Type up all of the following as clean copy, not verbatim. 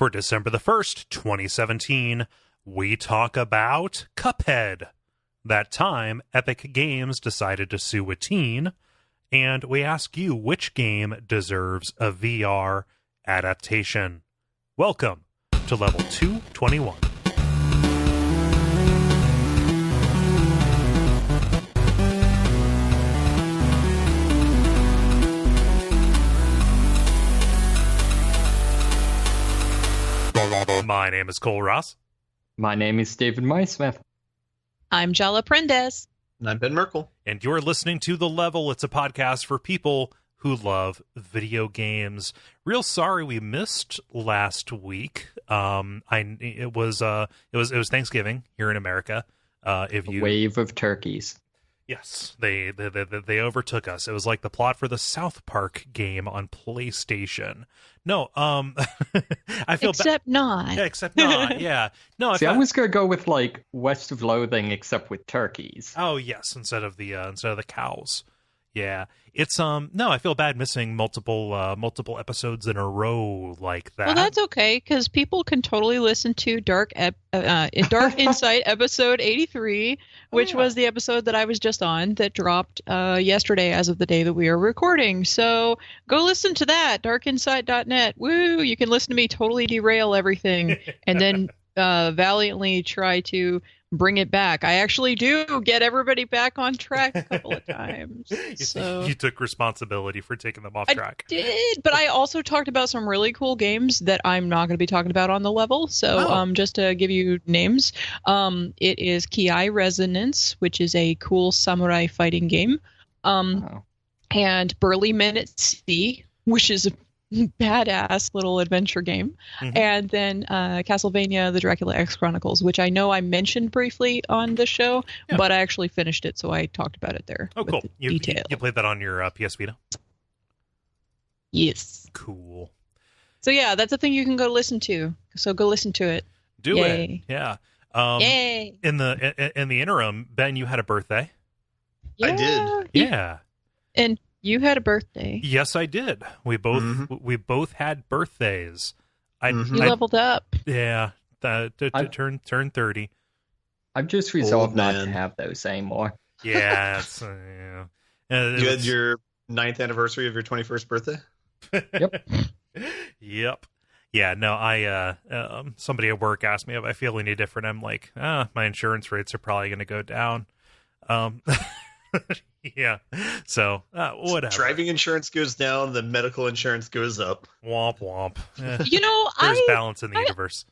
For December the 1st, 2017, we talk about Cuphead. That time, Epic Games decided to sue a teen, and we ask you which game deserves a VR adaptation. Welcome to Level 221. My name is Cole Ross. My name is David Mysmith. I'm Jala Prendes. And I'm Ben Merkel. And you're listening to The Level. It's a podcast for people who love video games. Real sorry we missed last week. It was Thanksgiving here in America. A wave of turkeys. Yes, they overtook us. It was like the plot for the South Park game on PlayStation. No, I feel except not. Yeah, except not. Yeah, no. I was gonna go with like West of Loathing, except with turkeys. Oh yes, instead of the cows. Yeah, it's no, I feel bad missing multiple episodes in a row like that. Well, that's okay because people can totally listen to Dark Insight episode 83, which was the episode that I was just on that dropped yesterday as of the day that we are recording. So go listen to that, darkinsight.net. Woo! You can listen to me totally derail everything and then valiantly try to bring it back. I actually do get everybody back on track a couple of times. So you took responsibility for taking them off track. I did, but I also talked about some really cool games that I'm not going to be talking about on the level. So just to give you names, it is Ki Resonance, which is a cool samurai fighting game, and Burly Men at Sea, which is a badass little adventure game, and then Castlevania the Dracula X Chronicles, which I know I mentioned briefly on the show, but I actually finished it, so I talked about it there. Oh, cool. You played that on your PS Vita? Yes. Cool. So yeah, that's a thing you can go listen to. So go listen to it. Do Yay. it. Yeah. Yay. In the interim, Ben, you had a birthday. Yeah. I did. Yeah. And you had a birthday. Yes, I did. We both had birthdays. You leveled up. Yeah, turn 30. I've just resolved not to have those anymore. Yeah, you had your 9th anniversary of your 21st birthday. Yep. Yep. Yeah. No, I somebody at work asked me if I feel any different. I'm like, my insurance rates are probably going to go down. Yeah, so whatever. Driving insurance goes down, the medical insurance goes up. Womp womp. There's balance in the universe.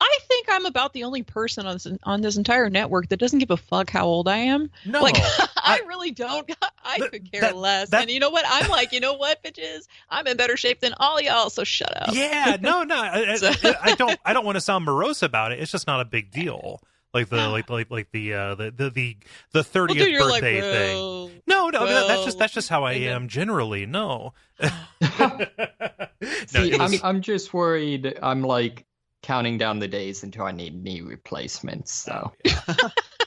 I think I'm about the only person on this entire network that doesn't give a fuck how old I am. No, like I really don't. I could care less. And you know what? I'm like, you know what, bitches? I'm in better shape than all y'all. So shut up. Yeah, no. I don't want to sound morose about it. It's just not a big deal. Like the 30th birthday thing. No, that's just how I am generally. No. See, I'm just worried. I'm like counting down the days until I need knee replacements. So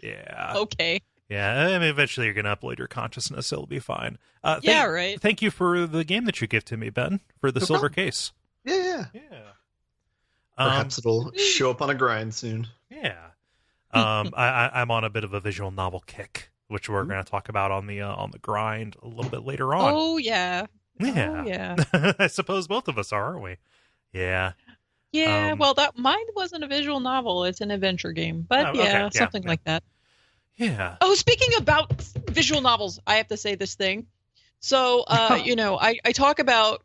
yeah. Okay. Yeah, I mean, eventually you're gonna upload your consciousness. It'll be fine. Right. Thank you for the game that you gifted me, Ben, for the silver case. Yeah. Perhaps it'll show up on a grind soon. Yeah. I'm on a bit of a visual novel kick, which we're going to talk about on the grind a little bit later on. Oh yeah. I suppose both of us are, aren't we? Yeah. Yeah. Well, mine wasn't a visual novel; it's an adventure game. But something like that. Yeah. Oh, speaking about visual novels, I have to say this thing. So, I talk about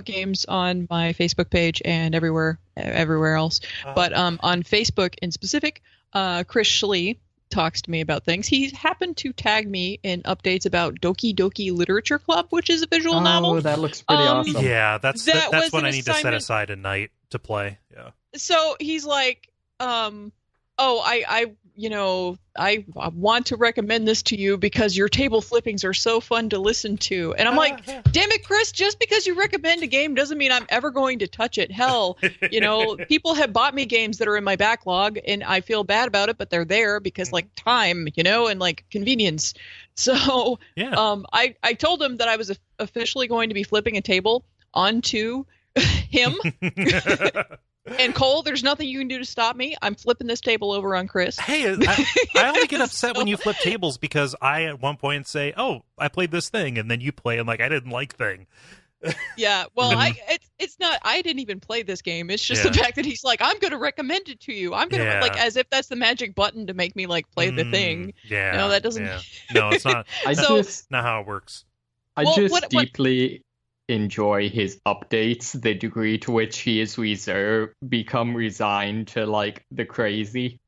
games on my Facebook page and everywhere else. But on Facebook in specific, Chris Schlee talks to me about things. He happened to tag me in updates about Doki Doki Literature Club, which is a visual novel. Oh, that looks pretty awesome. Yeah, that's what I need to set aside a night to play. Yeah. So he's like, I want to recommend this to you because your table flippings are so fun to listen to. And I'm like, damn it, Chris, just because you recommend a game doesn't mean I'm ever going to touch it. Hell, people have bought me games that are in my backlog and I feel bad about it, but they're there because like time, and like convenience. So I told him that I was officially going to be flipping a table onto him. And Kole, there's nothing you can do to stop me. I'm flipping this table over on Chris. Hey, I only get upset when you flip tables because I at one point say, "Oh, I played this thing," and then you play and like I didn't like thing. Yeah, well, it's not. I didn't even play this game. It's just the fact that he's like, I'm going to recommend it to you. I'm going to like as if that's the magic button to make me like play the thing. Yeah, no, that doesn't. Yeah. No, it's not. Not how it works. I deeply enjoy his updates. The degree to which he is become resigned to like the crazy.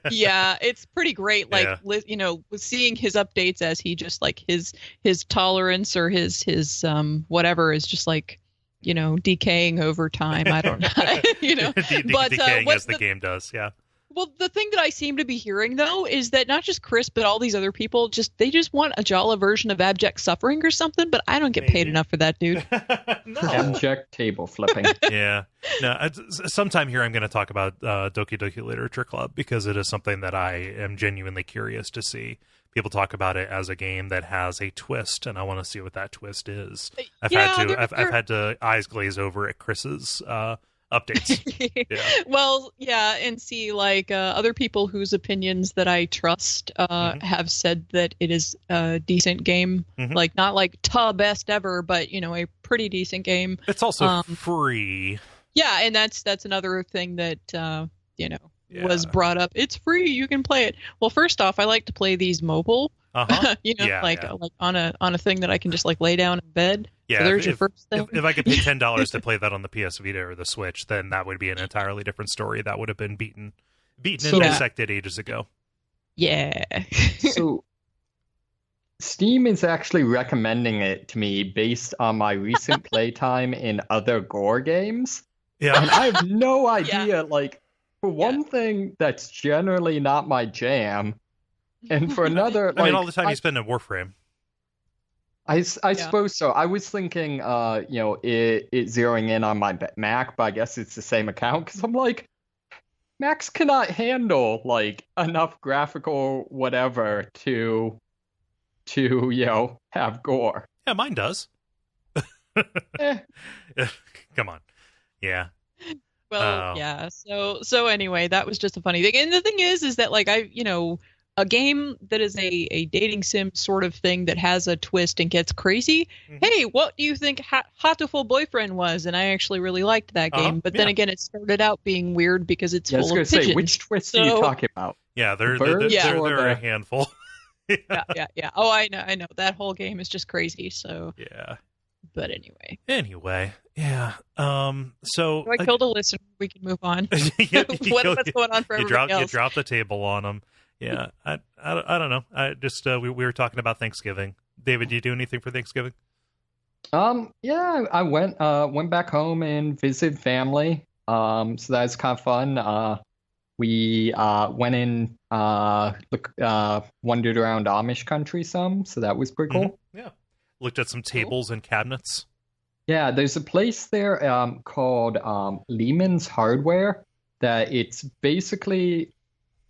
Yeah, it's pretty great. Like seeing his updates as he just like his tolerance or his whatever is just like decaying over time. I don't know. But decaying as the game does. Yeah. Well, the thing that I seem to be hearing, though, is that not just Chris, but all these other people, they just want a Jala version of abject suffering or something, but I don't get paid enough for that, dude. No. Abject table flipping. Yeah. No, sometime here I'm going to talk about Doki Doki Literature Club, because it is something that I am genuinely curious to see. People talk about it as a game that has a twist, and I want to see what that twist is. I've had to eyes glaze over at Chris's updates. Yeah. Well, yeah, and see like other people whose opinions that I trust have said that it is a decent game, like not like best ever, but a pretty decent game. It's also free. Yeah, and that's another thing that was brought up. It's free, you can play it. Well, first off, I like to play these mobile. Like on a thing that I can just like lay down in bed. Yeah, so there's your first thing. If I could pay $10 to play that on the PS Vita or the Switch, then that would be an entirely different story. That would have been beaten and dissected ages ago. Yeah. So Steam is actually recommending it to me based on my recent playtime in other gore games. Yeah. And I have no idea, like, for one thing, that's generally not my jam. And for another, I mean, all the time you spend in Warframe. I suppose so. I was thinking, it zeroing in on my Mac, but I guess it's the same account, because I'm like, Macs cannot handle, like, enough graphical whatever to have gore. Yeah, mine does. Come on. Yeah. Well, yeah. So anyway, that was just a funny thing. And the thing is that, like, a game that is a dating sim sort of thing that has a twist and gets crazy. Hey, what do you think Hatoful Boyfriend was? And I actually really liked that game. But then again, it started out being weird because it's full of pigeons. I was going to say, which twist are you talking about? Yeah, they're a handful. Yeah. Oh, I know. That whole game is just crazy. So yeah. But anyway, yeah. So I killed a listener. We can move on. What's going on for everybody else? You dropped the table on them. Yeah, I don't know. I just we were talking about Thanksgiving. David, do you do anything for Thanksgiving? Yeah, I went back home and visited family. So that was kind of fun. We went in, wandered around Amish country some, so that was pretty cool. Yeah, looked at some tables and cabinets. Yeah, there's a place there called Lehman's Hardware that it's basically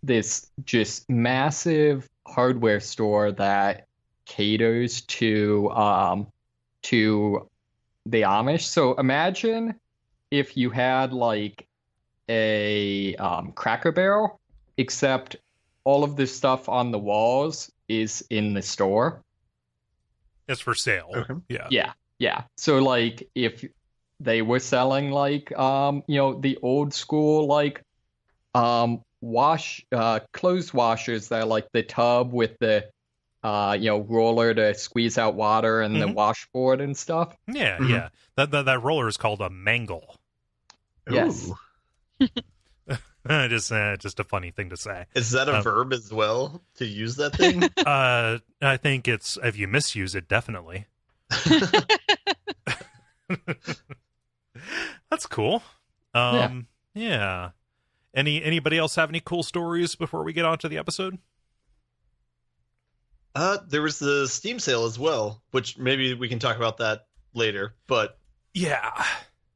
this just massive hardware store that caters to the Amish. So imagine if you had like a Cracker Barrel, except all of this stuff on the walls is in the store. It's for sale. Okay. Yeah. So like if they were selling like the old school like clothes washers that are like the tub with the roller to squeeze out water and the washboard and stuff. Yeah. That roller is called a mangle. Yes. Just a funny thing to say. Is that a verb as well to use that thing? I think it's, if you misuse it, definitely. That's cool. Yeah. Anybody else have any cool stories before we get on to the episode? There was the Steam sale as well, which maybe we can talk about that later. But yeah,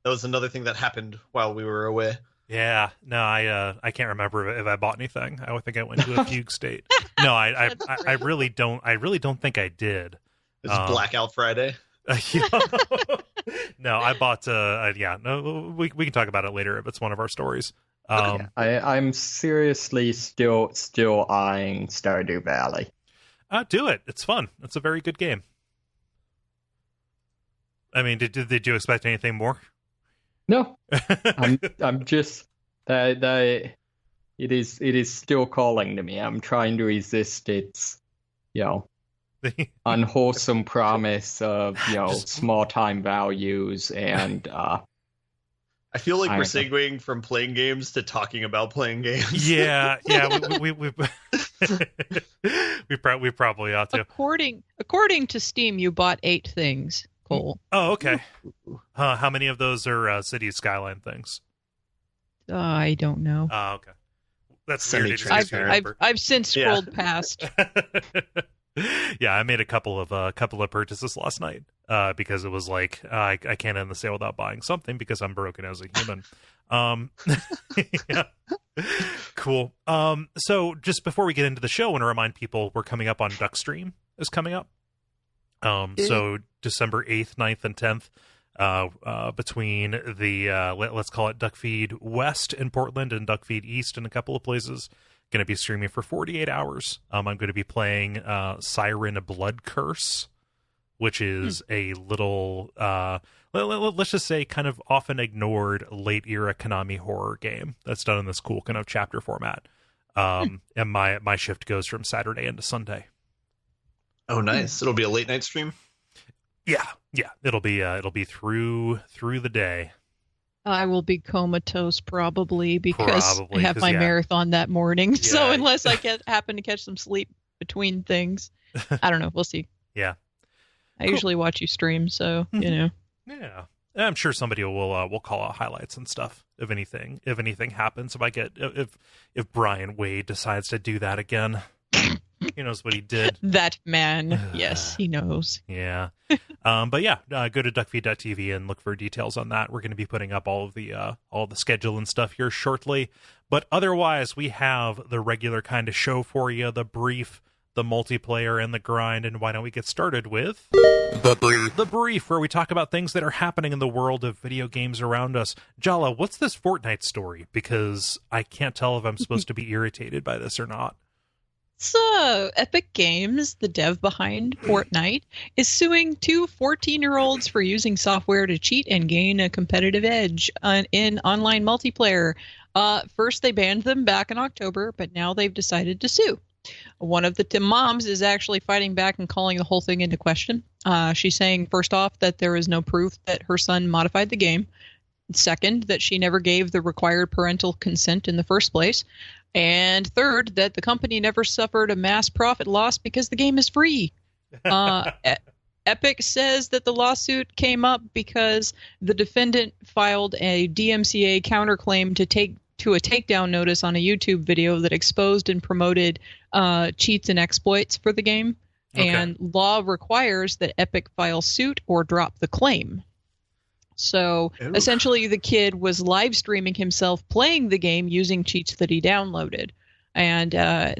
that was another thing that happened while we were away. Yeah, no, I can't remember if I bought anything. I think I went to a fugue state. No, I really don't. I really don't think I did. It was Blackout Friday. No, I bought. Yeah, no, we can talk about it later if it's one of our stories. I'm seriously still eyeing Stardew Valley. Do it. It's fun. It's a very good game. I mean, did you expect anything more? No, I'm just that it is still calling to me. I'm trying to resist its, unwholesome promise of small time values and. I feel like we're segueing from playing games to talking about playing games. Yeah. We probably ought to. According to Steam, you bought 8 things, Kole. Oh, okay. How many of those are Cities Skyline things? I don't know. Oh, okay. That's weird. I've since scrolled past. Yeah, I made a couple of purchases last night because it was like I can't end the sale without buying something because I'm broken as a human. Yeah. Cool. So just before we get into the show, I want to remind people we're coming up on Duckstream is coming up. So December 8th, 9th, and 10th, between the let's call it Duckfeed West in Portland and Duckfeed East in a couple of places. Going to be streaming for 48 hours. I'm going to be playing Siren Blood Curse, which is a little, let's just say, kind of often ignored late era Konami horror game that's done in this cool kind of chapter format. And my shift goes from Saturday into Sunday. Oh, nice! It'll be a late night stream. Yeah. It'll be through the day. I will be comatose probably because I have my marathon that morning. Yeah. So unless I happen to catch some sleep between things, I don't know. We'll see. Yeah. I usually watch you stream, so Yeah. I'm sure somebody will call out highlights and stuff if anything happens. If Brian Wade decides to do that again. He knows what he did. That man. Yes, he knows. Yeah. But yeah, go to Duckfeed.tv and look for details on that. We're going to be putting up all the schedule and stuff here shortly. But otherwise, we have the regular kind of show for you, the brief, the multiplayer, and the grind. And why don't we get started with The brief, where we talk about things that are happening in the world of video games around us. Jala, what's this Fortnite story? Because I can't tell if I'm supposed to be irritated by this or not. So, Epic Games, the dev behind Fortnite, is suing 2 14-year-olds for using software to cheat and gain a competitive edge in online multiplayer. First, they banned them back in October, but now they've decided to sue. One of the moms is actually fighting back and calling the whole thing into question. She's saying, first off, that there is no proof that her son modified the game. Second, that she never gave the required parental consent in the first place. And third, that the company never suffered a mass profit loss because the game is free. Epic says that the lawsuit came up because the defendant filed a DMCA counterclaim to a takedown notice on a YouTube video that exposed and promoted cheats and exploits for the game. Okay. And law requires that Epic file suit or drop the claim. So essentially, the kid was live streaming himself playing the game using cheats that he downloaded. And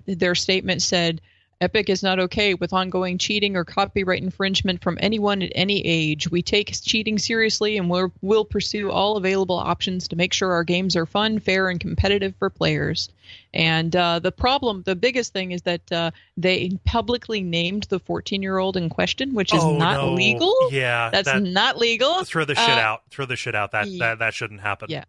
their statement said, Epic is not okay with ongoing cheating or copyright infringement from anyone at any age. We take cheating seriously and we'll pursue all available options to make sure our games are fun, fair, and competitive for players. And the biggest thing is that they publicly named the 14-year-old in question, which is not legal. Yeah, that's not legal. Throw the shit out. That shouldn't happen. Yeah.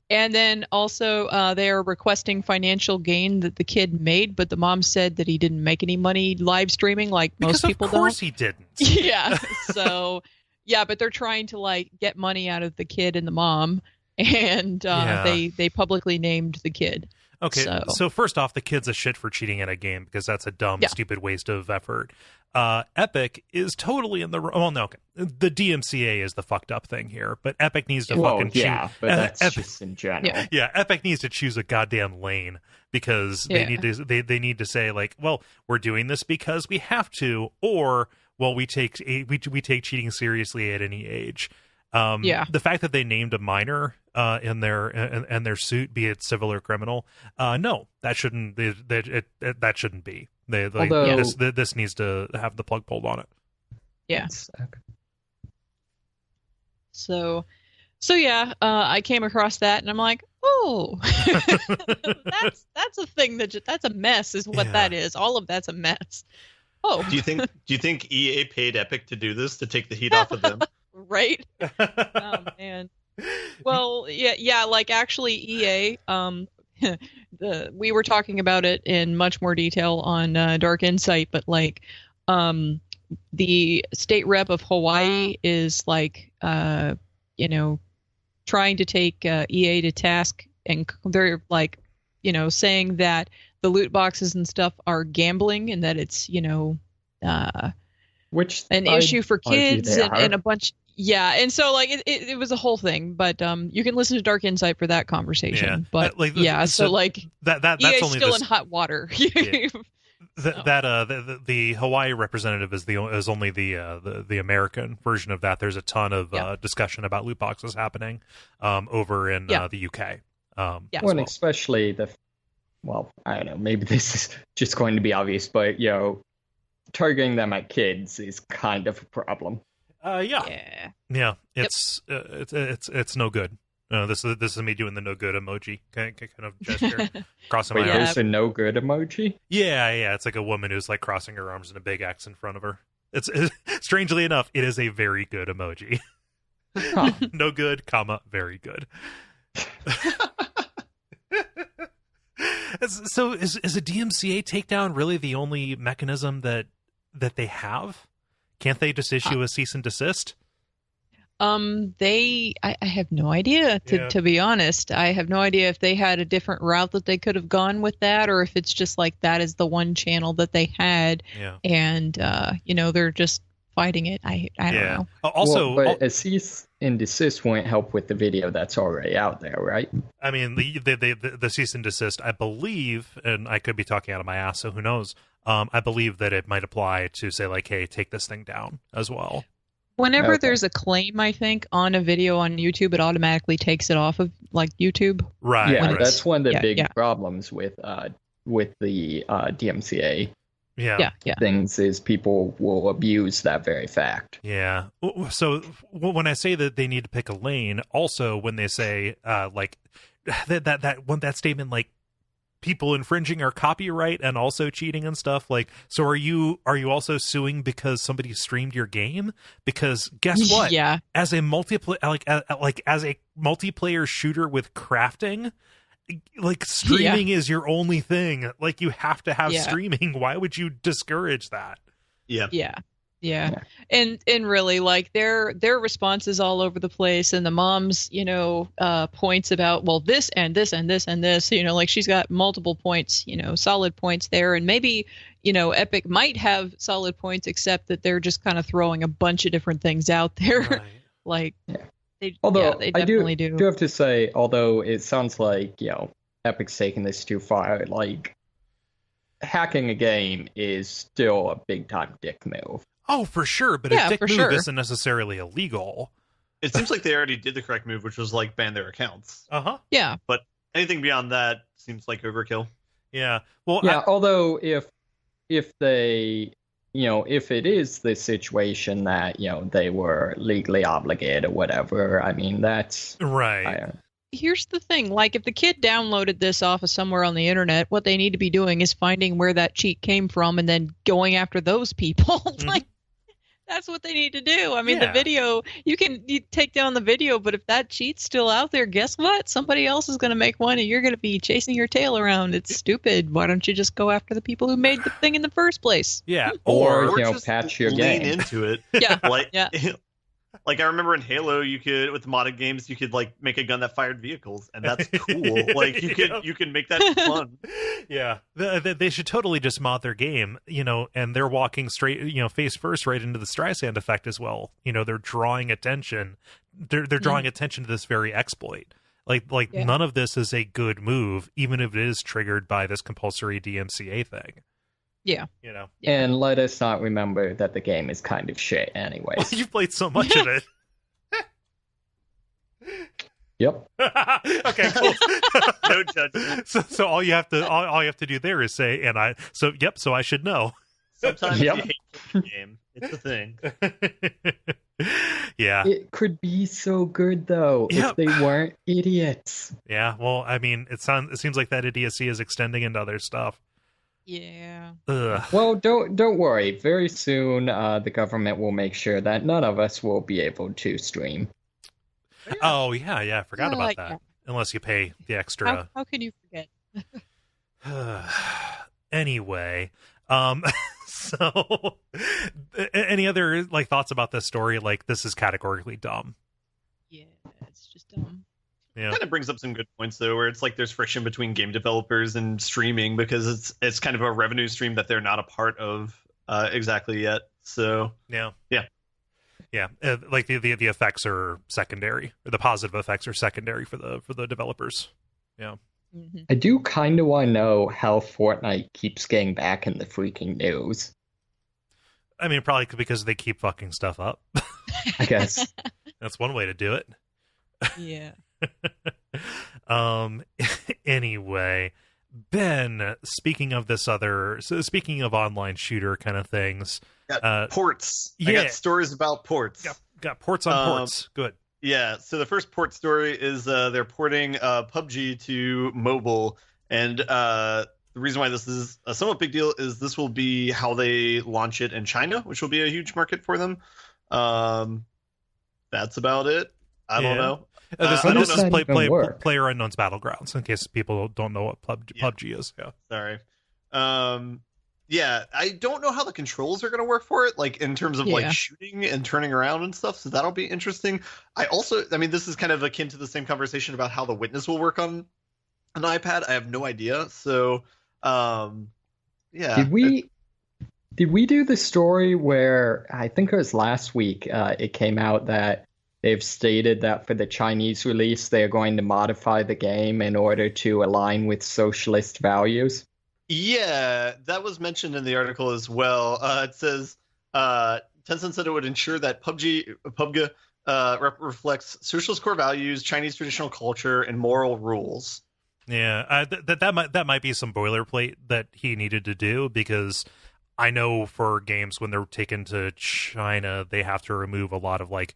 And then also they are requesting financial gain that the kid made, but the mom said that he didn't make any money live streaming like most people don't. Of course he didn't. Yeah. So, yeah, but they're trying to get money out of the kid and the mom, and they publicly named the kid. Okay, so first off, the kid's a shit for cheating at a game because that's a dumb, stupid waste of effort. Epic is totally in the wrong. Well, no, okay. The DMCA is the fucked up thing here, but Epic needs to fucking choose. Yeah, but that's just in general. Yeah, Epic needs to choose a goddamn lane because they need to say well, we're doing this because we have to, or well, we take cheating seriously at any age. The fact that they named a minor in their suit, be it civil or criminal, no, that shouldn't be. This needs to have the plug pulled on it. Yeah. So yeah, I came across that, and I'm like, oh, that's a thing that's a mess, is what that is. All of that's a mess. Oh, do you think EA paid Epic to do this, to take the heat off of them? Right? Oh man. Well, yeah. Like actually, EA. We were talking about it in much more detail on Dark Insight, but like, the state rep of Hawaii is like, trying to take EA to task, and they're like, saying that the loot boxes and stuff are gambling, and that it's, which an issue for kids and a bunch. Yeah, and so like it was a whole thing, but you can listen to Dark Insight for that conversation. Yeah. But like, so like that's EA's only still in hot water. Yeah. The Hawaii representative is only the American version of that. There's a ton of discussion about loot boxes happening over in the UK. Well, especially I don't know, maybe this is just going to be obvious, but targeting them at kids is kind of a problem. It's no good. This is me doing the no good emoji kind of gesture, crossing my arms. There's a no good emoji. Yeah. It's like a woman who's like crossing her arms and a big X in front of her. It's strangely enough, it is a very good emoji. Huh. No good, very good. So is a DMCA takedown really the only mechanism that they have? Can't they just issue a cease and desist? I have no idea, to be honest. I have no idea if they had a different route that they could have gone with that, or if it's just like that is the one channel that they had, and they're just fighting it. I don't know. Also, but a cease and desist won't help with the video that's already out there, right? I mean, the cease and desist, I believe, and I could be talking out of my ass, so who knows? I believe that it might apply to say like, hey, take this thing down as well. Whenever there's a claim, I think, on a video on YouTube, it automatically takes it off of like YouTube. Right. Yeah, that's one of the big problems with the DMCA. Yeah. Things is people will abuse that very fact. Yeah. So when I say that they need to pick a lane, also when they say like that statement, like, people infringing our copyright and also cheating and stuff, like, so are you also suing because somebody streamed your game? Because guess what? Yeah. As a as a multiplayer shooter with crafting, like, streaming is your only thing. Like, you have to have streaming. Why would you discourage that? Yeah. And really, like, their response is all over the place, and the mom's, points about, well, this and this and this and this, like, she's got multiple points, solid points there, and maybe, Epic might have solid points, except that they're just kind of throwing a bunch of different things out there. Right. Like, they definitely do have to say, although it sounds like, Epic's taking this too far, like, hacking a game is still a big time dick move. Oh, for sure, but a dick move isn't necessarily illegal. It seems like they already did the correct move, which was like ban their accounts. Yeah. But anything beyond that seems like overkill. Yeah. Well, although if they, if it is the situation that, they were legally obligated or whatever, I mean, that's right. Here's the thing, like, if the kid downloaded this off of somewhere on the internet, what they need to be doing is finding where that cheat came from and then going after those people. Like, that's what they need to do. I mean, the video, you take down the video, but if that cheat's still out there, guess what? Somebody else is going to make one, and you're going to be chasing your tail around. It's stupid. Why don't you just go after the people who made the thing in the first place? Yeah. Or just patch your lean game into it. Like, I remember in Halo, you could, with modded games, you could, like, make a gun that fired vehicles, and that's cool. Like, you can make that fun. Yeah. They should totally just mod their game, and they're walking straight, face first right into the Streisand effect as well. They're drawing attention. They're drawing attention to this very exploit. Like none of this is a good move, even if it is triggered by this compulsory DMCA thing. Yeah. And let us not remember that the game is kind of shit anyway. Well, you've played so much of it. Yep. Okay, cool. No judgment. So all you have to do there is say, so I should know. Sometimes Yep. you hate the game. It's a thing. Yeah. It could be so good though Yep. if they weren't idiots. Yeah. Well, I mean, it seems like that idiocy is extending into other stuff. Yeah. Ugh. Well, don't worry. Very soon, the government will make sure that none of us will be able to stream. Oh, yeah. I forgot I about like that. that. Unless you pay the extra. How can you forget? Anyway, so any other like thoughts about this story? Like, this is categorically dumb. Yeah, it's just dumb. Yeah. Kind of brings up some good points though, where it's like there's friction between game developers and streaming because it's kind of a revenue stream that they're not a part of exactly yet. So Yeah. Yeah. Like the effects are secondary, or the positive effects are secondary for the developers. Yeah. Mm-hmm. I do kind of want to know how Fortnite keeps getting back in the freaking news. I mean, probably because they keep fucking stuff up. I guess. That's one way to do it. Yeah. Anyway, Ben, speaking of online shooter kind of things, ports. yeah. I got stories about ports. got ports on ports. Good. Yeah, so the first port story is they're porting PUBG to mobile, and the reason why this is a somewhat big deal is this will be how they launch it in China, which will be a huge market for them. That's about it. I don't know. This I don't is know. PlayerUnknown's Battlegrounds, in case people don't know what PUBG is. Yeah. Sorry. Yeah, I don't know how the controls are going to work for it, like in terms of like shooting and turning around and stuff. So that'll be interesting. I mean, this is kind of akin to the same conversation about how the Witness will work on an iPad. I have no idea. So, yeah. Did we do the story where I think it was last week? It came out that they've stated that for the Chinese release, they're going to modify the game in order to align with socialist values. Yeah, that was mentioned in the article as well. It says Tencent said it would ensure that PUBG reflects socialist core values, Chinese traditional culture, and moral rules. Yeah, that might be some boilerplate that he needed to do, because I know for games when they're taken to China, they have to remove a lot of like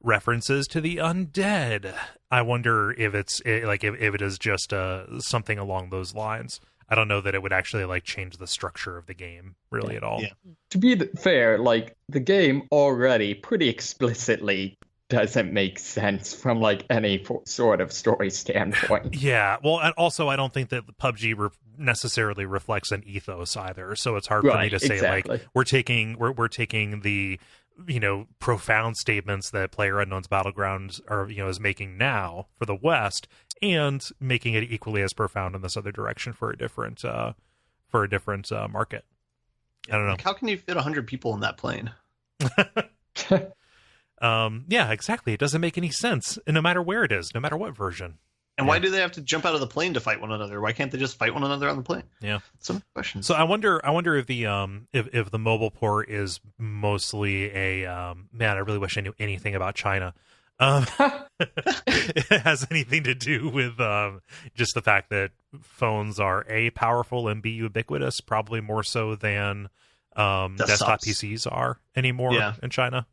references to the undead. I wonder if if it is just something along those lines. I don't know that it would actually like change the structure of the game really at all. Yeah. To be fair, like the game already pretty explicitly doesn't make sense from like any sort of story standpoint. Yeah, well, and also I don't think that PUBG necessarily reflects an ethos either. So it's hard for me to say like we're taking the profound statements that PlayerUnknown's Battlegrounds is making now for the West, and making it equally as profound in this other direction for a different market. I don't know. Like, how can you fit 100 people in that plane? Yeah, exactly. It doesn't make any sense, and no matter where it is, no matter what version. And why do they have to jump out of the plane to fight one another? Why can't they just fight one another on the plane? Yeah, some questions. So I wonder if the if the mobile port is mostly a man. I really wish I knew anything about China. It has anything to do with just the fact that phones are A, powerful, and B, ubiquitous, probably more so than desktop PCs are anymore in China.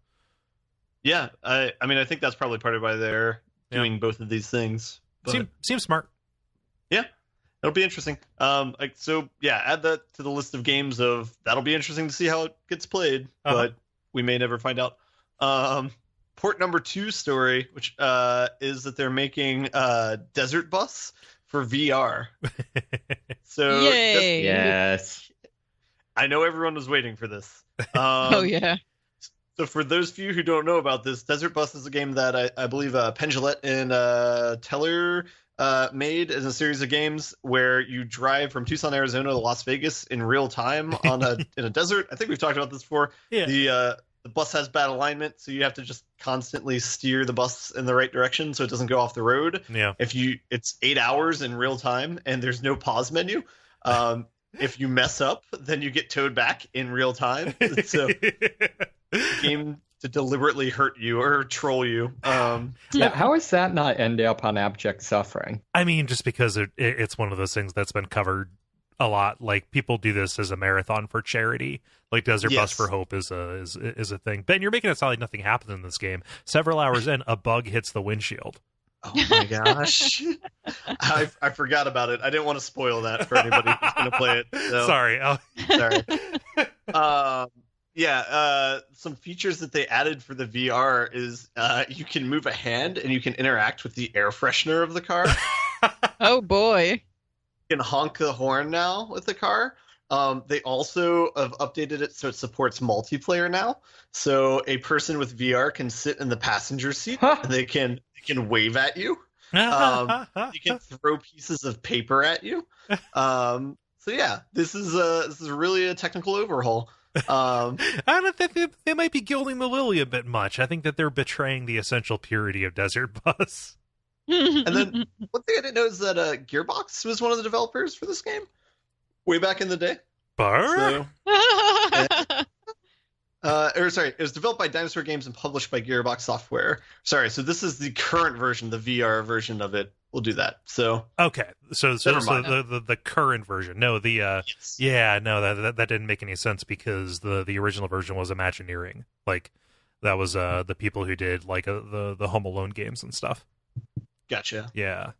Yeah, I mean, I think that's probably part of why they're doing both of these things. But seems smart. Yeah, it'll be interesting. Add that to the list of games that'll be interesting to see how it gets played, but we may never find out. Port number 2 story, which is that they're making Desert Bus for VR. So yay! Yes, I know everyone was waiting for this. Oh yeah. So for those few who don't know about this, Desert Bus is a game that I believe Pendulette and Teller made as a series of games where you drive from Tucson, Arizona to Las Vegas in real time in a desert. I think we've talked about this before. Yeah. The bus has bad alignment, so you have to just constantly steer the bus in the right direction so it doesn't go off the road. Yeah. It's 8 hours in real time and there's no pause menu. If you mess up, then you get towed back in real time. So game to deliberately hurt you or troll you. How is that not end up on abject suffering? I mean, just because it's one of those things that's been covered a lot. Like, people do this as a marathon for charity. Like, Desert Bus Yes. for Hope is a thing. Ben, you're making it sound like nothing happens in this game. Several hours in, a bug hits the windshield. Oh my gosh. I forgot about it. I didn't want to spoil that for anybody who's going to play it. So. Sorry. Oh. Sorry. Some features that they added for the VR is you can move a hand and you can interact with the air freshener of the car. Oh boy. You can honk the horn now with the car. They also have updated it so it supports multiplayer now. So a person with VR can sit in the passenger seat and they can wave at you. You can throw pieces of paper at you. So yeah, this is really a technical overhaul. I don't think they might be gilding the lily a bit much. I think that they're betraying the essential purity of Desert Bus. And then one thing I didn't know is that Gearbox was one of the developers for this game way back in the day. Burr? It was developed by Dinosaur Games and published by Gearbox Software. Sorry, so this is the current version, the VR version of it. We'll do that. So okay, so Never mind. the current version. No, yes. yeah, no, that didn't make any sense because the original version was Imagineering. Like, that was the people who did like the Home Alone games and stuff. Gotcha. Yeah,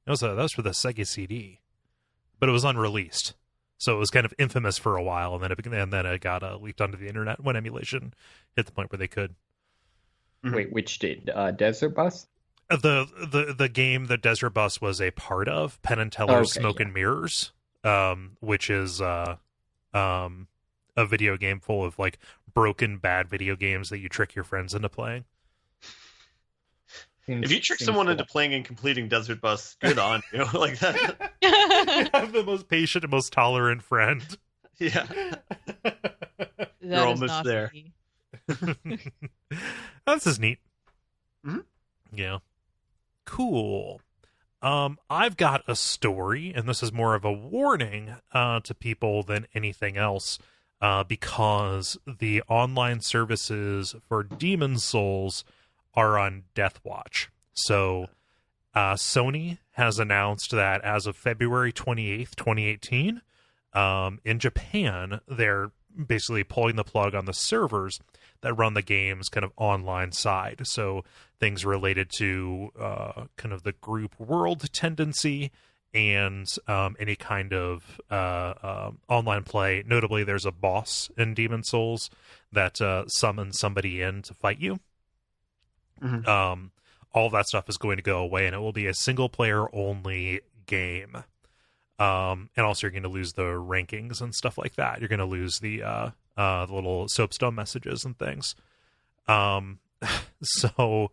that was for the Sega CD, but it was unreleased, so it was kind of infamous for a while, and then it got leaked onto the internet when emulation hit the point where they could. Wait, which did Desert Bus? The game that Desert Bus was a part of, Penn and Teller's Smoke and Mirrors, which is a video game full of like broken bad video games that you trick your friends into playing. If you trick someone into playing and completing Desert Bus, good on you. Like that. You have the most patient and most tolerant friend. Yeah. You're almost there. This is neat. Mm-hmm. Yeah. Cool. I've got a story, and this is more of a warning to people than anything else, because the online services for Demon's Souls are on death watch. So Sony has announced that as of February 28th, 2018, in Japan, they're basically pulling the plug on the servers that run the game's kind of online side. So things related to kind of the group world tendency and any kind of online play. Notably, there's a boss in Demon's Souls that summons somebody in to fight you. Mm-hmm. All of that stuff is going to go away, and it will be a single player only game. And also you're going to lose the rankings and stuff like that. You're going to lose the little soapstone messages and things. So,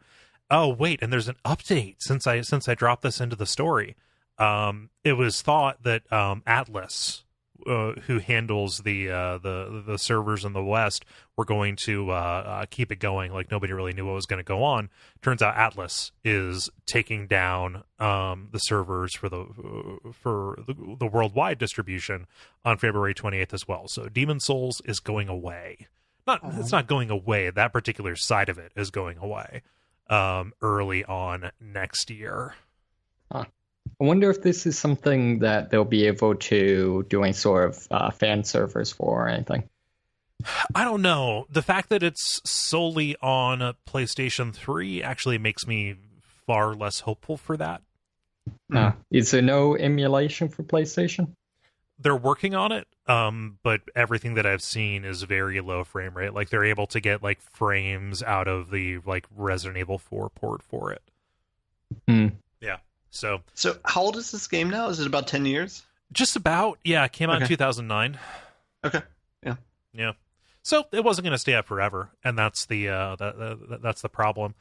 oh wait, and there's an update since I dropped this into the story. It was thought that Atlas, who handles the servers in the West, were going to keep it going. Like, nobody really knew what was going to go on. Turns out Atlas is taking down the servers for the worldwide distribution on February 28th as well. So Demon's Souls is going away. It's not going away. That particular side of it is going away early on next year. I wonder if this is something that they'll be able to do any sort of fan servers for or anything. I don't know. The fact that it's solely on a PlayStation 3 actually makes me far less hopeful for that. Is there no emulation for PlayStation? They're working on it, but everything that I've seen is very low frame rate. Like, they're able to get like frames out of the like Resident Evil 4 port for it. Yeah. So how old is this game now? Is it about 10 years? Just about. Yeah, it came out in 2009. Okay. Yeah. So it wasn't going to stay up forever, and that's the that's the problem.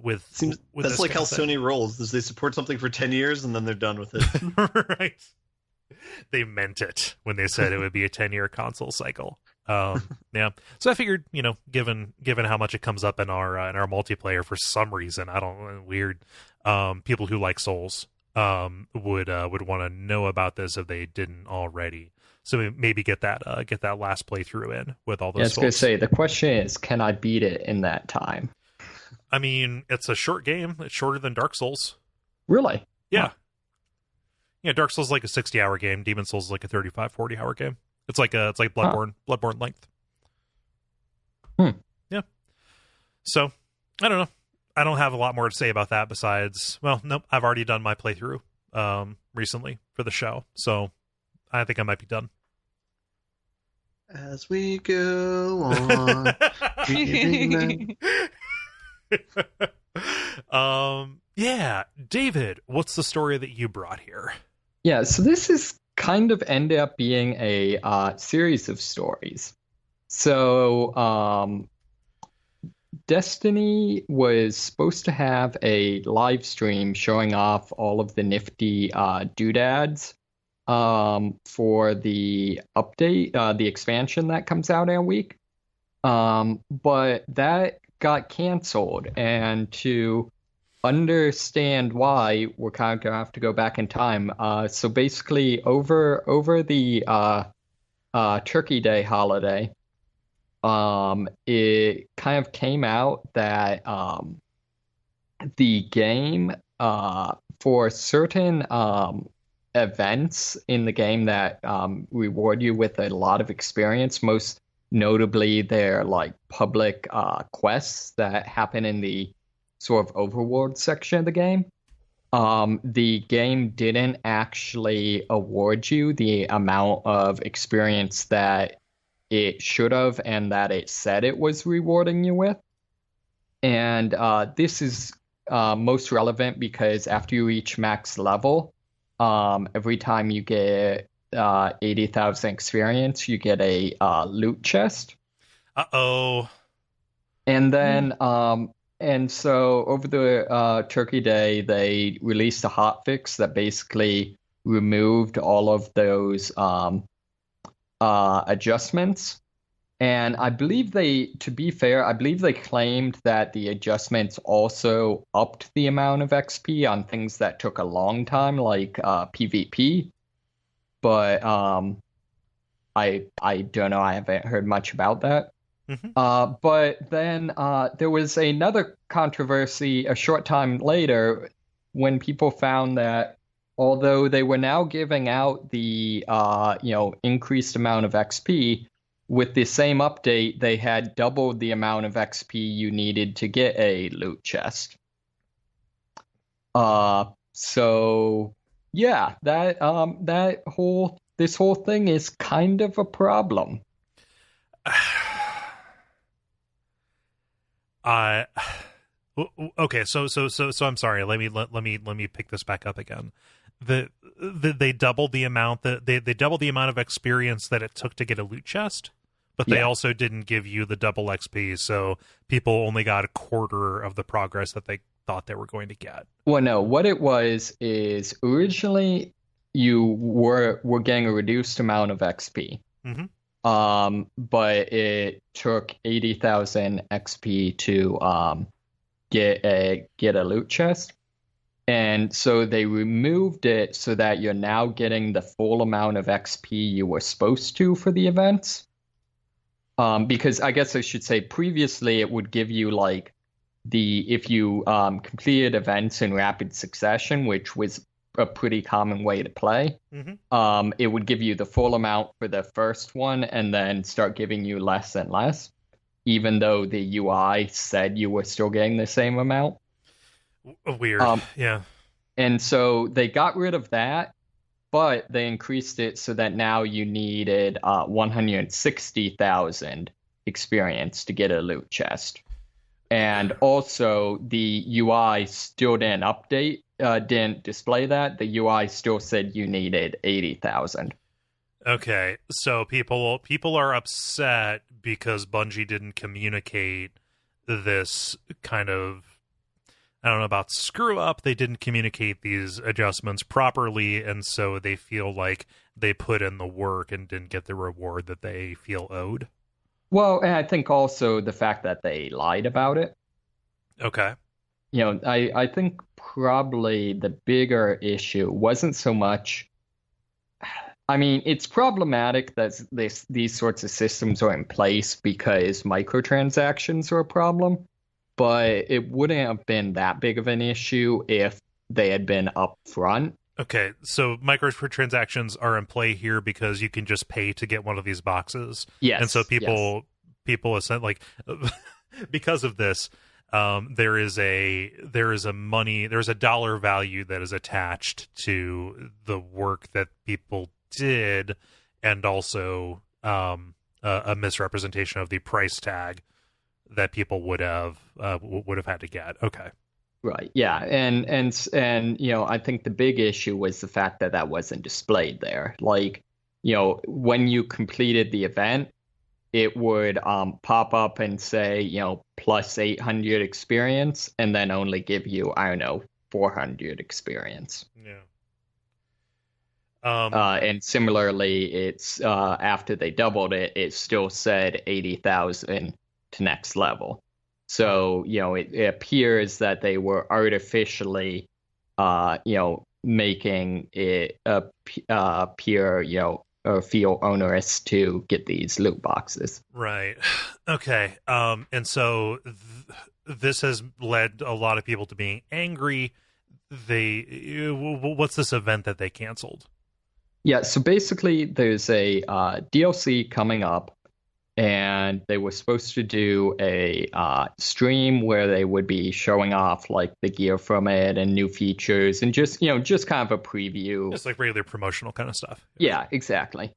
With that's like how Sony rolls. Is they support something for 10 years and then they're done with it. Right. They meant it when they said it would be a 10-year console cycle. Yeah. So I figured, given how much it comes up in our multiplayer for some reason, weird, people who like Souls would want to know about this if they didn't already. So maybe get that last playthrough in with all those. Yeah, I was going to say, the question is, can I beat it in that time? I mean, it's a short game. It's shorter than Dark Souls. Really? Yeah. Yeah, Dark Souls is like a 60-hour game. Demon Souls is like a 35, 40-hour game. It's like Bloodborne length. Yeah. So, I don't know. I don't have a lot more to say about that besides, well, nope, I've already done my playthrough recently for the show. So, I think I might be done. As we go on. Yeah, David, what's the story that you brought here? Yeah, so this is kind of ended up being a series of stories. So, Destiny was supposed to have a live stream showing off all of the nifty doodads for the update, the expansion that comes out every week. But that got canceled, and to understand why, we're kind of gonna have to go back in time. So basically, over the Turkey Day holiday, it kind of came out that the game for certain events in the game that reward you with a lot of experience, most notably their like public quests that happen in the sort of overworld section of the game. The game didn't actually award you the amount of experience that it should have and that it said it was rewarding you with. And this is most relevant because after you reach max level, every time you get 80,000 experience, you get a loot chest. Uh-oh. And then and so over the Turkey Day, they released a hotfix that basically removed all of those adjustments. And I believe to be fair, I believe they claimed that the adjustments also upped the amount of XP on things that took a long time, like PvP. But I don't know. I haven't heard much about that. Mm-hmm. But then there was another controversy a short time later when people found that although they were now giving out the increased amount of XP, with the same update, they had doubled the amount of XP you needed to get a loot chest. So yeah, this whole thing is kind of a problem. Okay, so I'm sorry. Let me pick this back up again. They doubled the amount they doubled the amount of experience that it took to get a loot chest, but they also didn't give you the double XP, so people only got a quarter of the progress that they thought they were going to get. Well, no, what it was is originally you were getting a reduced amount of XP. Mm-hmm. But it took 80,000 XP to get a loot chest. And so they removed it so that you're now getting the full amount of XP you were supposed to for the events. Because I guess I should say previously it would give you like if you completed events in rapid succession, which was a pretty common way to play. Mm-hmm. It would give you the full amount for the first one and then start giving you less and less, even though the UI said you were still getting the same amount. Weird. Yeah. And so they got rid of that, but they increased it so that now you needed 160,000 experience to get a loot chest. And also the UI still didn't update. Didn't display that. The UI still said you needed 80,000. Okay, so people are upset because Bungie didn't communicate this kind of, I don't know about screw up. They didn't communicate these adjustments properly, and so they feel like they put in the work and didn't get the reward that they feel owed. Well, and I think also the fact that they lied about it. Okay. I think probably the bigger issue wasn't so much. I mean, it's problematic that these sorts of systems are in place because microtransactions are a problem, but it wouldn't have been that big of an issue if they had been upfront Okay, so microtransactions are in play here because you can just pay to get one of these boxes. Yes. And so people like because of this, there's a dollar value that is attached to the work that people did, and also a misrepresentation of the price tag that people would have had to get. Okay. Right. Yeah. And I think the big issue was the fact that wasn't displayed there. Like, when you completed the event, it would pop up and say, plus 800 experience, and then only give you, 400 experience. Yeah. And similarly, it's after they doubled it, it still said 80,000 to next level. So, it appears that they were artificially, making it appear, or feel onerous to get these loot boxes. Right. Okay. And so this has led a lot of people to being angry. What's this event that they canceled? Yeah. So basically, there's a DLC coming up. And they were supposed to do a stream where they would be showing off like the gear from it and new features and just kind of a preview. Just like regular promotional kind of stuff. Yeah, exactly.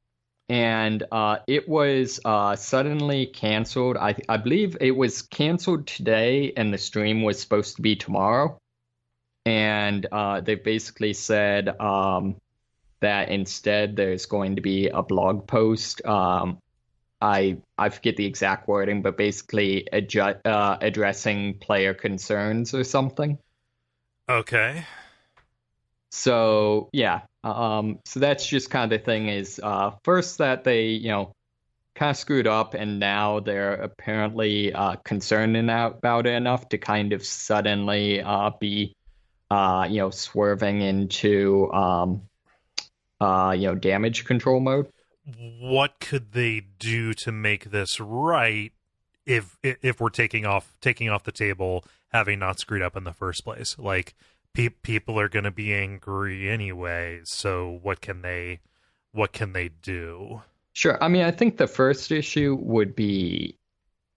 And it was suddenly canceled. I believe it was canceled today, and the stream was supposed to be tomorrow. And they basically said that instead there's going to be a blog post. I forget the exact wording, but basically addressing player concerns or something. Okay. So yeah, so that's just kind of the thing is first that they kind of screwed up, and now they're apparently concerned about it enough to kind of suddenly be swerving into damage control mode. What could they do to make this right if we're taking off the table having not screwed up in the first place? Like people are going to be angry anyway, so what can they do? Sure. I mean, I think the first issue would be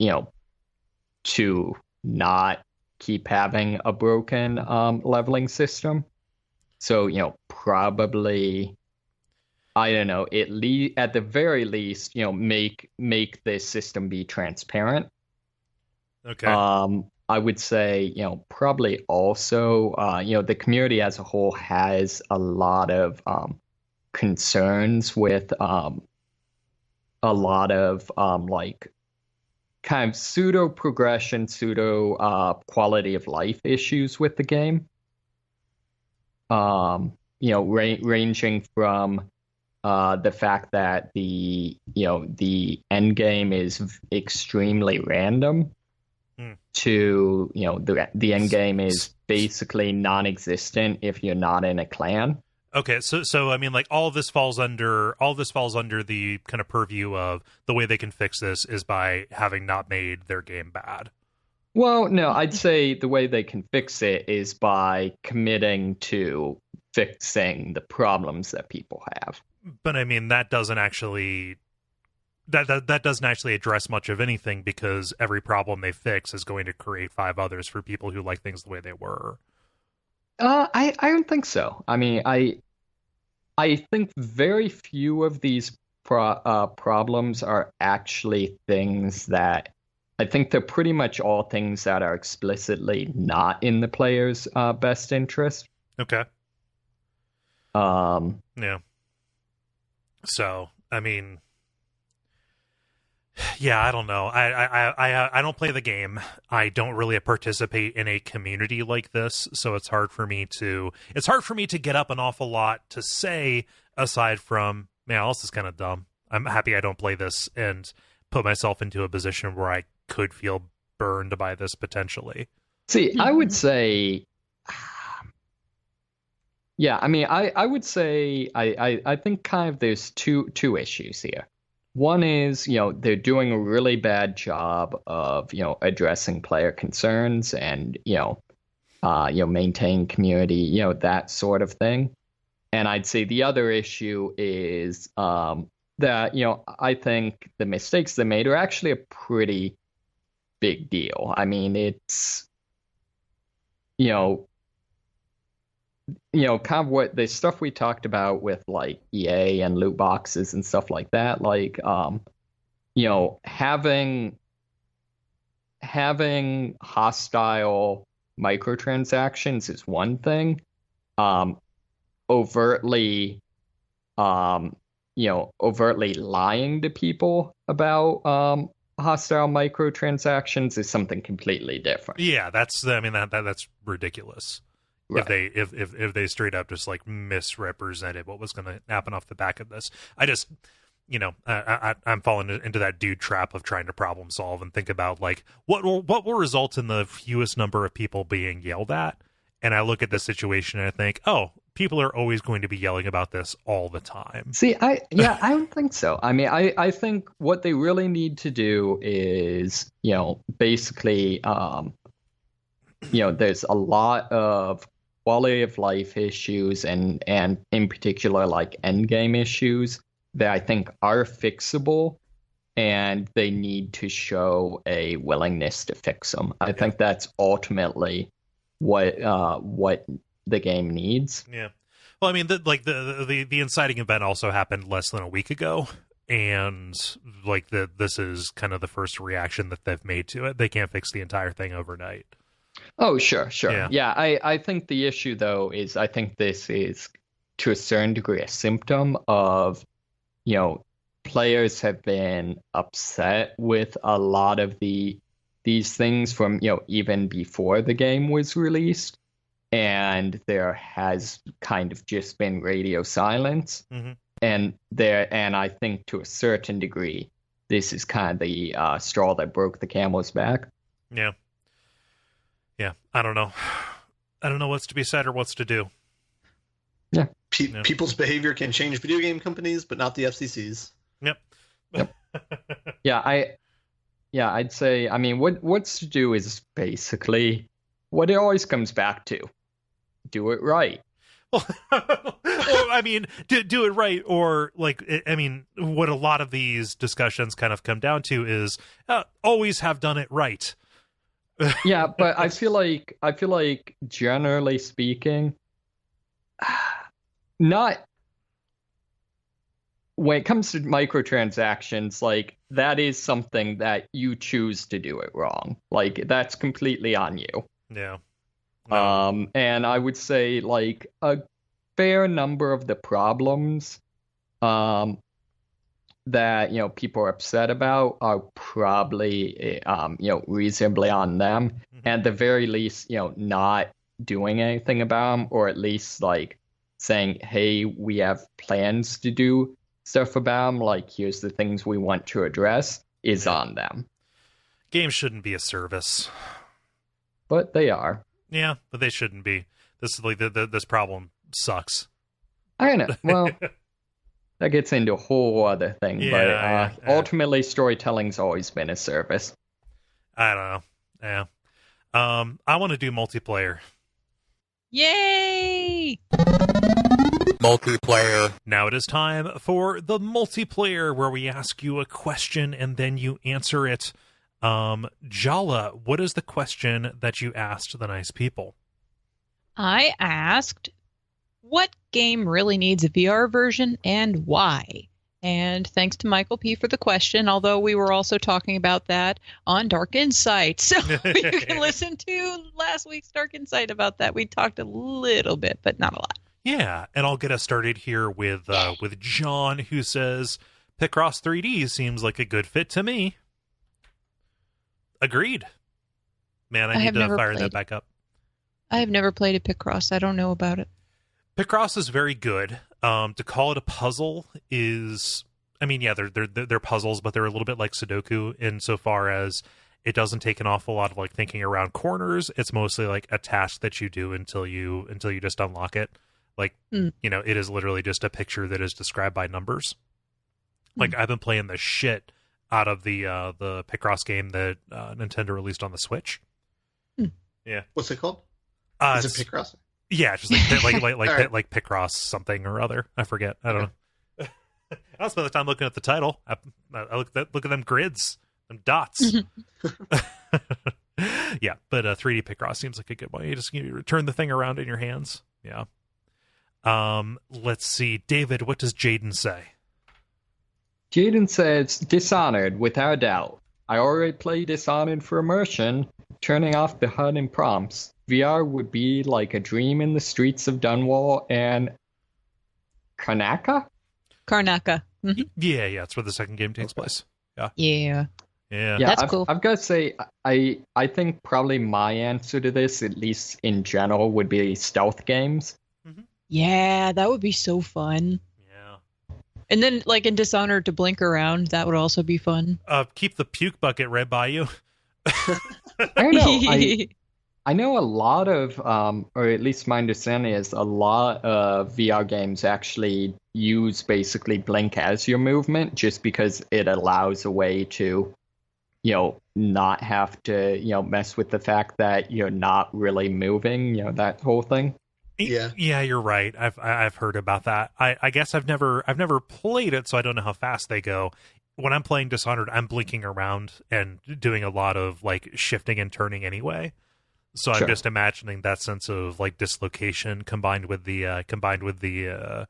to not keep having a broken leveling system. So probably, I don't know, at the very least, make this system be transparent. Okay. I would say, probably also, the community as a whole has a lot of concerns with a lot of like kind of pseudo progression, pseudo quality of life issues with the game. Ranging from the fact that the end game is extremely random to the end game is basically non-existent if you're not in a clan. Okay, so I mean, like all this falls under the kind of purview of the way they can fix this is by having not made their game bad. Well, no, I'd say the way they can fix it is by committing to fixing the problems that people have. But I mean, that doesn't actually address much of anything, because every problem they fix is going to create 5 others for people who like things the way they were. I don't think so. I mean, I think very few of these problems are actually things that I think they're pretty much all things that are explicitly not in the player's best interest. Okay. Yeah. So, I mean, yeah, I don't know. I don't play the game. I don't really participate in a community like this, so it's hard for me to get up an awful lot to say, aside from, man, this is kind of dumb. I'm happy I don't play this and put myself into a position where I could feel burned by this potentially. See, I would say, yeah, I mean, I would say I think kind of there's two issues here. One is, they're doing a really bad job of, addressing player concerns and, maintaining community, that sort of thing. And I'd say the other issue is that, I think the mistakes they made are actually a pretty big deal. I mean, it's, kind of what the stuff we talked about with like EA and loot boxes and stuff like that, like, having hostile microtransactions is one thing. Overtly lying to people about hostile microtransactions is something completely different. Yeah, that's ridiculous. Right. If they straight up just like misrepresented what was going to happen off the back of this. I just, I'm falling into that dude trap of trying to problem solve and think about like what will result in the fewest number of people being yelled at. And I look at the situation and I think, oh, people are always going to be yelling about this all the time. See, I don't think so. I mean, I think what they really need to do is, basically, there's a lot of quality of life issues and in particular, like end game issues that I think are fixable, and they need to show a willingness to fix them. I think that's ultimately what the game needs. Yeah. Well, I mean, the inciting event also happened less than a week ago, and like this is kind of the first reaction that they've made to it. They can't fix the entire thing overnight. Oh, sure. Yeah, I think the issue though is I think this is to a certain degree a symptom of, players have been upset with a lot of these things from, even before the game was released. And there has kind of just been radio silence. Mm-hmm. And I think to a certain degree, this is kind of the straw that broke the camel's back. Yeah. Yeah. I don't know what's to be said or what's to do. Yeah. People's behavior can change video game companies, but not the FCC's. Yep. Yeah. I'd say, I mean, what's to do is basically what it always comes back to. Do it right. Well, I mean, do it right, or like, I mean, what a lot of these discussions kind of come down to is always have done it right. Yeah, but I feel like generally speaking, not when it comes to microtransactions, like that is something that you choose to do it wrong. Like that's completely on you. Yeah. No. And I would say like a fair number of the problems that people are upset about are probably reasonably on them. Mm-hmm. And at the very least, not doing anything about them, or at least like saying, hey, we have plans to do stuff about them, like here's the things we want to address, is on them. Games shouldn't be a service. But they are. Yeah, but they shouldn't be. This is like this problem sucks. I know. Well, that gets into a whole other thing. Yeah, but ultimately, storytelling's always been a service. I don't know. Yeah. I want to do multiplayer. Yay! Multiplayer. Now it is time for the multiplayer, where we ask you a question and then you answer it. Jala, what is the question that you asked the nice people? I asked, what game really needs a VR version and why? And thanks to Michael P. for the question, although we were also talking about that on Dark Insight. So you can listen to last week's Dark Insight about that. We talked a little bit, but not a lot. Yeah, and I'll get us started here with John, who says, Picross 3D seems like a good fit to me. Agreed. Man, I need to fire that back up. I have never played a Picross. I don't know about it. Picross is very good. To call it a puzzle is, I mean, yeah, they're puzzles, but they're a little bit like Sudoku insofar as it doesn't take an awful lot of like thinking around corners. It's mostly like a task that you do until you just unlock it. Like, it is literally just a picture that is described by numbers. Like, I've been playing the shit out of the Picross game that Nintendo released on the Switch. Yeah. What's it called? Is it Picross? Yeah, just like Picross something or other. I forget. I don't know. I'll spend the time looking at the title. I look at them grids, them dots. Yeah, but 3D Picross seems like a good one. You turn the thing around in your hands. Yeah. Let's see, David. What does Jaden say? Jaden says Dishonored, without doubt. I already play Dishonored for immersion, turning off the HUD and prompts. VR would be like a dream in the streets of Dunwall and Karnaca? Karnaca. Mm-hmm. Yeah, it's where the second game takes place. Yeah. That's cool. I've got to say, I think probably my answer to this, at least in general, would be stealth games. Mm-hmm. Yeah, that would be so fun. Yeah. And then, like in Dishonored, to blink around, that would also be fun. Keep the puke bucket right by you. I don't know. I know a lot of, or at least my understanding is a lot of VR games actually use basically blink as your movement, just because it allows a way to, not have to, mess with the fact that you're not really moving, that whole thing. Yeah, you're right. I've heard about that. I guess I've never played it, so I don't know how fast they go. When I'm playing Dishonored, I'm blinking around and doing a lot of like shifting and turning anyway. So Sure. I'm just imagining that sense of like dislocation combined with the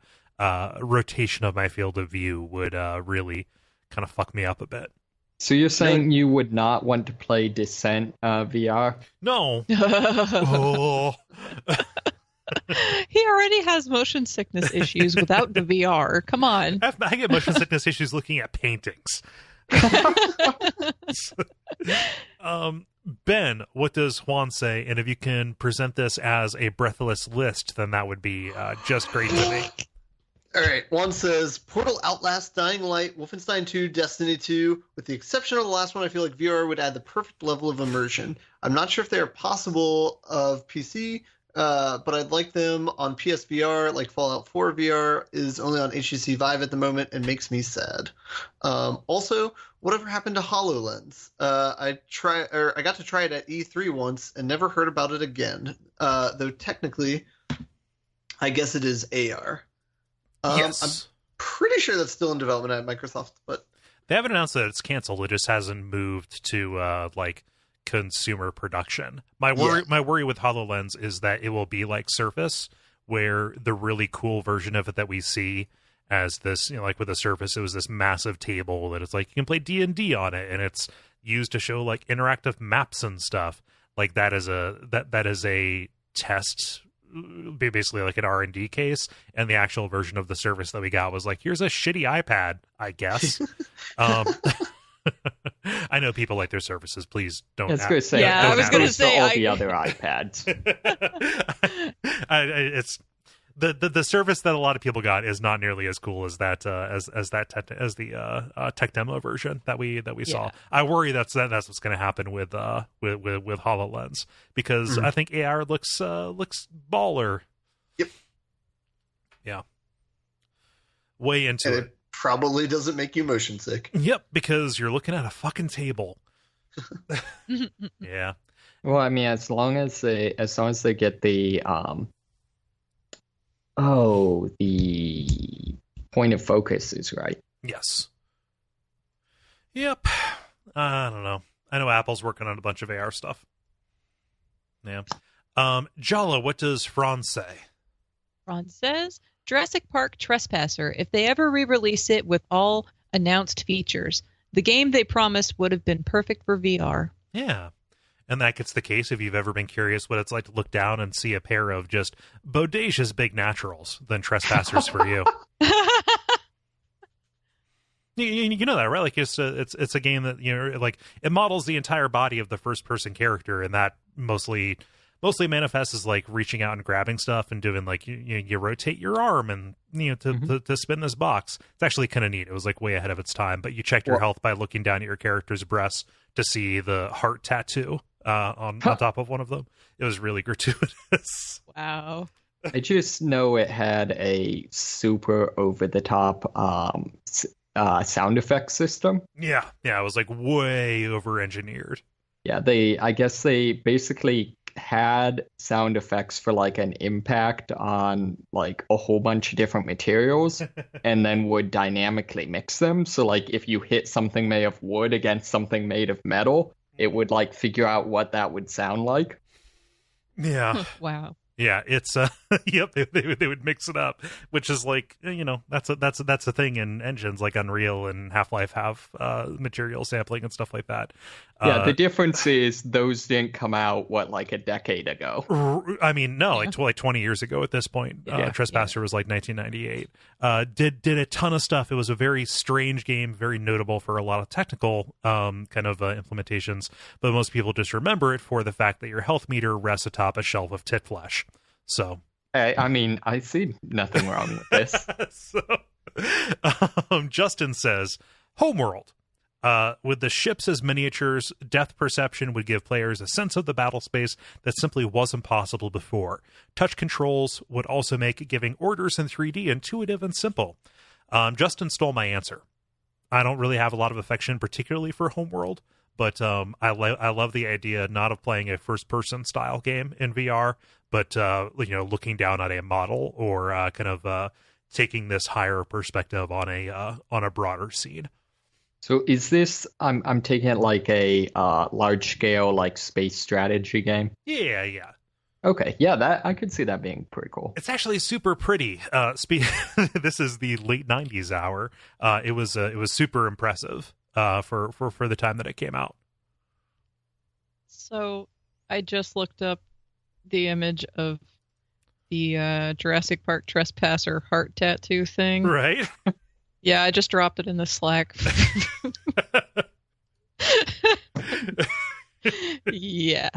rotation of my field of view would really kind of fuck me up a bit. So you're saying you would not want to play Descent VR? No. Oh. He already has motion sickness issues without the VR. Come on. I get motion sickness issues looking at paintings. Ben, what does Juan say? And if you can present this as a breathless list, then that would be just great to me. All right. Juan says Portal, Outlast, Dying Light, Wolfenstein 2, Destiny 2. With the exception of the last one, I feel like VR would add the perfect level of immersion. I'm not sure if they are possible of PC, but I'd like them on PSVR. Like Fallout 4 VR is only on HTC Vive at the moment and makes me sad. Also, whatever happened to HoloLens? I got to try it at E3 once and never heard about it again. Though technically, I guess it is AR. Yes. I'm pretty sure that's still in development at Microsoft, but they haven't announced that it's canceled. It just hasn't moved to like consumer production. My worry with HoloLens is that it will be like Surface, where the really cool version of it that we see as this, like with the Surface, it was this massive table that it's like you can play D&D on it, and it's used to show like interactive maps and stuff. Like that is a test, basically like an R&D case, and the actual version of the Surface that we got was like, here's a shitty iPad, I guess. I know people like their Surfaces. Please don't. I was going to say, yeah, I was going to say all the other iPads. It's the Surface that a lot of people got is not nearly as cool as that as the tech demo version that we saw. I worry that's what's going to happen with HoloLens, because I think AR looks baller. Yep. Yeah. Way into it. Probably doesn't make you motion sick. Yep, because you're looking at a fucking table. Yeah. Well, I mean, as long as they get the the point of focus is right. Yes. Yep. I don't know. I know Apple's working on a bunch of AR stuff. Yeah. Jala, what does Franz say? Franz says Jurassic Park Trespasser. If they ever re-release it with all announced features, the game they promised would have been perfect for VR. Yeah. And that gets the case if you've ever been curious what it's like to look down and see a pair of just bodacious big naturals, then Trespassers for you. You know that, right? Like it's a game that, like it models the entire body of the first person character, and that mostly manifests as like reaching out and grabbing stuff and doing like you rotate your arm and to spin this box. It's actually kind of neat. It was like way ahead of its time, but you checked your health by looking down at your character's breasts to see the heart tattoo on top of one of them. It was really gratuitous. Wow. I just know it had a super over the top sound effect system. Yeah, it was like way over engineered. Yeah, I guess they basically had sound effects for like an impact on like a whole bunch of different materials and then would dynamically mix them. So like if you hit something made of wood against something made of metal, it would like figure out what that would sound like. Yeah. Wow. Yeah, it's yep, they would mix it up, which is like, you know, that's a thing in engines like Unreal and Half-Life have material sampling and stuff like that. Yeah, the difference is those didn't come out like a decade ago. I mean, no, like 20 years ago at this point. Trespasser was like 1998. Did a ton of stuff. It was a very strange game, very notable for a lot of technical kind of implementations, but most people just remember it for the fact that your health meter rests atop a shelf of tit flesh. So, I mean, I see nothing wrong with this. Justin says, Homeworld. With the ships as miniatures, depth perception would give players a sense of the battle space that simply wasn't possible before. Touch controls would also make giving orders in 3D intuitive and simple. Justin stole my answer. I don't really have a lot of affection, particularly for Homeworld, but I love the idea not of playing a first-person style game in VR, but looking down at a model or kind of taking this higher perspective on a broader scene. So is this? I'm taking it like a large scale like space strategy game. Yeah. Okay, yeah, that I could see that being pretty cool. It's actually super pretty. This is the late '90s hour. It was super impressive for the time that it came out. So I just looked up the image of the Jurassic Park Trespasser heart tattoo thing. Right. Yeah, I just dropped it in the Slack. Yeah.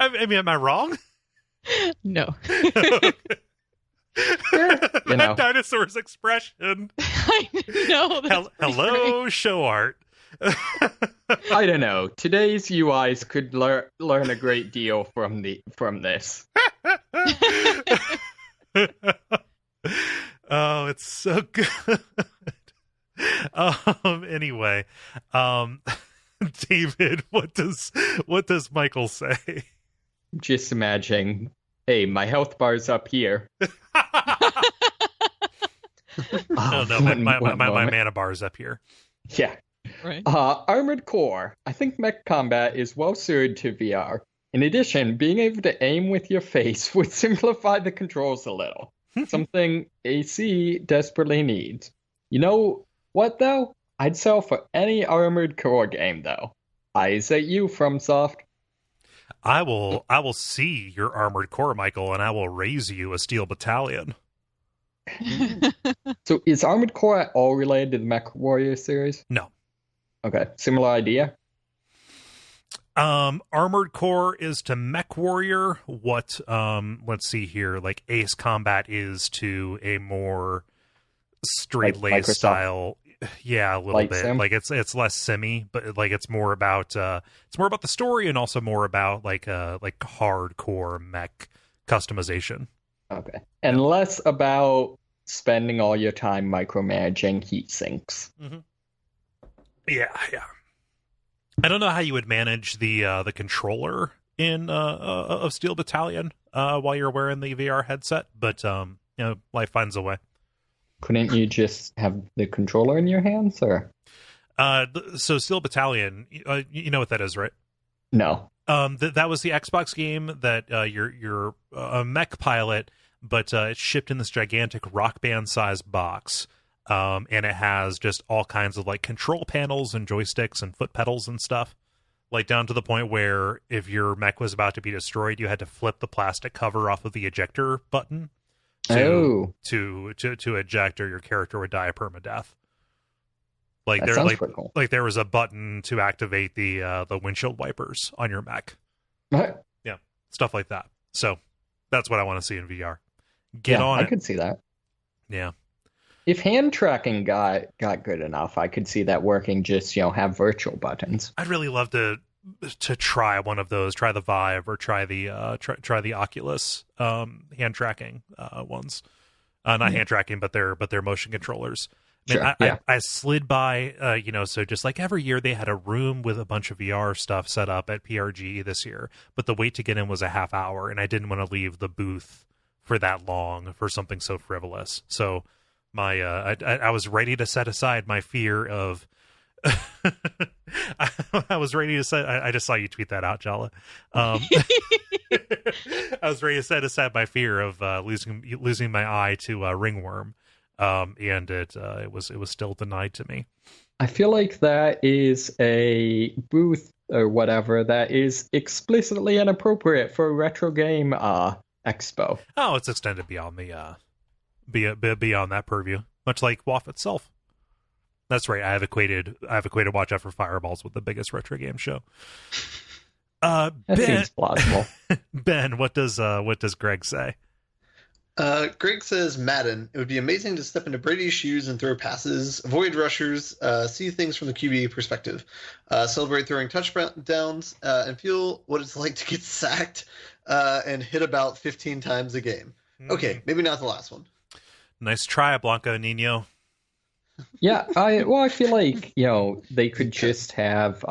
I mean, am I wrong? No. That dinosaur's expression. I know. Hello, show art. I don't know. Today's UIs could learn a great deal from this. Oh, it's so good. Anyway, David, what does Michael say? Just imagine, hey, my health bar's up here. No, my mana bar's up here. Yeah. Right. Armored Core. I think mech combat is well suited to VR. In addition, being able to aim with your face would simplify the controls a little. Something AC desperately needs. You know what, though? I'd sell for any Armored Core game, though. Eyes at you, FromSoft. I will see your Armored Core, Michael, and I will raise you a Steel Battalion. So is Armored Core at all related to the Mech Warrior series? No. Okay, similar idea? Armored Core is to Mech Warrior what let's see here, like Ace Combat is to a more straight laced style. Yeah, a little bit. Sim? Like it's less simmy, but like it's more about the story and also more about like hardcore mech customization. Okay. And less about spending all your time micromanaging heat sinks. Mm-hmm. Yeah. I don't know how you would manage the controller in of Steel Battalion while you're wearing the VR headset, but life finds a way. Couldn't you just have the controller in your hands, or? So Steel Battalion, you know what that is, right? No. That was the Xbox game that you're a mech pilot, but it's shipped in this gigantic Rock Band sized box. And it has just all kinds of like control panels and joysticks and foot pedals and stuff, like down to the point where if your mech was about to be destroyed, you had to flip the plastic cover off of the ejector button to eject, or your character would die a permadeath. Like that there, sounds pretty cool. like there was a button to activate the windshield wipers on your mech. What? Yeah, stuff like that. So that's what I want to see in VR. Get on it. I could see that. Yeah. If hand tracking got good enough, I could see that working. Just have virtual buttons. I'd really love to try one of those. Try the Vive or try the try the Oculus hand tracking ones. Not hand tracking, but they're motion controllers. Sure, I slid by, so just like every year they had a room with a bunch of VR stuff set up at PRG this year, but the wait to get in was a half hour, and I didn't want to leave the booth for that long for something so frivolous. So my I was ready to set aside my fear of. I was ready to set. I just saw you tweet that out, Jala. I was ready to set aside my fear of losing my eye to ringworm, and it was still denied to me. I feel like that is a booth or whatever that is explicitly inappropriate for a retro game expo. Oh, it's extended beyond the beyond that purview, much like WAF itself. That's right. I have equated Watch Out for Fireballs with the biggest retro game show. That seems plausible. Ben, what does Greg say? Greg says, Madden, it would be amazing to step into Brady's shoes and throw passes, avoid rushers, see things from the QB perspective, celebrate throwing touchdowns, and feel what it's like to get sacked and hit about 15 times a game. Okay, maybe not the last one. Nice try, Blanca Nino. Yeah, I feel like, they could just have,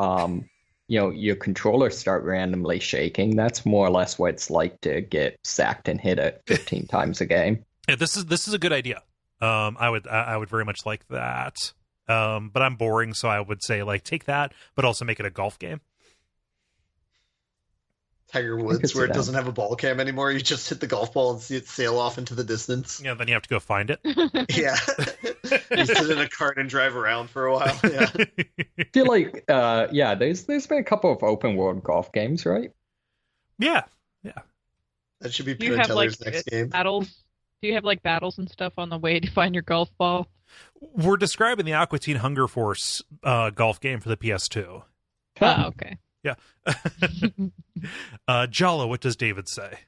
your controller start randomly shaking. That's more or less what it's like to get sacked and hit it 15 times a game. Yeah, this is a good idea. I would very much like that. But I'm boring, so I would say like take that, but also make it a golf game. Tiger Woods, where it doesn't have a ball cam anymore. You just hit the golf ball and see it sail off into the distance. Yeah, then you have to go find it. Yeah. You sit in a cart and drive around for a while. Yeah. I feel like, there's been a couple of open world golf games, right? Yeah. That should be Penn and Teller's next game. Battles? Do you have like battles and stuff on the way to find your golf ball? We're describing the Aqua Teen Hunger Force golf game for the PS2. Oh, okay. Yeah. Jala, what does David say?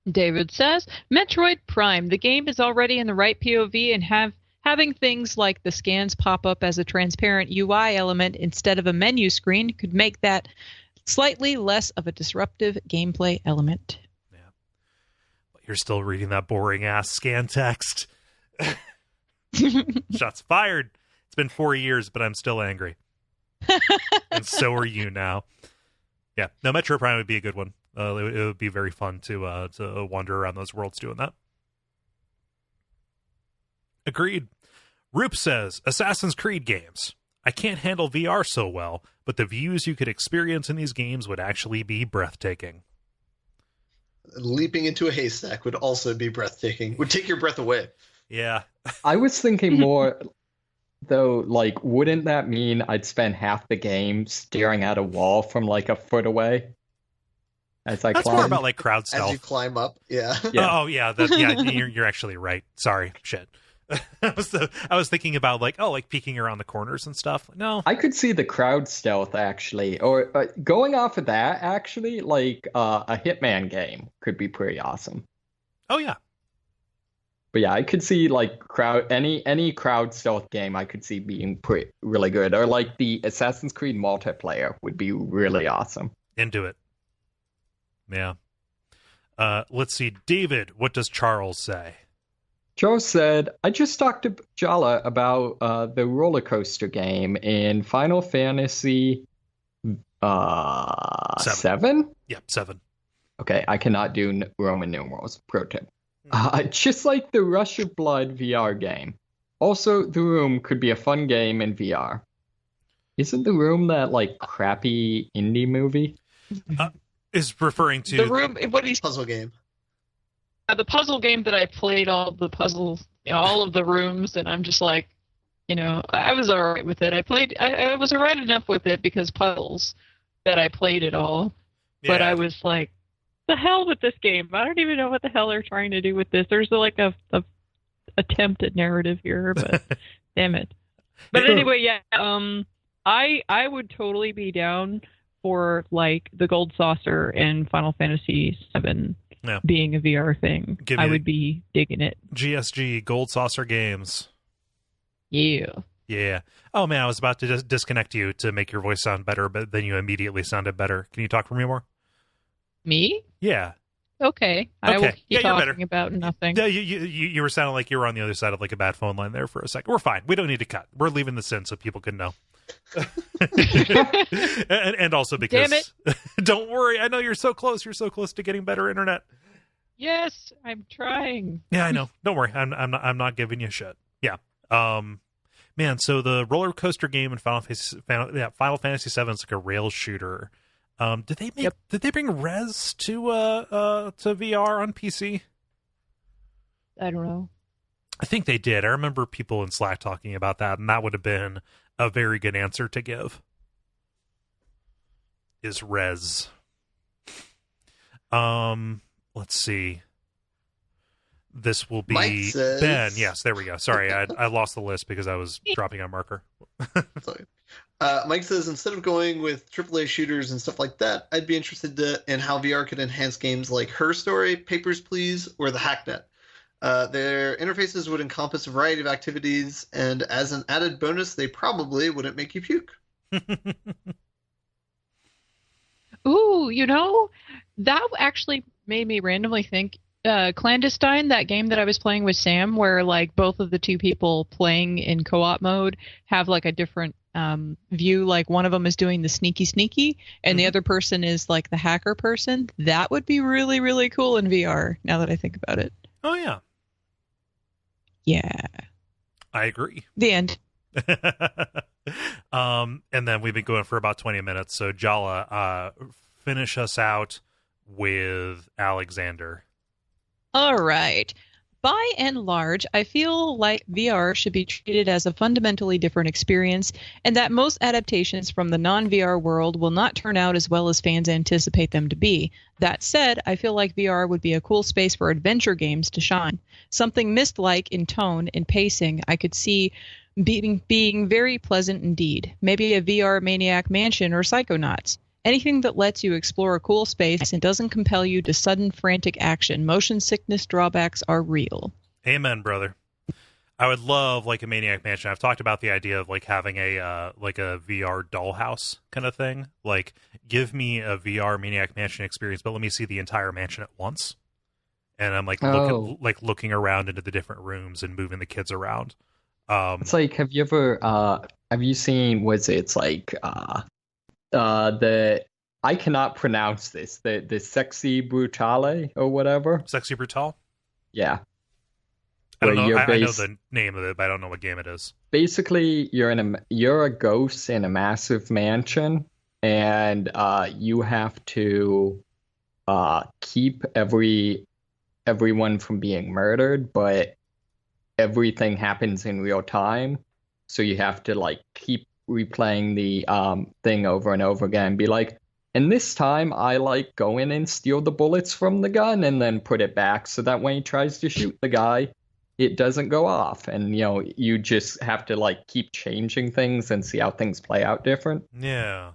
David says, Metroid Prime. The game is already in the right POV and having things like the scans pop up as a transparent UI element instead of a menu screen could make that slightly less of a disruptive gameplay element. Yeah. But you're still reading that boring ass scan text. Shots fired. It's been 4 years, but I'm still angry. And so are you now. Yeah, no, Metro Prime would be a good one. It would be very fun to wander around those worlds doing that. Agreed. Roop says, Assassin's Creed games. I can't handle VR so well, but the views you could experience in these games would actually be breathtaking. Leaping into a haystack would also be breathtaking. Would take your breath away. Yeah. I was thinking more, though, like, wouldn't that mean I'd spend half the game staring at a wall from, like, a foot away? As I That's climb? more about, like, crowd stealth. As you climb up, yeah. Oh, yeah. You're actually right. Sorry. Shit. I was thinking about, like, peeking around the corners and stuff. No. I could see the crowd stealth, actually. Or going off of that, actually, like, a Hitman game could be pretty awesome. Oh, yeah. But yeah, I could see like any crowd stealth game I could see being really good. Or like the Assassin's Creed multiplayer would be really awesome. Into it. Yeah. Let's see. David, what does Charles say? Charles said, I just talked to Jala about the roller coaster game in Final Fantasy 7? Yep, 7. Okay, I cannot do Roman numerals. Pro tip. Just like the Rush of Blood VR game. Also, The Room could be a fun game in VR. Isn't The Room that, like, crappy indie movie? Is referring to... The Room, what he's... Puzzle game. The puzzle game that I played, all the puzzles, all of the rooms, and I'm just like, I was alright with it. I was alright enough with it because puzzles that I played it all. Yeah. But I was like, the hell with this game. I don't even know what the hell they're trying to do with this. There's like a attempt at narrative here, but damn it. But anyway, yeah, I would totally be down for like the Gold Saucer and Final Fantasy VII being a VR thing. I would be digging it. GSG, Gold Saucer Games. Yeah. Yeah. Oh man, I was about to just disconnect you to make your voice sound better, but then you immediately sounded better. Can you talk for me more? Me? Yeah. Okay. I will keep you're better. talking about nothing. No, you were sounding like you were on the other side of like a bad phone line there for a second. We're fine. We don't need to cut. We're leaving this in so people can know. and also because Damn it. Don't worry, I know you're so close to getting better internet. Yes, I'm trying. Yeah, I know. Don't worry. I'm not giving you shit. Yeah. Man, so the roller coaster game in Final Fantasy VII is like a rail shooter. Did they bring Res to VR on PC? I don't know. I think they did. I remember people in Slack talking about that, and that would have been a very good answer to give. Is Res. Let's see. This will be Ben. Yes, there we go. Sorry, I lost the list because I was dropping a marker. Mike says, instead of going with AAA shooters and stuff like that, I'd be interested in how VR could enhance games like Her Story, Papers, Please, or The Hacknet. Their interfaces would encompass a variety of activities, and as an added bonus, they probably wouldn't make you puke. Ooh, that actually made me randomly think Clandestine, that game that I was playing with Sam, where like both of the two people playing in co-op mode have like a different view, like one of them is doing the sneaky and the other person is like the hacker person. That would be really, really cool in VR now that I think about it. Oh yeah. Yeah. I agree. The end. And then we've been going for about 20 minutes, so Jala, finish us out with Alexander. All right. By and large, I feel like VR should be treated as a fundamentally different experience, and that most adaptations from the non-VR world will not turn out as well as fans anticipate them to be. That said, I feel like VR would be a cool space for adventure games to shine. Something Myst-like in tone and pacing I could see being very pleasant indeed. Maybe a VR Maniac Mansion or Psychonauts. Anything that lets you explore a cool space and doesn't compel you to sudden frantic action. Motion sickness drawbacks are real. Amen, brother. I would love like a Maniac Mansion. I've talked about the idea of like having a VR dollhouse kind of thing. Like, give me a VR Maniac Mansion experience, but let me see the entire mansion at once. And I'm like looking around into the different rooms and moving the kids around. It's like, have you seen? It's like I cannot pronounce this. The Sexy Brutale or whatever. Sexy Brutale? Yeah. I don't know. I know the name of it, but I don't know what game it is. Basically, you're a ghost in a massive mansion, and you have to keep everyone from being murdered, but everything happens in real time, so you have to like keep replaying the thing over and over again and be like, and this time I like go in and steal the bullets from the gun and then put it back so that when he tries to shoot the guy, it doesn't go off. And you just have to like keep changing things and see how things play out different. Yeah,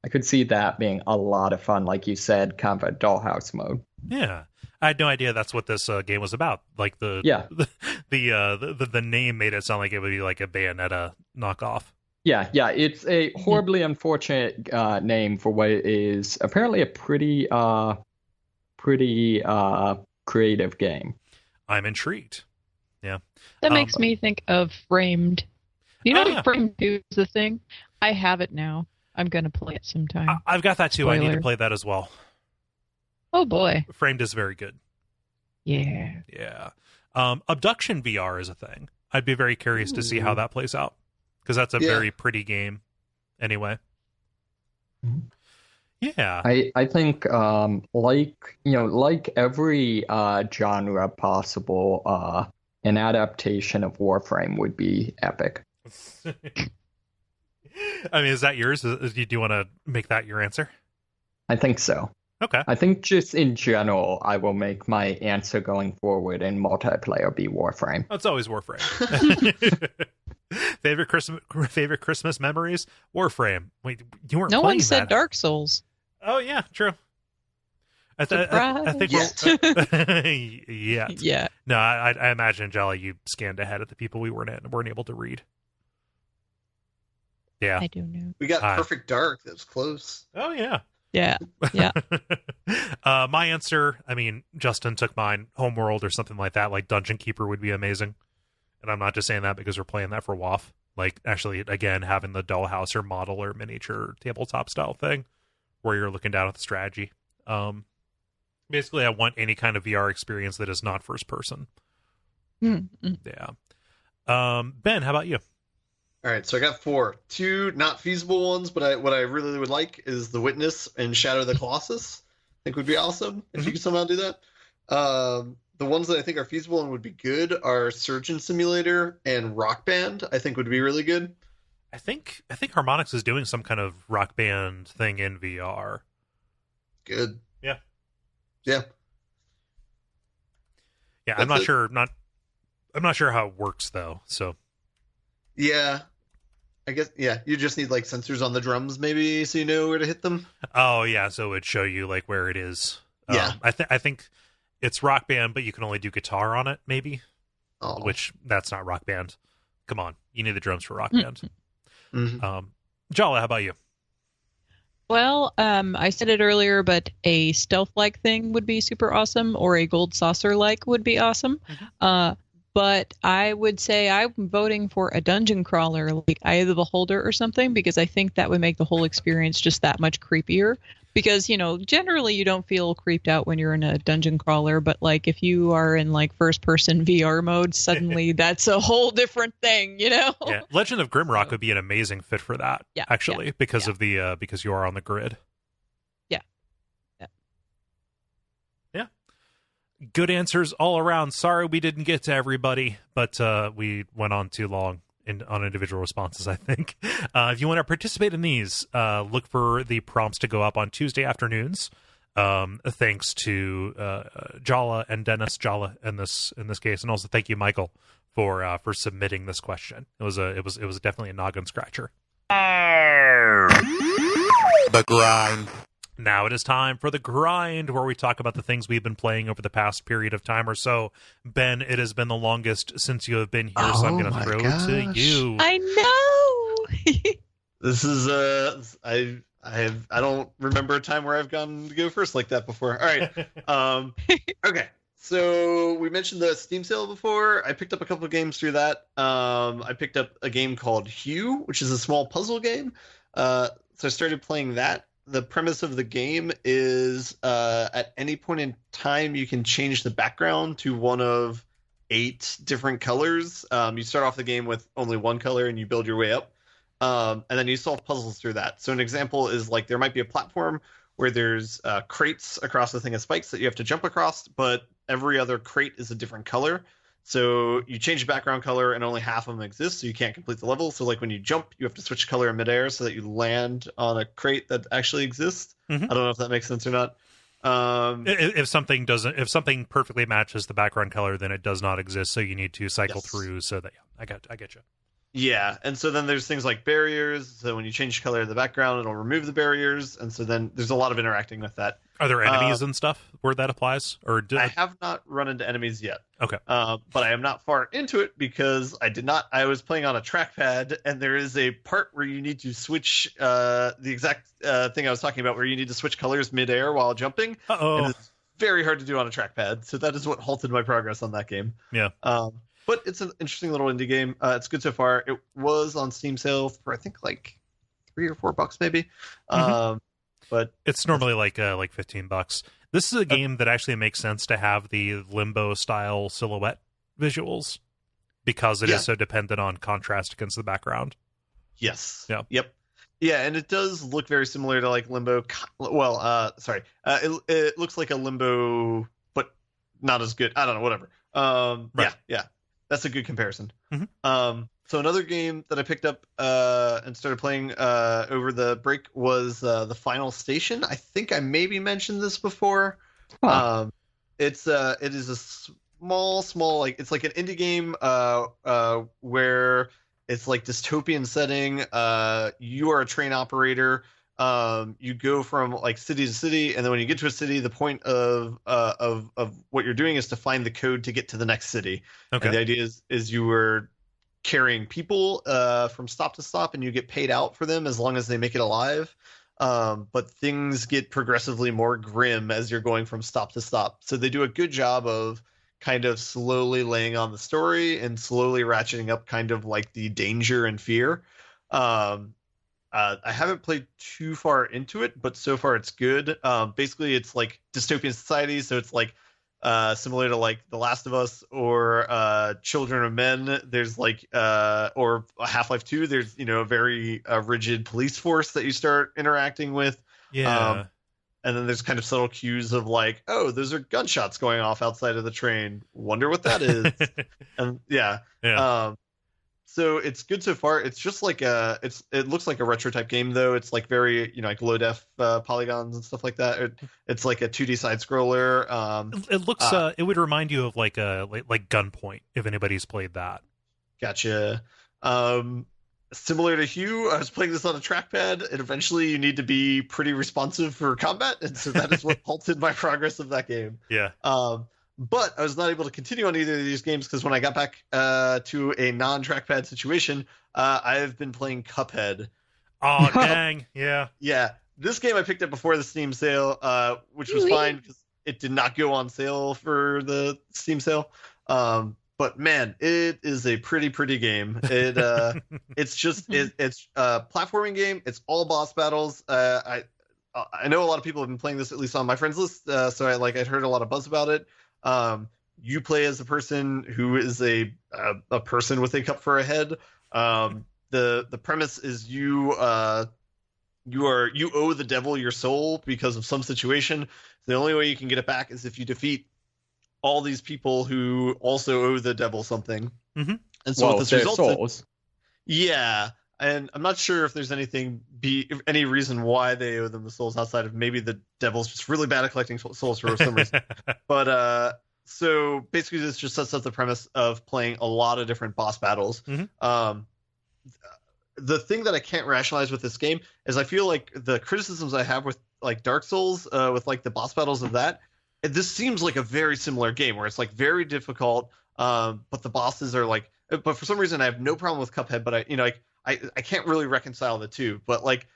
I could see that being a lot of fun, like you said, kind of a dollhouse mode. Yeah, I had no idea that's what this game was about. Like the name made it sound like it would be like a Bayonetta knockoff. Yeah, it's a horribly unfortunate name for what is apparently a pretty creative game. I'm intrigued. Yeah, that makes me think of Framed. Framed 2 is the thing. I have it now. I'm gonna play it sometime. I've got that too. Spoiler. I need to play that as well. Oh boy, Framed is very good. Yeah. Abduction VR is a thing. I'd be very curious to see how that plays out. Because that's a very pretty game, anyway. Yeah, I think like every genre possible, an adaptation of Warframe would be epic. I mean, is that yours? Do you want to make that your answer? I think so. Okay. I think just in general, I will make my answer going forward in multiplayer be Warframe. It's always Warframe. Favorite Christmas memories? Warframe. Wait, you weren't. No playing one said that. Dark Souls. Oh yeah, true. I think. Yeah. Yeah. No, I imagine, Jala, you scanned ahead at the people we weren't able to read. Yeah. I do know. We got Perfect Dark. That was close. Oh yeah. Yeah. Yeah. My answer, I mean, Justin took mine, Homeworld or something like that. Like Dungeon Keeper would be amazing. And I'm not just saying that because we're playing that for WoW. Like, actually, again, having the dollhouse or model or miniature tabletop style thing where you're looking down at the strategy. Basically, I want any kind of VR experience that is not first person. Mm-hmm. Yeah. Ben, how about you? All right, so I got 4. 2 not feasible ones, but what I really would like is The Witness and Shadow of the Colossus. I think would be awesome if you could somehow do that. The ones that I think are feasible and would be good are Surgeon Simulator and Rock Band. I think would be really good. I think Harmonix is doing some kind of Rock Band thing in VR. Good. Yeah. Yeah. Yeah, I'm not sure how it works though. So. Yeah. I guess, yeah, you just need like sensors on the drums maybe so you know where to hit them. Oh yeah, so it would show you like where it is. Yeah. I think it's Rock Band, but you can only do guitar on it, maybe. Oh. Which that's not Rock Band. Come on, you need the drums for Rock Band. Mm-hmm. Jala, how about you? Well, I said it earlier, but a stealth-like thing would be super awesome, or a gold saucer-like would be awesome. But I would say I'm voting for a dungeon crawler, like Eye of the Beholder or something, because I think that would make the whole experience just that much creepier. Because, you know, generally you don't feel creeped out when you're in a dungeon crawler, but like if you are in like first-person VR mode, suddenly that's a whole different thing, you know? Yeah, Legend of Grimrock would be an amazing fit for that. Yeah, actually, because of the because you are on the grid. Yeah. Good answers all around. Sorry we didn't get to everybody, but we went on too long on individual responses, I think. If you want to participate in these, look for the prompts to go up on Tuesday afternoons. Thanks to Jala and Dennis, Jala in this case, and also thank you, Michael, for submitting this question. It was definitely a noggin scratcher. The grind. Now it is time for the grind, where we talk about the things we've been playing over the past period of time or so. Ben, it has been the longest since you have been here, so I'm going to throw it to you. I know. This is I don't remember a time where I've gone to go first like that before. All right. Okay. So we mentioned the Steam sale before. I picked up a couple of games through that. I picked up a game called Hue, which is a small puzzle game. So I started playing that. The premise of the game is at any point in time, you can change the background to one of 8 different colors. You start off the game with only one color and you build your way up. And then you solve puzzles through that. So an example is like there might be a platform where there's crates across the thing of spikes that you have to jump across, but every other crate is a different color. So you change the background color and only half of them exist, so you can't complete the level. So like when you jump, you have to switch color in midair so that you land on a crate that actually exists. I don't know if that makes sense or not. If something perfectly matches the background color, then it does not exist. So you need to cycle through. So that I get you. Yeah, and so then there's things like barriers. So when you change the color of the background, it'll remove the barriers, and so then there's a lot of interacting with that. Are there enemies and stuff where that applies? Or I have not run into enemies yet. Okay. But I am not far into it because I was playing on a trackpad, and there is a part where you need to switch the exact thing I was talking about, where you need to switch colors midair while jumping. And it's very hard to do on a trackpad, so that is what halted my progress on that game. Yeah. But it's an interesting little indie game. It's good so far. It was on Steam sale for I think like $3 or $4 maybe. But it's normally like $15. This is a game that actually makes sense to have the Limbo style silhouette visuals because it is so dependent on contrast against the background. Yes. Yeah. Yep. Yeah, and it does look very similar to like Limbo. Well, it looks like a Limbo, but not as good. I don't know. Whatever. Right. Yeah. That's a good comparison. So another game that I picked up and started playing over the break was The Final Station. I think I maybe mentioned this before. Huh. It is a small like it's like an indie game where it's like dystopian setting. You are a train operator. You go from like city to city, and then when you get to a city, the point of what you're doing is to find the code to get to the next city. Okay. And the idea is you were carrying people from stop to stop, and you get paid out for them as long as they make it alive. but things get progressively more grim as you're going from stop to stop. So they do a good job of kind of slowly laying on the story and slowly ratcheting up kind of like the danger and fear. I haven't played too far into it, but so far it's good. Basically, it's like dystopian society, so it's like similar to like The Last of Us or Children of Men. There's like or Half-Life 2. There's a very rigid police force that you start interacting with. Yeah. And then there's kind of subtle cues of like, oh, those are gunshots going off outside of the train. Wonder what that is. And yeah. So it's good so far. It's just like it looks like a retro type game though. It's like very like low def polygons and stuff like that. It's like a 2D side scroller. It looks it would remind you of like Gunpoint if anybody's played that. Gotcha. Similar to Hue, I was playing this on a trackpad, and eventually you need to be pretty responsive for combat, and so that is what halted my progress of that game. Yeah. But I was not able to continue on either of these games because when I got back to a non-trackpad situation, I've been playing Cuphead. Oh, dang. Yeah. Yeah. This game I picked up before the Steam sale, which was fine because it did not go on sale for the Steam sale. But man, it is a pretty game. It's a platforming game. It's all boss battles. I know a lot of people have been playing this, at least on my friends list. So I'd heard a lot of buzz about it. You play as a person who is a person with a cup for a head. The premise is you owe the devil your soul because of some situation. The only way you can get it back is if you defeat all these people who also owe the devil something. Mm-hmm. And so what this results souls. Yeah. And I'm not sure if there's any reason why they owe them the souls outside of maybe the devil's just really bad at collecting souls for some reason. But so basically this just sets up the premise of playing a lot of different boss battles. Mm-hmm. The thing that I can't rationalize with this game is I feel like the criticisms I have with like Dark Souls, with like the boss battles of that, this seems like a very similar game where it's like very difficult, but the bosses are like. But for some reason, I have no problem with Cuphead, but I can't really reconcile the two. But like,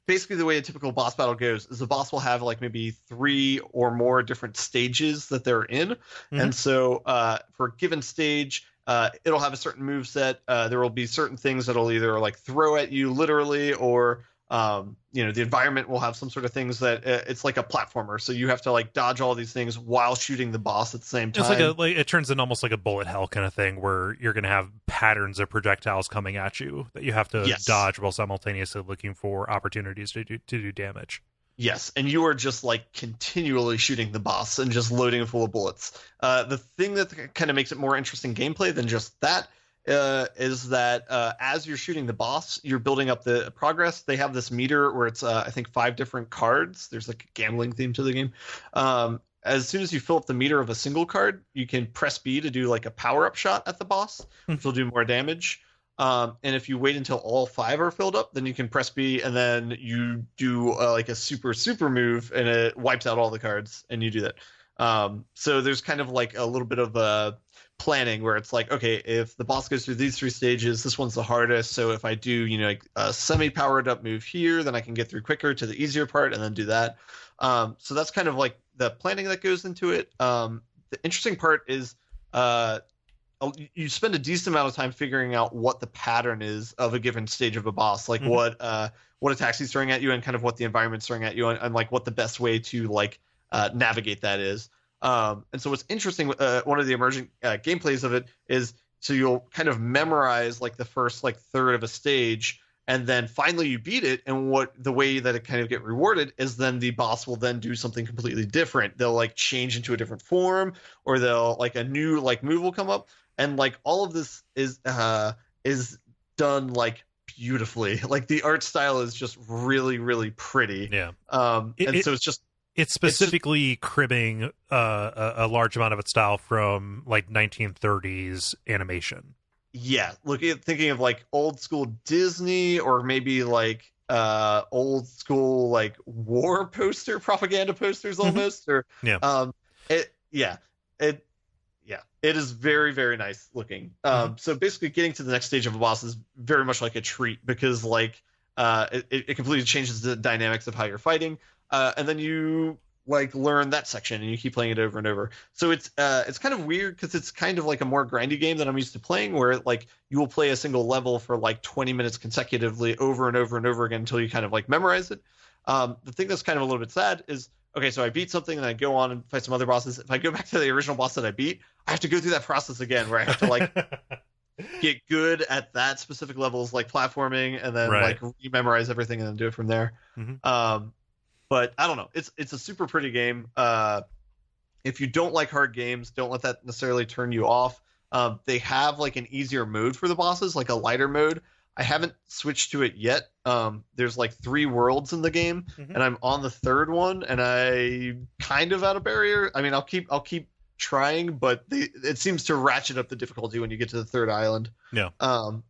basically, the way a typical boss battle goes is the boss will have like maybe 3 or more different stages that they're in, Mm-hmm. and so for a given stage, it'll have a certain move set. There will be certain things that'll either like throw at you literally, or the environment will have some sort of things that it's like a platformer, so you have to like dodge all these things while shooting the boss at the same time. It's like it turns in almost like a bullet hell kind of thing where you're going to have patterns of projectiles coming at you that you have to dodge while simultaneously looking for opportunities to do damage. Yes, and you are just like continually shooting the boss and just loading it full of bullets. The thing that kind of makes it more interesting gameplay than just that is that as you're shooting the boss, you're building up the progress. They have this meter where it's I think 5 different cards. There's like a gambling theme to the game. As soon as you fill up the meter of a single card, you can press B to do like a power-up shot at the boss, which will do more damage. And if you wait until all 5 are filled up, then you can press B and then you do like a super move and it wipes out all the cards and you do that. So there's kind of like a little bit of planning where it's like, okay, if the boss goes through these 3 stages, this one's the hardest. So if I do, like a semi-powered up move here, then I can get through quicker to the easier part and then do that. So that's kind of like the planning that goes into it. The interesting part is you spend a decent amount of time figuring out what the pattern is of a given stage of a boss, like what attacks he's throwing at you and kind of what the environment's throwing at you and like what the best way to like navigate that is. And so what's interesting, one of the emerging gameplays of it is, so you'll kind of memorize like the first like third of a stage, and then finally you beat it. And the way that it kind of get rewarded is then the boss will then do something completely different. They'll like change into a different form, or they'll like a new like move will come up, and like all of this is done like beautifully. Like the art style is just really pretty. Yeah. So it's just. It's specifically cribbing a large amount of its style from like 1930s animation. Yeah, thinking of like old school Disney, or maybe like old school like war poster, propaganda posters almost. Or it is very nice looking. So basically, getting to the next stage of a boss is very much like a treat, because like it completely changes the dynamics of how you're fighting, and then you like learn that section and you keep playing it over and over. So it's kind of weird because it's kind of like a more grindy game than I'm used to playing, where like you will play a single level for like 20 minutes consecutively over and over and over again until you kind of like memorize it. The thing that's kind of a little bit sad is, okay, so I beat something and I go on and fight some other bosses. If I go back to the original boss that I beat, I have to go through that process again where I have to like get good at that specific levels, like platforming, and then like rememorize everything and then do it from there. But I don't know. It's a super pretty game. If you don't like hard games, don't let that necessarily turn you off. They have like an easier mode for the bosses, like a lighter mode. I haven't switched to it yet. There's like 3 worlds in the game, and I'm on the 3rd one, and I kind of at a barrier. I mean, I'll keep trying, but it seems to ratchet up the difficulty when you get to the 3rd island. Yeah.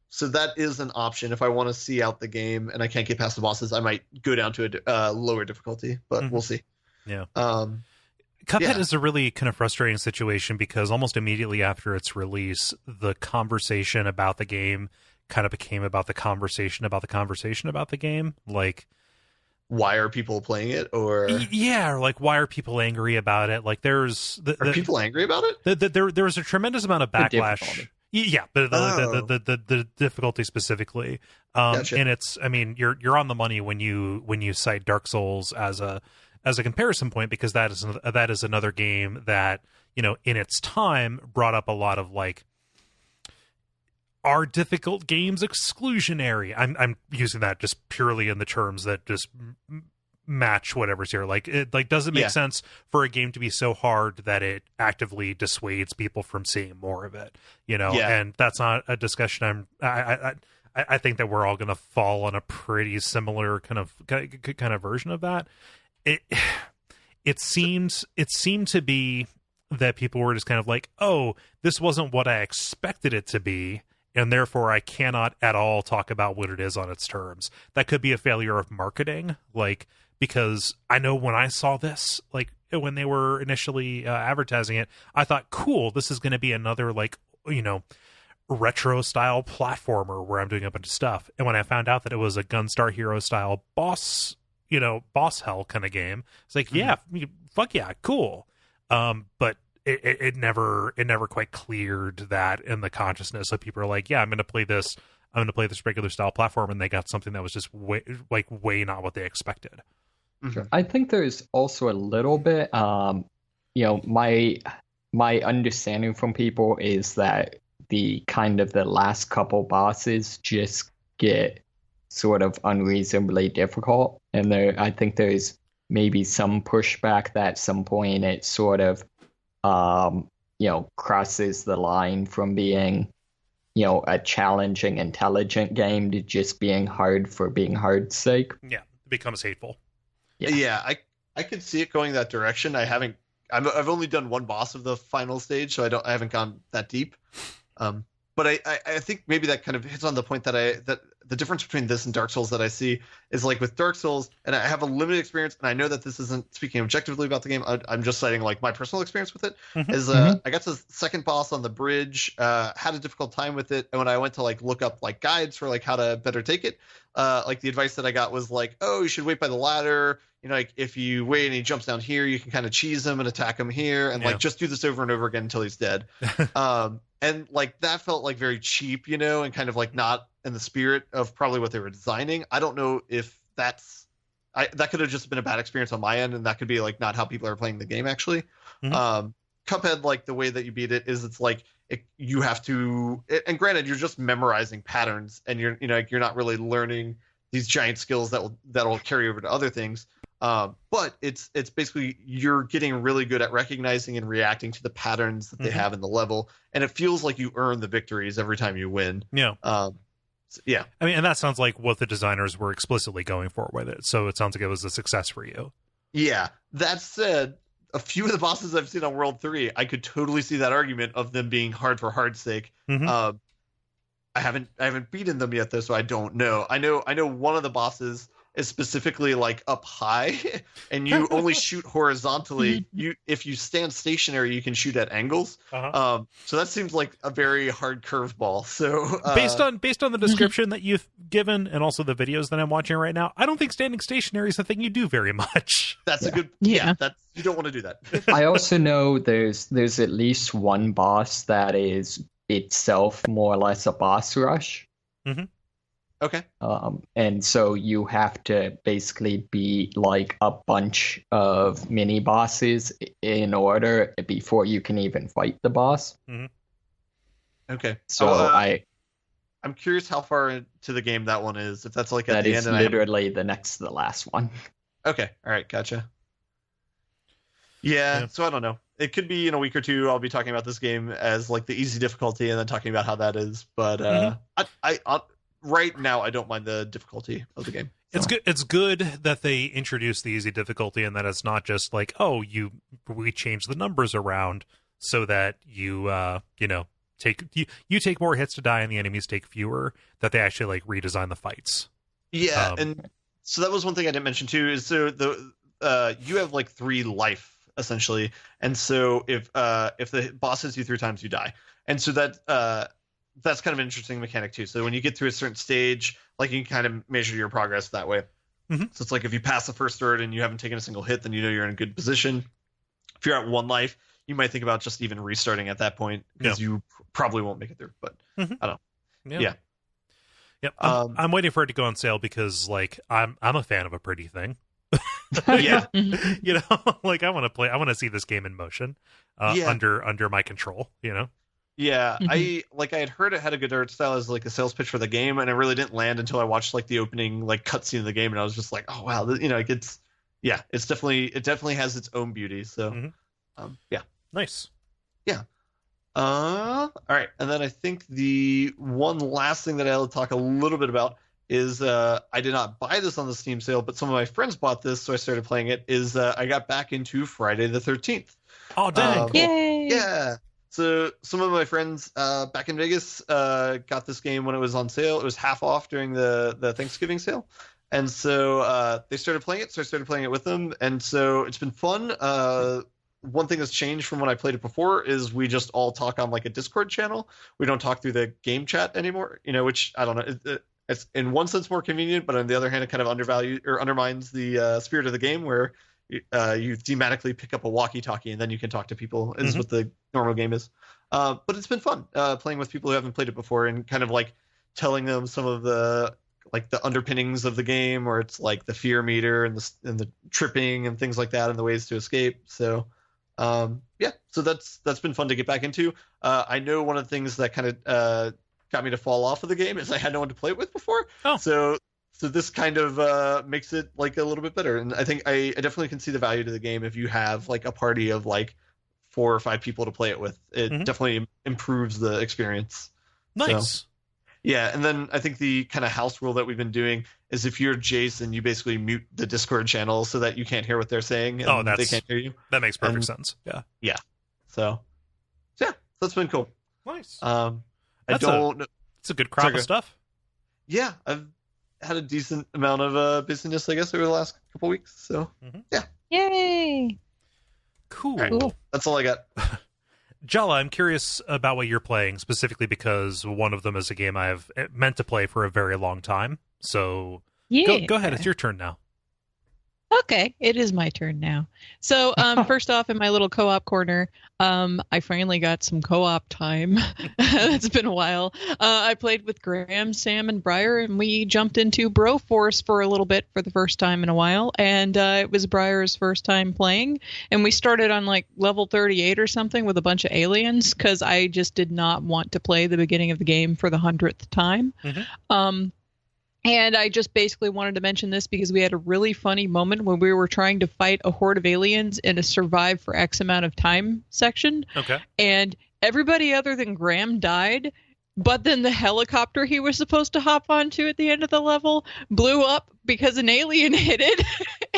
So that is an option. If I want to see out the game and I can't get past the bosses, I might go down to a lower difficulty, but we'll see. Yeah. Cuphead is a really kind of frustrating situation because almost immediately after its release, the conversation about the game kind of became about the conversation about the conversation about the game. Like, why are people playing it? Or or like, why are people angry about it? Like, are people angry about it? There was a tremendous amount of backlash. Yeah, but the difficulty specifically, gotcha. And it's, I mean, you're on the money when you cite Dark Souls as a comparison point, because that is another game that, you know, in its time brought up a lot of like, are difficult games exclusionary? I'm using that just purely in the terms that just match whatever's here. Like, it like doesn't make sense for a game to be so hard that it actively dissuades people from seeing more of it, you know. And that's not a discussion I think that we're all going to fall on a pretty similar kind of version of that. It seemed to be that people were just kind of like, oh, this wasn't what I expected it to be, and therefore I cannot at all talk about what it is on its terms. That could be a failure of marketing, like, because I know when I saw this, like when they were initially advertising it, I thought, cool, this is going to be another, like, you know, retro style platformer where I'm doing a bunch of stuff. And when I found out that it was a Gunstar Hero style boss hell kind of game, it's like, yeah, fuck yeah, cool. But it never quite cleared that in the consciousness. So people are like, yeah, I'm going to play this regular style platform, and they got something that was just way not what they expected. Sure. I think there's also a little bit, you know, my understanding from people is that the last couple bosses just get sort of unreasonably difficult, and I think there's maybe some pushback that at some point it sort of you know, crosses the line from being, you know, a challenging, intelligent game to just being hard for being hard's sake. Yeah, it becomes hateful. Yeah, I could see it going that direction. I've only done one boss of the final stage, so I haven't gone that deep. But I think maybe that kind of hits on the point that the difference between this and Dark Souls that I see is, like, with Dark Souls, and I have a limited experience, and I know that this isn't speaking objectively about the game. I'm just citing like my personal experience with it. I got to the second boss on the bridge, had a difficult time with it, and when I went to like look up like guides for like how to better take it, like the advice that I got was like, oh, you should wait by the ladder. You know, like if you wait and he jumps down here, you can kind of cheese him and attack him here, and like just do this over and over again until he's dead. And like that felt like very cheap, you know, and kind of like not in the spirit of probably what they were designing. I don't know if that could have just been a bad experience on my end, and that could be like not how people are playing the game actually. Cuphead, like the way that you beat it is it's like you have to, and granted you're just memorizing patterns, and you're not really learning these giant skills that'll carry over to other things. But it's basically you're getting really good at recognizing and reacting to the patterns that they have in the level, and it feels like you earn the victories every time you win. Yeah. Yeah. I mean, and that sounds like what the designers were explicitly going for with it. So it sounds like it was a success for you. Yeah. That said, a few of the bosses I've seen on World 3, I could totally see that argument of them being hard for hard's sake. I haven't beaten them yet though, so I don't know. I know one of the bosses is specifically like up high, and you only shoot horizontally. If you stand stationary, you can shoot at angles. So that seems like a very hard curveball. So based on the description that you've given and also the videos that I'm watching right now, I don't think standing stationary is a thing you do very much. That's a good that's you don't want to do that. I also know there's at least one boss that is itself more or less a boss rush. Okay. And so you have to basically beat like a bunch of mini bosses in order before you can even fight the boss. Okay. So I'm curious how far into the game that one is. If that's like at the end. That is literally the next to the last one. Okay. All right. Gotcha. Yeah. So I don't know. It could be in a week or two. I'll be talking about this game as like the easy difficulty and then talking about how that is. But I right now, I don't mind the difficulty of the game. It's good. It's good that they introduce the easy difficulty and that it's not just like, oh, we change the numbers around so that you take more hits to die and the enemies take fewer. That they actually like redesign the fights. Yeah, and so that was one thing I didn't mention too. Is so you have like 3 life essentially, and so if the boss hits you 3 times, you die, and so that's kind of an interesting mechanic too. So when you get through a certain stage, like you can kind of measure your progress that way. So it's like if you pass the first third and you haven't taken a single hit, then you know you're in a good position. If you're at 1 life, you might think about just even restarting at that point because you probably won't make it through. But I don't know. Yeah. Yep. I'm waiting for it to go on sale because like I'm a fan of a pretty thing. Yeah. You know, like I want to see this game in motion under my control, you know. Yeah, I had heard it had a good art style as like a sales pitch for the game, and it really didn't land until I watched like the opening like cutscene of the game, and I was just like, oh wow, you know, it definitely has its own beauty. So, Nice. Yeah. All right, and then I think the one last thing that I'll talk a little bit about is I did not buy this on the Steam sale, but some of my friends bought this, so I started playing it. I got back into Friday the 13th. Oh dang! Yay! Yeah. So some of my friends back in Vegas got this game when it was on sale. It was half off during the Thanksgiving sale. And so they started playing it, so I started playing it with them. And so it's been fun. One thing that's changed from when I played it before is we just all talk on like a Discord channel. We don't talk through the game chat anymore, you know, which I don't know. It's in one sense more convenient, but on the other hand, it kind of undermines the spirit of the game where you thematically pick up a walkie-talkie and then you can talk to people is what the normal game is. But it's been fun playing with people who haven't played it before and kind of like telling them some of the like the underpinnings of the game, or it's like the fear meter and the tripping and things like that and the ways to escape. So so that's been fun to get back into. I know one of the things that kind of got me to fall off of the game is I had no one to play it with before. So this kind of makes it like a little bit better. And I think I definitely can see the value to the game if you have like a party of like 4 or 5 people to play it with. It definitely improves the experience. Nice. So, yeah, and then I think the kind of house rule that we've been doing is if you're Jason, you basically mute the Discord channel so that you can't hear what they're saying and they can't hear you. That makes perfect sense. Yeah. Yeah. So that's been cool. Nice. It's a good crop of stuff. Yeah, I've had a decent amount of busyness, I guess, over the last couple weeks. So yeah. Yay! Cool. Right. That's all I got. Jala, I'm curious about what you're playing, specifically because one of them is a game I've meant to play for a very long time. So go ahead. It's your turn now. Okay, it is my turn now. So first off, in my little co-op corner, I finally got some co-op time. It's been a while. I played with Graham, Sam, and Briar, and we jumped into BroForce for a little bit for the first time in a while. And it was Briar's first time playing. And we started on like level 38 or something with a bunch of aliens because I just did not want to play the beginning of the game for the 100th time. And I just basically wanted to mention this because we had a really funny moment when we were trying to fight a horde of aliens in a survive for X amount of time section. Okay. And everybody other than Graham died, but then the helicopter he was supposed to hop onto at the end of the level blew up because an alien hit it.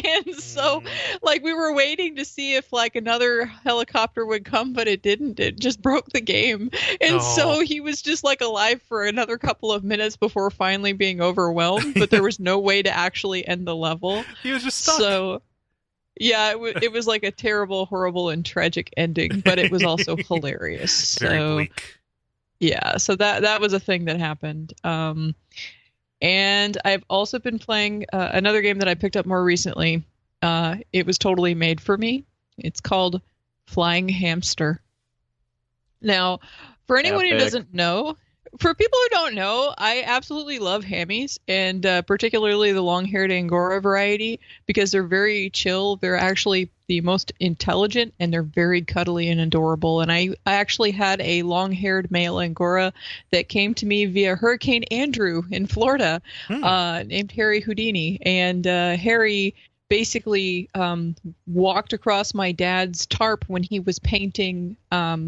And so, like, we were waiting to see if, like, another helicopter would come, but it didn't. It just broke the game. And so he was just, like, alive for another couple of minutes before finally being overwhelmed, but there was no way to actually end the level. He was just stuck. So, yeah, it was like a terrible, horrible, and tragic ending, but it was also hilarious. Very So, bleak. yeah, so that was a thing that happened. And I've also been playing another game that I picked up more recently. It was totally made for me. It's called Flying Hamster. Now, for anyone who doesn't know, for people who don't know, I absolutely love hammies, and particularly the long-haired Angora variety, because they're very chill. They're actually the most intelligent, and they're very cuddly and adorable. And I actually had a long-haired male Angora that came to me via Hurricane Andrew in Florida, named Harry Houdini. And Harry basically walked across my dad's tarp when he was painting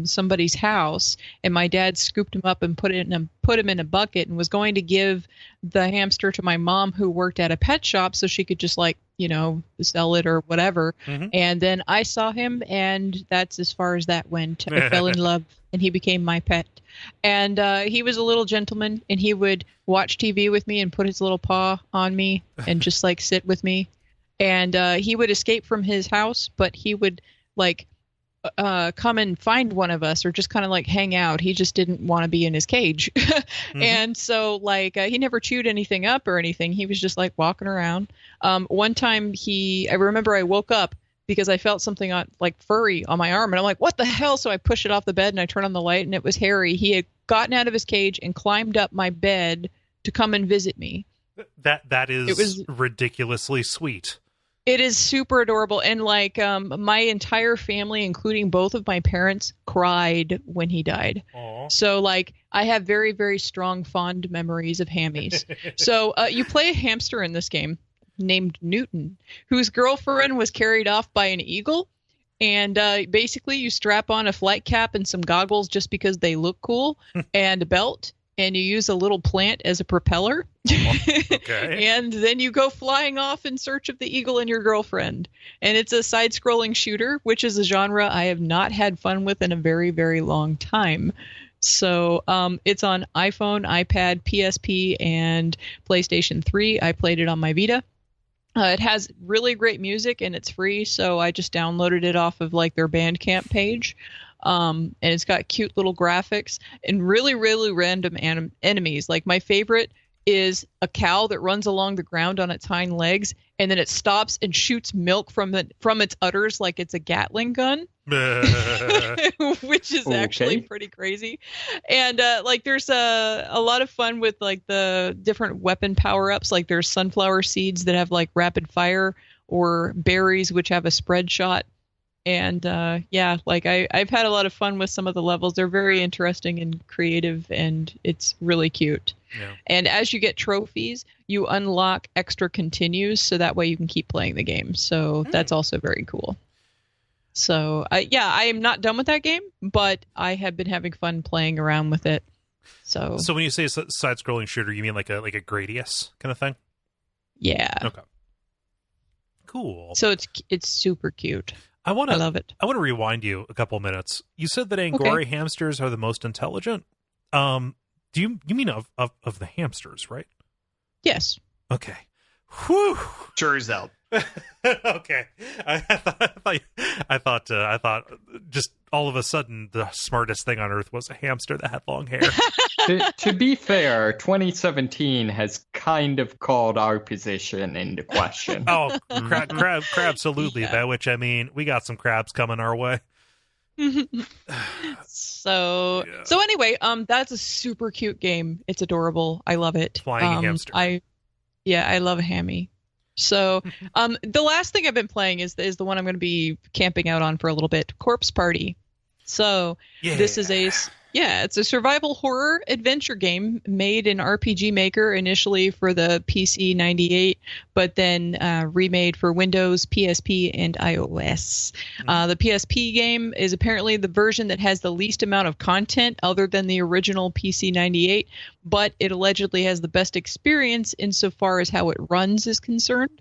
somebody's house, and my dad scooped him up and put him in a bucket and was going to give the hamster to my mom, who worked at a pet shop, so she could just, like, you know, sell it or whatever. And then I saw him, and that's as far as that went. I fell in love, and he became my pet. And he was a little gentleman, and he would watch TV with me and put his little paw on me and just, like, sit with me. And he would escape from his house, but he would, like, come and find one of us or just kind of, like, hang out. He just didn't want to be in his cage. And so, like, he never chewed anything up or anything. He was just, like, walking around. One time I remember I woke up because I felt something like furry on my arm. And I'm like, what the hell? So I push it off the bed and I turn on the light, and it was Harry. He had gotten out of his cage and climbed up my bed to come and visit me. That is ridiculously sweet. It is super adorable. And, like, my entire family, including both of my parents, cried when he died. Aww. So, like, I have very, very strong, fond memories of hammies. So you play a hamster in this game named Newton, whose girlfriend was carried off by an eagle. And basically you strap on a flight cap and some goggles just because they look cool, and a belt. And you use a little plant as a propeller. Okay. And then you go flying off in search of the eagle and your girlfriend. And it's a side-scrolling shooter, which is a genre I have not had fun with in a very, very long time. So it's on iPhone, iPad, PSP, and PlayStation 3. I played it on my Vita. It has really great music, and it's free, so I just downloaded it off of, like, their Bandcamp page. And it's got cute little graphics and really, really random enemies. Like, my favorite is a cow that runs along the ground on its hind legs, and then it stops and shoots milk from its udders like it's a Gatling gun, which is actually pretty crazy. And like, there's a lot of fun with, like, the different weapon power-ups. Like, there's sunflower seeds that have, like, rapid fire, or berries which have a spread shot. And yeah, like, I've had a lot of fun with some of the levels. They're very interesting and creative, and it's really cute. Yeah. And as you get trophies, you unlock extra continues, so that way you can keep playing the game. So that's also very cool. So yeah, I am not done with that game, but I have been having fun playing around with it. So when you say side-scrolling shooter, you mean like a Gradius kind of thing? Yeah. Okay. Cool. So it's super cute. I love it. I want to rewind you a couple minutes. You said that Angora hamsters are the most intelligent. Do you mean of the hamsters, right? Yes. Okay. Whew. Jury's out. Okay. I thought just all of a sudden the smartest thing on earth was a hamster that had long hair. To be fair, 2017 has kind of called our position into question. Oh, crabsolutely. Yeah. By which I mean we got some crabs coming our way. So anyway, that's a super cute game. It's adorable. I love it. Flying hamster. I love a hammy. So the last thing I've been playing is the one I'm going to be camping out on for a little bit, Corpse Party. So this is it's a survival horror adventure game made in RPG Maker initially for the PC 98, but then remade for Windows, PSP, and iOS. The PSP game is apparently the version that has the least amount of content other than the original PC 98, but it allegedly has the best experience insofar as how it runs is concerned.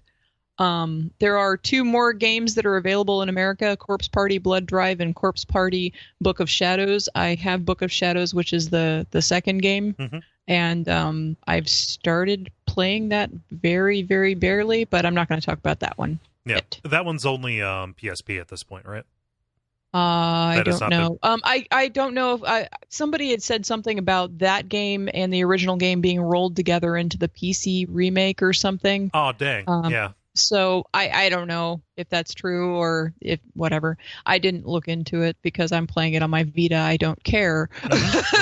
There are 2 more games that are available in America, Corpse Party Blood Drive and Corpse Party Book of Shadows. I have Book of Shadows, which is the second game. Mm-hmm. And I've started playing that very, very barely, but I'm not going to talk about that one. Yeah, yet. That one's only PSP at this point, right? I don't know. I don't know if somebody had said something about that game and the original game being rolled together into the PC remake or something. Oh, dang. Yeah. So I don't know if that's true or if whatever. I didn't look into it because I'm playing it on my Vita. I don't care.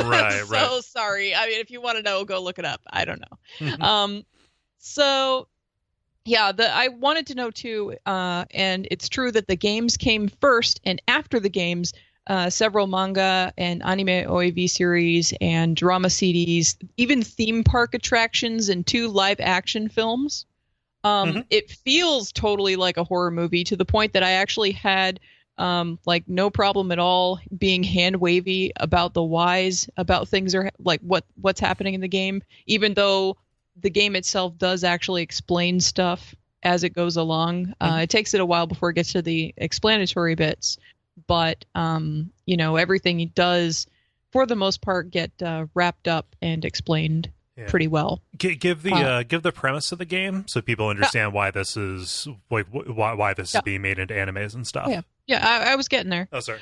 Right. So sorry. I mean, if you want to know, go look it up. I don't know. So yeah, I wanted to know too, and it's true that the games came first, and after the games, several manga and anime OAV series and drama CDs, even theme park attractions and 2 live action films. It feels totally like a horror movie to the point that I actually had like no problem at all being hand wavy about the whys, about things are like what's happening in the game, even though the game itself does actually explain stuff as it goes along. It takes it a while before it gets to the explanatory bits, but everything it does for the most part get wrapped up and explained pretty well. Give the premise of the game so people understand why this is like why this is being made into animes and stuff. I was getting there. Oh, sorry.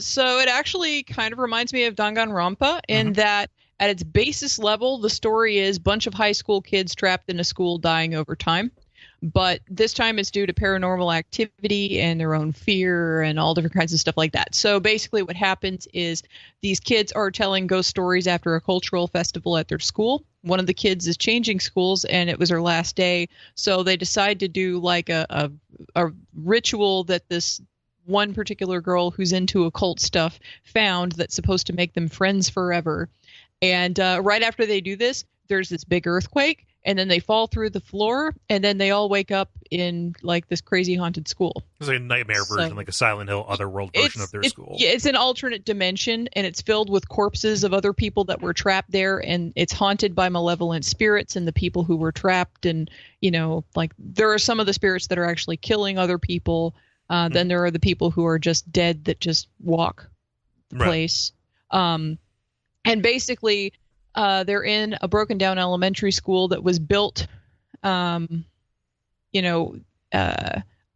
So it actually kind of reminds me of Danganronpa in that at its basis level, the story is a bunch of high school kids trapped in a school dying over time. But this time it's due to paranormal activity and their own fear and all different kinds of stuff like that. So basically what happens is these kids are telling ghost stories after a cultural festival at their school. One of the kids is changing schools and it was her last day. So they decide to do like a ritual that this one particular girl who's into occult stuff found that's supposed to make them friends forever. And right after they do this, there's this big earthquake. And then they fall through the floor, and then they all wake up in like this crazy haunted school. It's like a nightmare version, like a Silent Hill Otherworld version of their school. Yeah, it's an alternate dimension, and it's filled with corpses of other people that were trapped there, and it's haunted by malevolent spirits and the people who were trapped. And like there are some of the spirits that are actually killing other people. Then there are the people who are just dead that just walk the place. And basically, they're in a broken down elementary school that was built,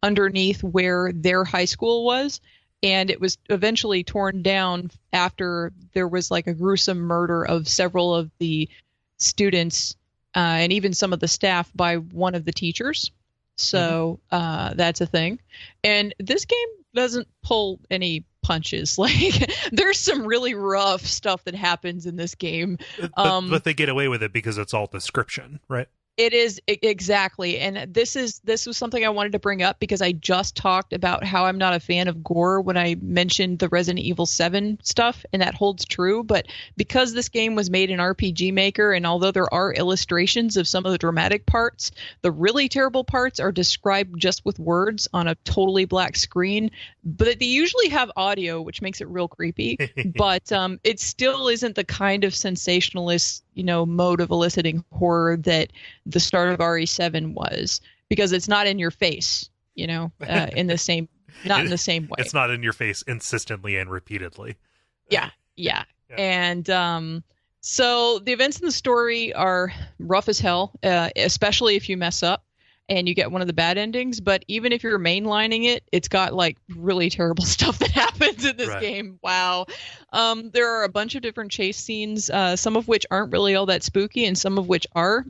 underneath where their high school was. And it was eventually torn down after there was like a gruesome murder of several of the students and even some of the staff by one of the teachers. So that's a thing. And this game doesn't pull any punches. Like there's some really rough stuff that happens in this game. But they get away with it because it's all description, right? It is exactly. And this was something I wanted to bring up because I just talked about how I'm not a fan of gore when I mentioned the Resident Evil 7 stuff, and that holds true. But because this game was made in RPG Maker, and although there are illustrations of some of the dramatic parts, the really terrible parts are described just with words on a totally black screen. But they usually have audio, which makes it real creepy. But it still isn't the kind of sensationalist, mode of eliciting horror that the start of RE7 was, because it's not in your face, in the same way. It's not in your face insistently and repeatedly. Yeah. And so the events in the story are rough as hell, especially if you mess up and you get one of the bad endings. But even if you're mainlining it, it's got like really terrible stuff that happens in this game. Wow. There are a bunch of different chase scenes, some of which aren't really all that spooky and some of which are.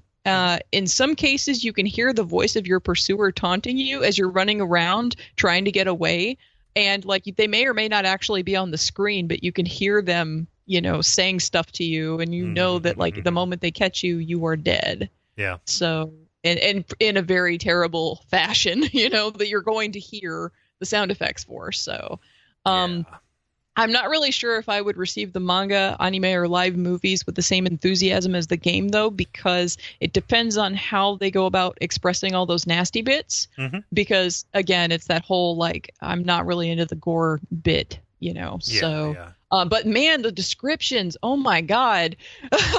In some cases, you can hear the voice of your pursuer taunting you as you're running around trying to get away. And like they may or may not actually be on the screen, but you can hear them, saying stuff to you. And you know that like the moment they catch you, you are dead. Yeah. So and in a very terrible fashion, that you're going to hear the sound effects for. So I'm not really sure if I would receive the manga, anime, or live movies with the same enthusiasm as the game, though, because it depends on how they go about expressing all those nasty bits. Because, again, it's that whole, like, I'm not really into the gore bit, but, man, the descriptions, oh, my God.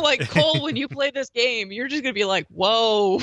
Like, Kole, when you play this game, you're just going to be like, whoa.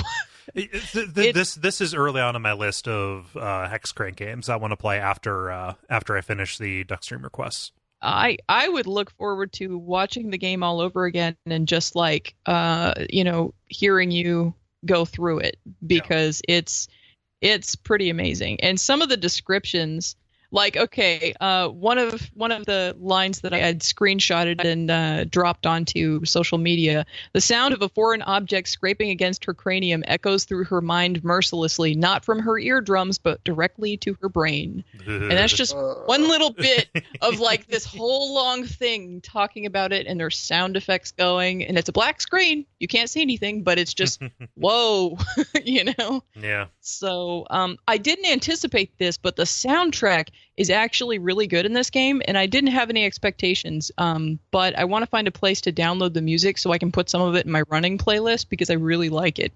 This is early on my list of Hexcrank games I want to play after I finish the Duckstream quests. I would look forward to watching the game all over again and just like hearing you go through it, because it's pretty amazing. And some of the descriptions, like, okay, one of the lines that I had screenshotted and dropped onto social media: the sound of a foreign object scraping against her cranium echoes through her mind mercilessly, not from her eardrums, but directly to her brain. And that's just one little bit of like this whole long thing talking about it, and there's sound effects going, and it's a black screen. You can't see anything, but it's just, whoa, Yeah. So I didn't anticipate this, but the soundtrack is actually really good in this game, and I didn't have any expectations. But I want to find a place to download the music so I can put some of it in my running playlist, because I really like it.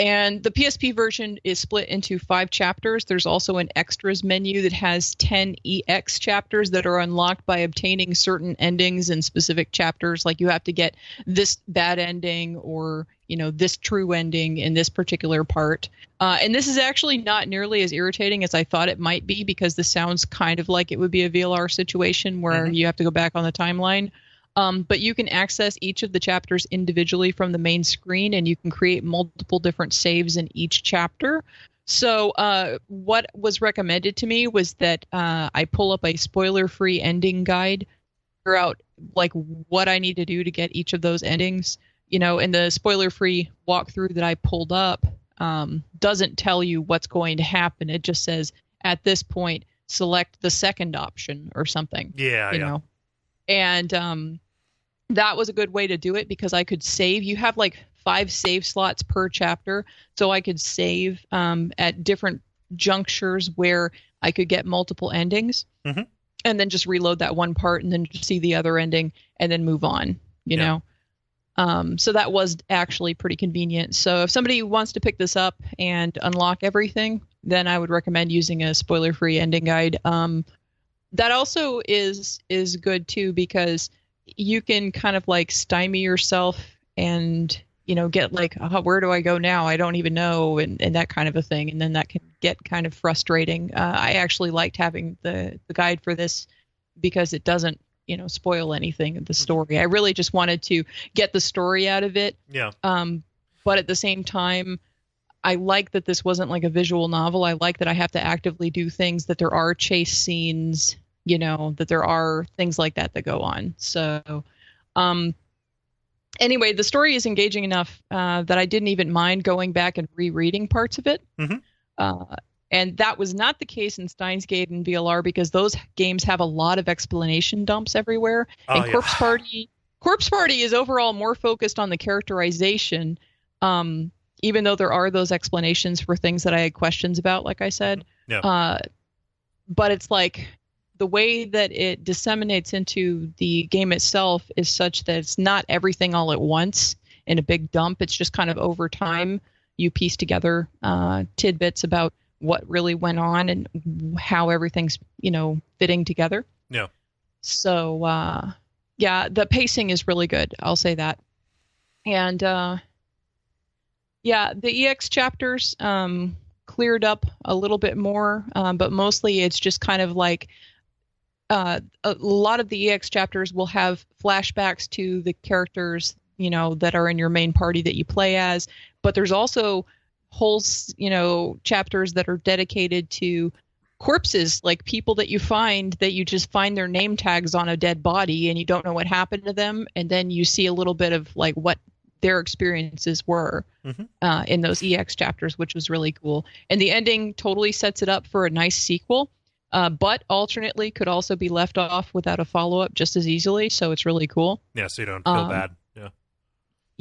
And the PSP version is split into 5 chapters. There's also an extras menu that has 10 EX chapters that are unlocked by obtaining certain endings in specific chapters. Like, you have to get this bad ending, or this true ending in this particular part. And this is actually not nearly as irritating as I thought it might be, because this sounds kind of like it would be a VLR situation where you have to go back on the timeline. But you can access each of the chapters individually from the main screen, and you can create multiple different saves in each chapter. So what was recommended to me was that I pull up a spoiler-free ending guide, figure out like what I need to do to get each of those endings. And the spoiler-free walkthrough that I pulled up doesn't tell you what's going to happen. It just says, at this point, select the second option or something. Yeah. And that was a good way to do it, because I could save. You have like 5 save slots per chapter, so I could save at different junctures where I could get multiple endings, and then just reload that one part and then just see the other ending and then move on, you know. So that was actually pretty convenient. So if somebody wants to pick this up and unlock everything, then I would recommend using a spoiler-free ending guide. That also is good too, because you can kind of like stymie yourself and get like, where do I go now? I don't even know, and that kind of a thing. And then that can get kind of frustrating. I actually liked having the guide for this, because it doesn't spoil anything of the story. I really just wanted to get the story out of it. Yeah. But at the same time, I like that this wasn't like a visual novel. I like that I have to actively do things, that there are chase scenes, that there are things like that go on. So anyway, the story is engaging enough that I didn't even mind going back and rereading parts of it. And that was not the case in Steins Gate and VLR, because those games have a lot of explanation dumps everywhere. And Corpse Party is overall more focused on the characterization, even though there are those explanations for things that I had questions about, like I said. But it's like the way that it disseminates into the game itself is such that it's not everything all at once in a big dump. It's just kind of over time you piece together tidbits about what really went on and how everything's, fitting together. Yeah. So, the pacing is really good. I'll say that. And, the EX chapters cleared up a little bit more, but mostly it's just kind of like a lot of the EX chapters will have flashbacks to the characters, that are in your main party that you play as. But there's also whole, chapters that are dedicated to corpses, like people that you find that you just find their name tags on a dead body and you don't know what happened to them. And then you see a little bit of like what their experiences were in those EX chapters, which was really cool. And the ending totally sets it up for a nice sequel, but alternately could also be left off without a follow-up just as easily. So it's really cool. Yeah, so you don't feel bad.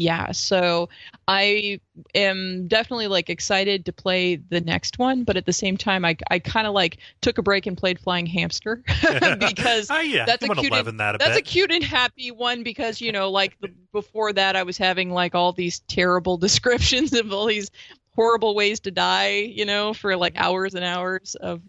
Yeah, so I am definitely like excited to play the next one, but at the same time, I kind of like took a break and played Flying Hamster because that's a cute and happy one, because before that I was having like all these terrible descriptions of all these horrible ways to die, for like hours and hours of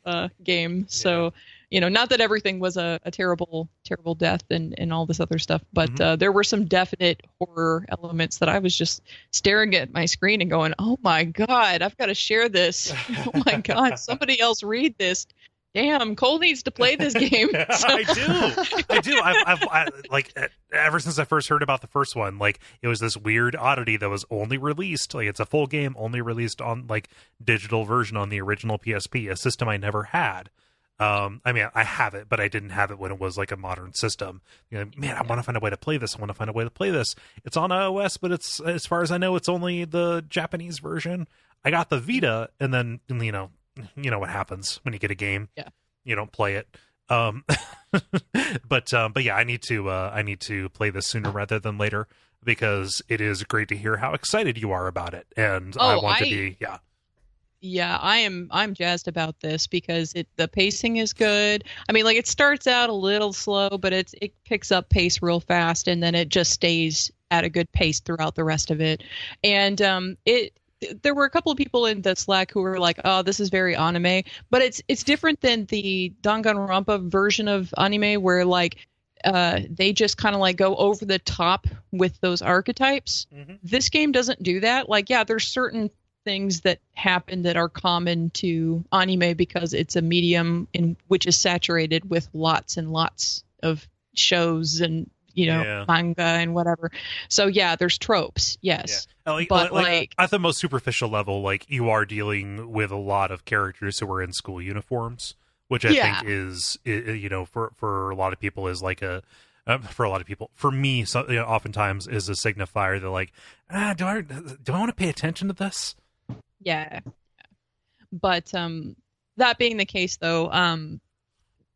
game. So not that everything was a terrible, terrible death and all this other stuff, but there were some definite horror elements that I was just staring at my screen and going, oh my God, I've got to share this. Oh my God, somebody else read this. Damn, Kole needs to play this game. So. I do. I've like ever since I first heard about the first one, like it was this weird oddity that was only released, like it's a full game only released on like digital version on the original PSP, a system I never had. I mean, I have it, but I didn't have it when it was like a modern system. Man, I want to find a way to play this. It's on iOS, but it's, as far as I know, it's only the Japanese version. I got the Vita, and then you know what happens when you get a game. Yeah. You don't play it. But yeah, I need to play this sooner rather than later, because it is great to hear how excited you are about it. And I want to be, yeah. Yeah, I'm jazzed about this because the pacing is good. I mean, like it starts out a little slow, but it picks up pace real fast, and then it just stays at a good pace throughout the rest of it. And there were a couple of people in the Slack who were like, "Oh, this is very anime," but it's different than the DanganRonpa version of anime, where like they just kind of like go over the top with those archetypes. Mm-hmm. This game doesn't do that. Like, yeah, there's certain things that happen that are common to anime because it's a medium in which is saturated with lots and lots of shows and manga and whatever. So yeah, there's tropes, yes. Yeah. But like at the most superficial level, like you are dealing with a lot of characters who are in school uniforms, which I think is for a lot of people is like a for a lot of people, for me, so, oftentimes is a signifier that like, do I want to pay attention to this? Yeah. But that being the case, though,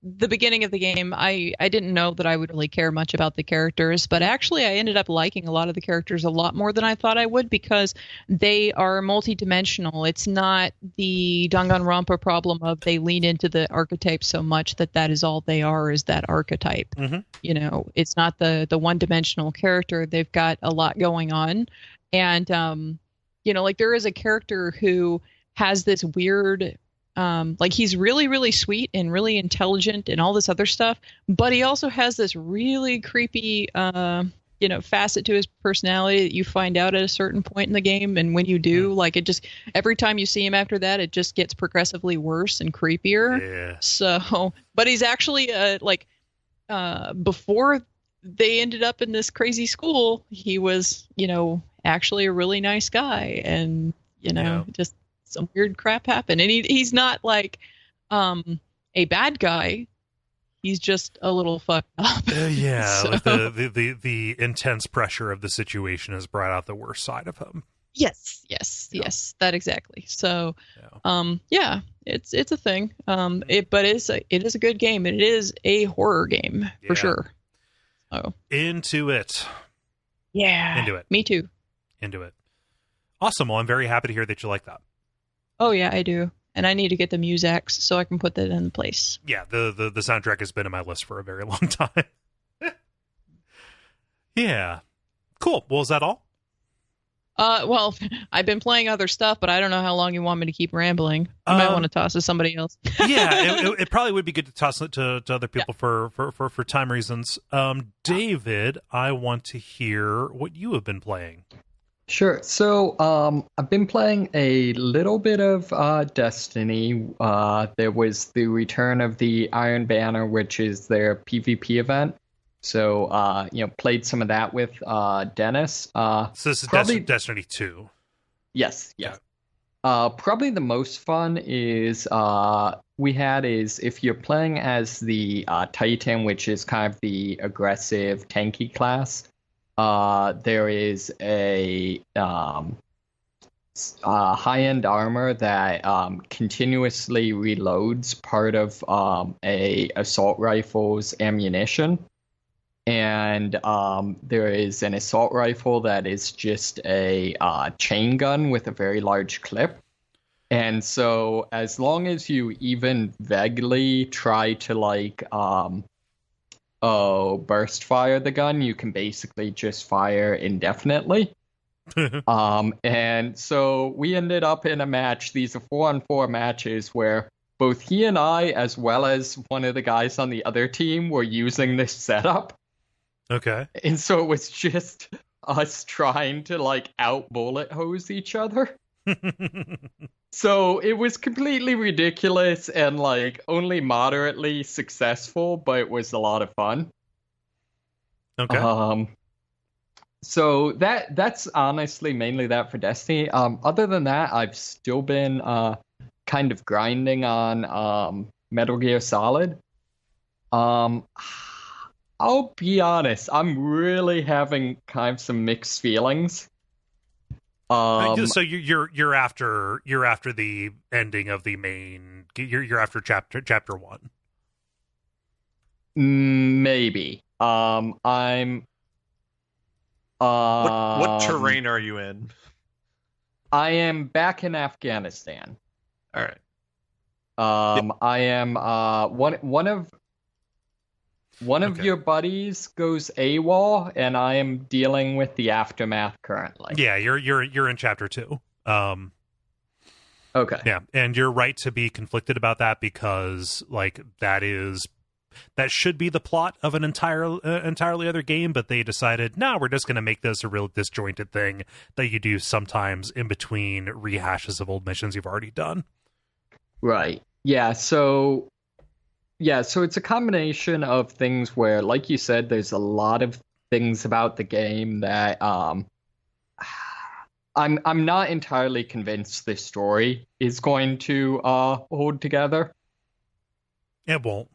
the beginning of the game, I didn't know that I would really care much about the characters, but actually I ended up liking a lot of the characters a lot more than I thought I would, because they are multidimensional. It's not the Danganronpa problem of they lean into the archetype so much that is all they are, is that archetype. Mm-hmm. It's not the one-dimensional character. They've got a lot going on. And, like there is a character who has this weird... like he's really, really sweet and really intelligent and all this other stuff, but he also has this really creepy, facet to his personality that you find out at a certain point in the game. And when you do, like it just, every time you see him after that, it just gets progressively worse and creepier. Yeah. So, but he's actually before they ended up in this crazy school, he was, actually a really nice guy, and, just some weird crap happened, and he's not like a bad guy. He's just a little fucked up. So. Like the intense pressure of the situation has brought out the worst side of him. Yes, that exactly. So, it's a thing. But it is a good game, and it is a horror game for sure. So into it. Yeah, into it. Me too. Into it. Awesome. Well, I'm very happy to hear that you like that. Oh yeah, I do, and I need to get the Musax so I can put that in place. Yeah, the soundtrack has been on my list for a very long time. Yeah, cool. Well, is that all? Well, I've been playing other stuff, but I don't know how long you want me to keep rambling. You might want to toss to somebody else. Yeah, it probably would be good to toss it to other people for time reasons. David, I want to hear what you have been playing. Sure. So I've been playing a little bit of Destiny. There was the return of the Iron Banner, which is their PvP event. So, played some of that with Dennis. So this is Destiny 2. Yes. Probably the most fun is if you're playing as the Titan, which is kind of the aggressive tanky class. There is a high-end armor that continuously reloads part of a assault rifle's ammunition, and there is an assault rifle that is just a chain gun with a very large clip. And so, as long as you even vaguely try to burst fire the gun, you can basically just fire indefinitely. And so we ended up in a match. These are 4-on-4 matches where both he and I, as well as one of the guys on the other team, were using this setup. Okay. And so it was just us trying to like out bullet hose each other. So it was completely ridiculous and like only moderately successful, but it was a lot of fun. Okay. So that's honestly mainly that for Destiny. Other than that, I've still been kind of grinding on Metal Gear Solid. I'll be honest, I'm really having kind of some mixed feelings. So you're after the ending of the main. You're after chapter 1. Maybe. I'm. What terrain are you in? I am back in Afghanistan. All right. I am. One of your buddies goes AWOL, and I am dealing with the aftermath currently. Yeah, you're in chapter 2. Okay. Yeah, and you're right to be conflicted about that because like that should be the plot of an entirely other game, but they decided, no, we're just going to make this a real disjointed thing that you do sometimes in between rehashes of old missions you've already done. Right. Yeah, so it's a combination of things where, like you said, there's a lot of things about the game that I'm not entirely convinced this story is going to hold together. It won't.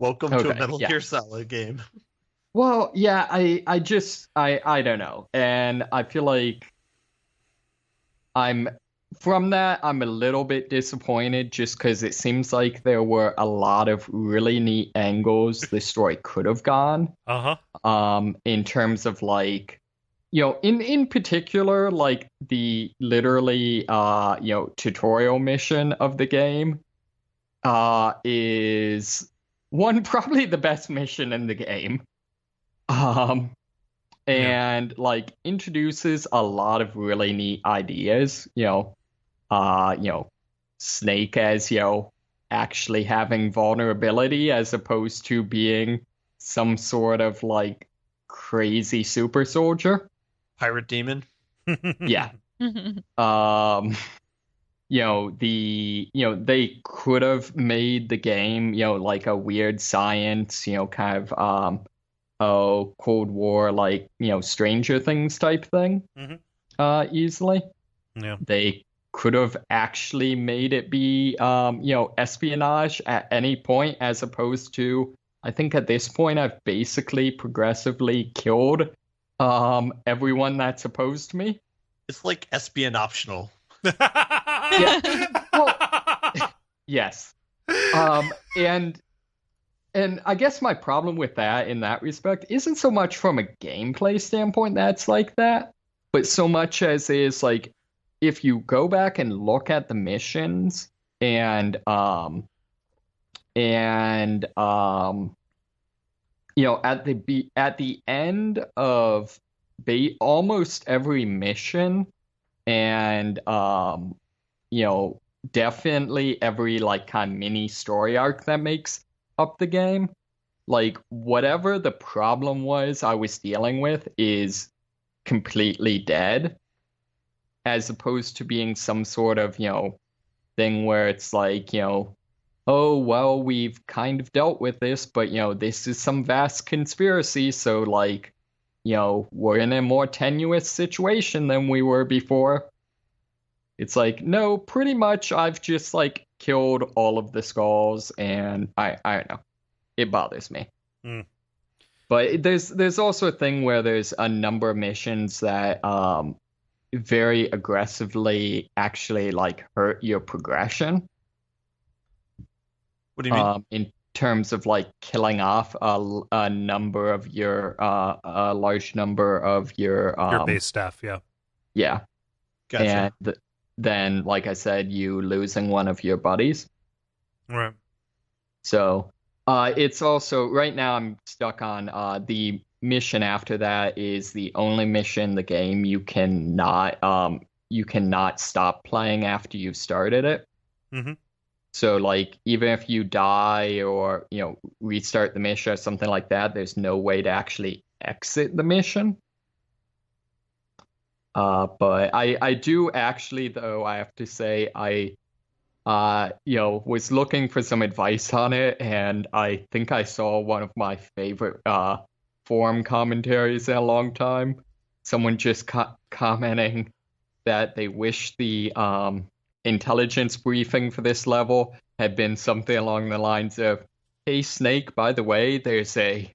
Welcome to a Metal Gear Solid game. Well, yeah, I don't know. And I feel like I'm a little bit disappointed just because it seems like there were a lot of really neat angles the story could have gone. In terms of like, in particular, like the literally tutorial mission of the game is probably the best mission in the game. And like introduces a lot of really neat ideas, Snake as, actually having vulnerability as opposed to being some sort of like crazy super soldier. Pirate demon. Yeah. They could have made the game, like a weird science, kind of Cold War, like, Stranger Things type thing. Easily. Yeah. They could have actually made it be espionage at any point, as opposed to, I think at this point I've basically progressively killed everyone that's opposed to me. It's like Espionoptional. Yeah. Well, yes. And I guess my problem with that in that respect isn't so much from a gameplay standpoint that's like that, but so much as is like if you go back and look at the missions and at the end of almost every mission and definitely every like kind of mini story arc that makes up the game, like whatever the problem was I was dealing with is completely dead, as opposed to being some sort of thing where it's like oh well, we've kind of dealt with this, but this is some vast conspiracy, so like we're in a more tenuous situation than we were before. It's like, no, pretty much I've just like killed all of the skulls, and I don't know. It bothers me. But there's also a thing where there's a number of missions that very aggressively actually like hurt your progression. What do you mean? In terms of like killing off a number of your a large number of your base staff, yeah. Gotcha. And then, like I said, you losing one of your buddies. Right. So it's also right now I'm stuck on the mission after that is the only mission in the game you cannot stop playing after you've started it. So like even if you die or, restart the mission or something like that, there's no way to actually exit the mission. But I do actually, though, I have to say I was looking for some advice on it, and I think I saw one of my favorite forum commentaries in a long time. Someone just commenting that they wish the intelligence briefing for this level had been something along the lines of, "Hey Snake, by the way, there's a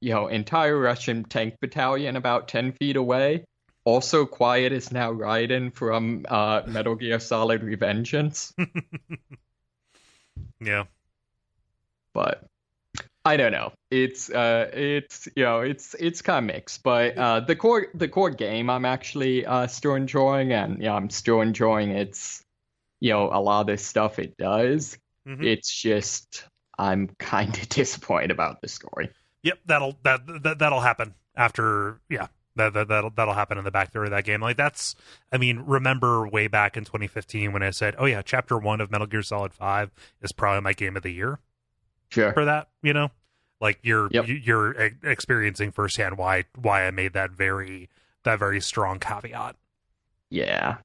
entire Russian tank battalion about 10 feet away. Also quiet is now Raiden from Metal Gear Solid Revengeance." Yeah. But I don't know. It's kind of mixed. But the core game I'm actually still enjoying, and I'm still enjoying its a lot of this stuff it does. Mm-hmm. It's just I'm kind of disappointed about the story. Yep, that'll happen after. Yeah. That'll happen in the back third of that game. Like remember way back in 2015 when I said, "Oh yeah, Chapter 1 of Metal Gear Solid 5 is probably my game of the year." Sure. For that, like you're experiencing firsthand why I made that very strong caveat. Yeah.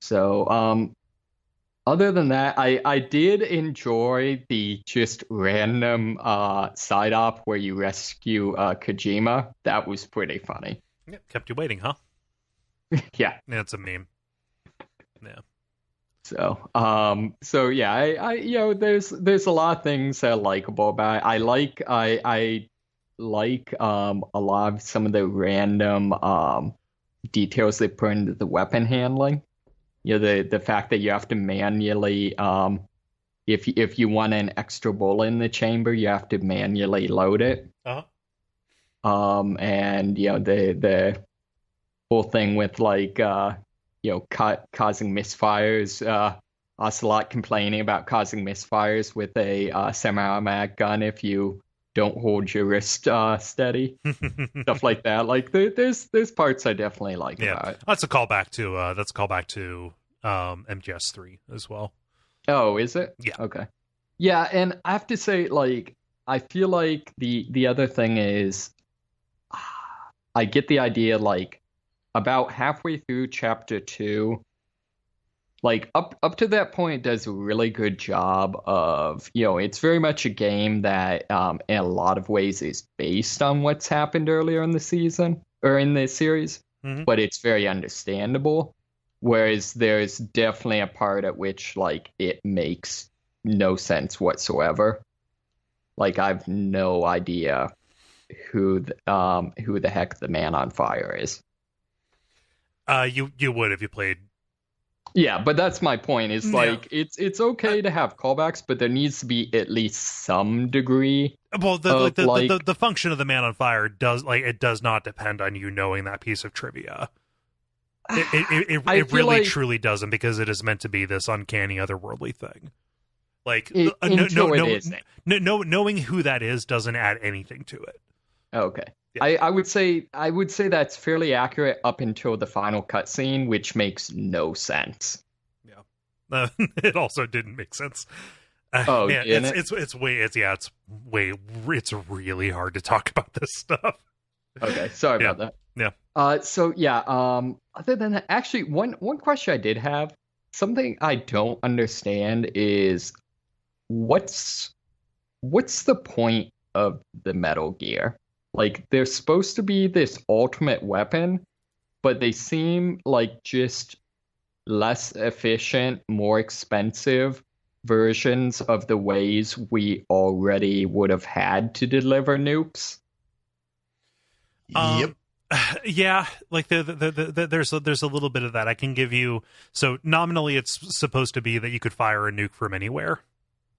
So, other than that, I did enjoy the just random side op where you rescue Kojima. That was pretty funny. Yeah, kept you waiting, huh? Yeah. It's a meme. Yeah. So yeah, I there's a lot of things that are likable about it. I like a lot of some of the random details they put into the weapon handling. The fact that you have to manually, if you want an extra bullet in the chamber, you have to manually load it. Uh-huh. And the whole thing with like causing misfires. Ocelot complaining about causing misfires with a semi-automatic gun if you don't hold your wrist steady, stuff like that. Like there's parts I definitely like about it. That's a callback to MGS3 as well. Oh, is it? Yeah. Okay. Yeah, and I have to say, like, I feel like the other thing is, I get the idea, like, about halfway through Chapter 2, like, up to that point, it does a really good job of, it's very much a game that, in a lot of ways, is based on what's happened earlier in the season, or in the series, but it's very understandable. Whereas there's definitely a part at which, like, it makes no sense whatsoever. Like, I've no idea who the heck the Man on Fire is. You would if you played. Yeah, but that's my point. Is like it's okay to have callbacks, but there needs to be at least some degree. Well, the function of the Man on Fire does not depend on you knowing that piece of trivia. It really truly doesn't, because it is meant to be this uncanny otherworldly thing. Like knowing who that is doesn't add anything to it. Okay. Yeah. I would say that's fairly accurate up until the final cutscene, which makes no sense. Yeah, it also didn't make sense. Oh, man, didn't it's really hard to talk about this stuff. Okay, sorry about that. Yeah. Other than that, actually, one question I did have, something I don't understand is what's the point of the Metal Gear? Like, they're supposed to be this ultimate weapon, but they seem like just less efficient, more expensive versions of the ways we already would have had to deliver nukes. Yep. Yeah, like there's a little bit of that I can give you. So nominally, it's supposed to be that you could fire a nuke from anywhere.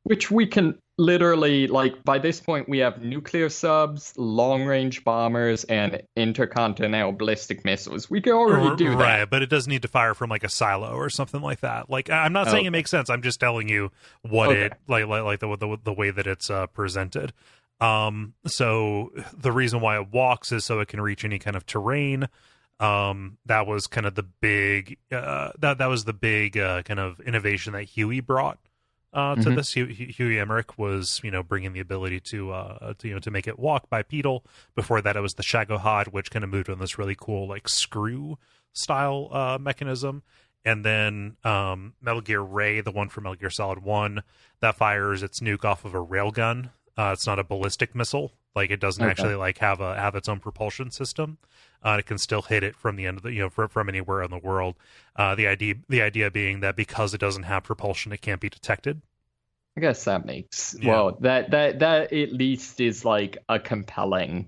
Which we can literally, like, by this point, we have nuclear subs, long-range bombers, and intercontinental ballistic missiles. We can already do that. Right, but it does need to fire from, like, a silo or something like that. Like, I'm not saying it makes sense. I'm just telling you what it, like the way that it's presented. So the reason why it walks is so it can reach any kind of terrain. That was kind of the big that was the big kind of innovation that Huey brought to this. Huey Emmerich was, bringing the ability to make it walk bipedal. Before that, it was the Shagohod, which kind of moved on this really cool like screw style mechanism. And then Metal Gear Ray, the one from Metal Gear Solid 1, that fires its nuke off of a railgun. It's not a ballistic missile. Like, it doesn't actually like have its own propulsion system. It can still hit it from the end of the from anywhere in the world. The idea being that because it doesn't have propulsion, it can't be detected. I guess that makes well that at least is like a compelling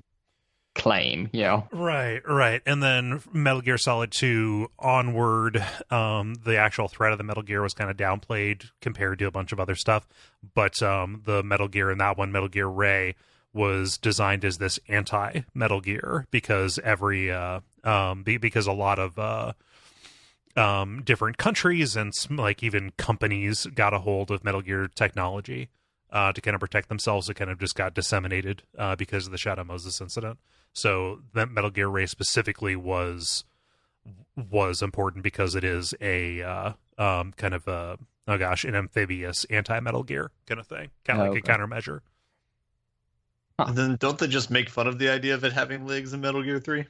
claim, Right. And then Metal Gear Solid 2 onward, the actual threat of the Metal Gear was kind of downplayed compared to a bunch of other stuff. But the Metal Gear in that one, Metal Gear Ray, was designed as this anti-Metal Gear because because a lot of different countries and like even companies got a hold of Metal Gear technology to kind of protect themselves. It kind of just got disseminated because of the Shadow Moses incident. So that Metal Gear Ray specifically was important because it is a kind of an amphibious anti-Metal Gear kind of thing, kind of like a countermeasure. And then don't they just make fun of the idea of it having legs in Metal Gear 3?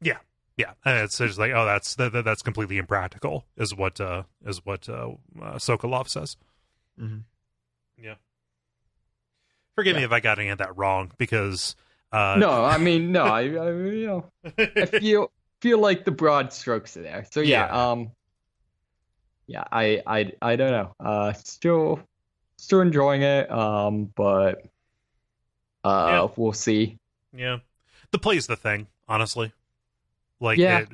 Yeah. And it's just like, oh, that's completely impractical, is what Sokolov says. Mm-hmm. Yeah. Forgive me if I got any of that wrong, because no, I feel like the broad strokes are there. So I don't know. Still enjoying it. But we'll see. Yeah, the play's the thing, honestly. Like, I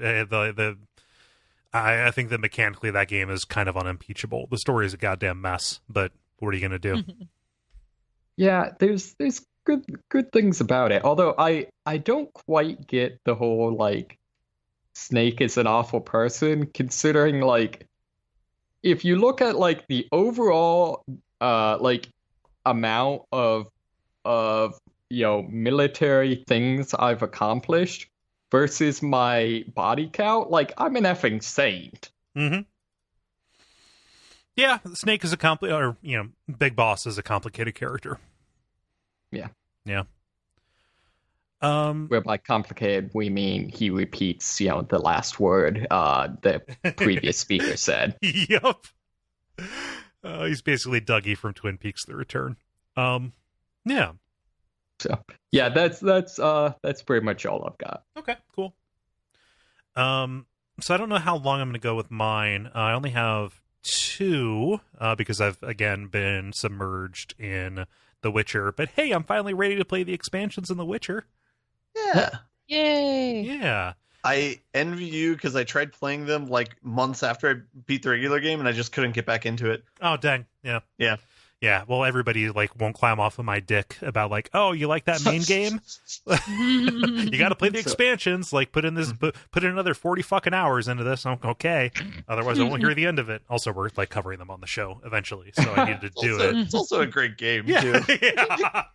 think that mechanically that game is kind of unimpeachable. The story is a goddamn mess, but what are you gonna do? Yeah, there's good things about it. Although I don't quite get the whole like Snake is an awful person, considering like if you look at like the overall like amount of military things I've accomplished versus my body count, like I'm an effing saint. Mm-hmm. Yeah, Snake is Big Boss is a complicated character. Yeah. Where by complicated we mean he repeats, the last word the previous speaker said. Yep. He's basically Dougie from Twin Peaks: The Return. Yeah. So yeah, that's pretty much all I've got. Okay, cool. So I don't know how long I'm going to go with mine. I only have 2 because I've again been submerged in The Witcher. But hey, I'm finally ready to play the expansions in The Witcher. Yeah. Yay. Yeah. I envy you because I tried playing them like months after I beat the regular game and I just couldn't get back into it. Oh, dang. Yeah. Yeah. Yeah, well, everybody like won't climb off of my dick about like, oh, you like that main game? You got to play the expansions. Like, put in another 40 fucking hours into this. Okay, otherwise I won't hear the end of it. Also, we're like covering them on the show eventually, so I needed to do it. It's also a great game Yeah. too.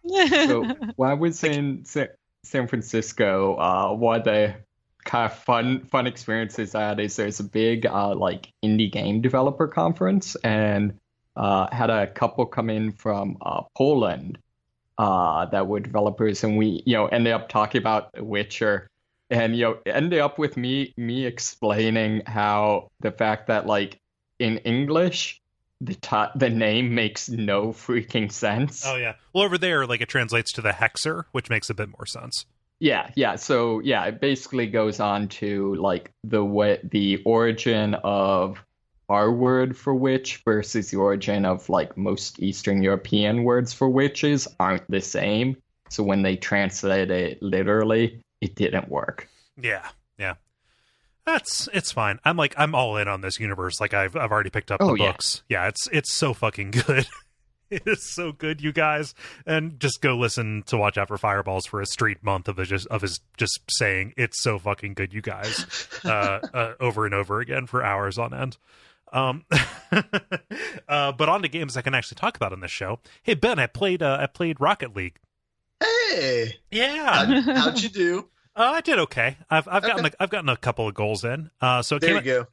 Yeah. So when I was in San Francisco, one of the kind of fun experiences I had is there's a big like indie game developer conference, and had a couple come in from Poland that were developers, and we ended up talking about The Witcher, and ended up with me explaining how the fact that like in English the name makes no freaking sense. Oh yeah. Well, over there, like it translates to the Hexer, which makes a bit more sense. Yeah. So yeah, it basically goes on to like the origin of our word for witch versus the origin of like most Eastern European words for witches aren't the same. So when they translated it literally, it didn't work. Yeah. It's fine. I'm all in on this universe. Like I've already picked up the books. Yeah, it's so fucking good. It is so good, you guys. And just go listen to Watch Out for Fireballs for a straight month of his just saying it's so fucking good, you guys, over and over again for hours on end. But on to games I can actually talk about on this show. Hey Ben, I played Rocket League. Hey, yeah. how'd you do? I did okay. I've Okay. gotten a couple of goals in. So it There came you go.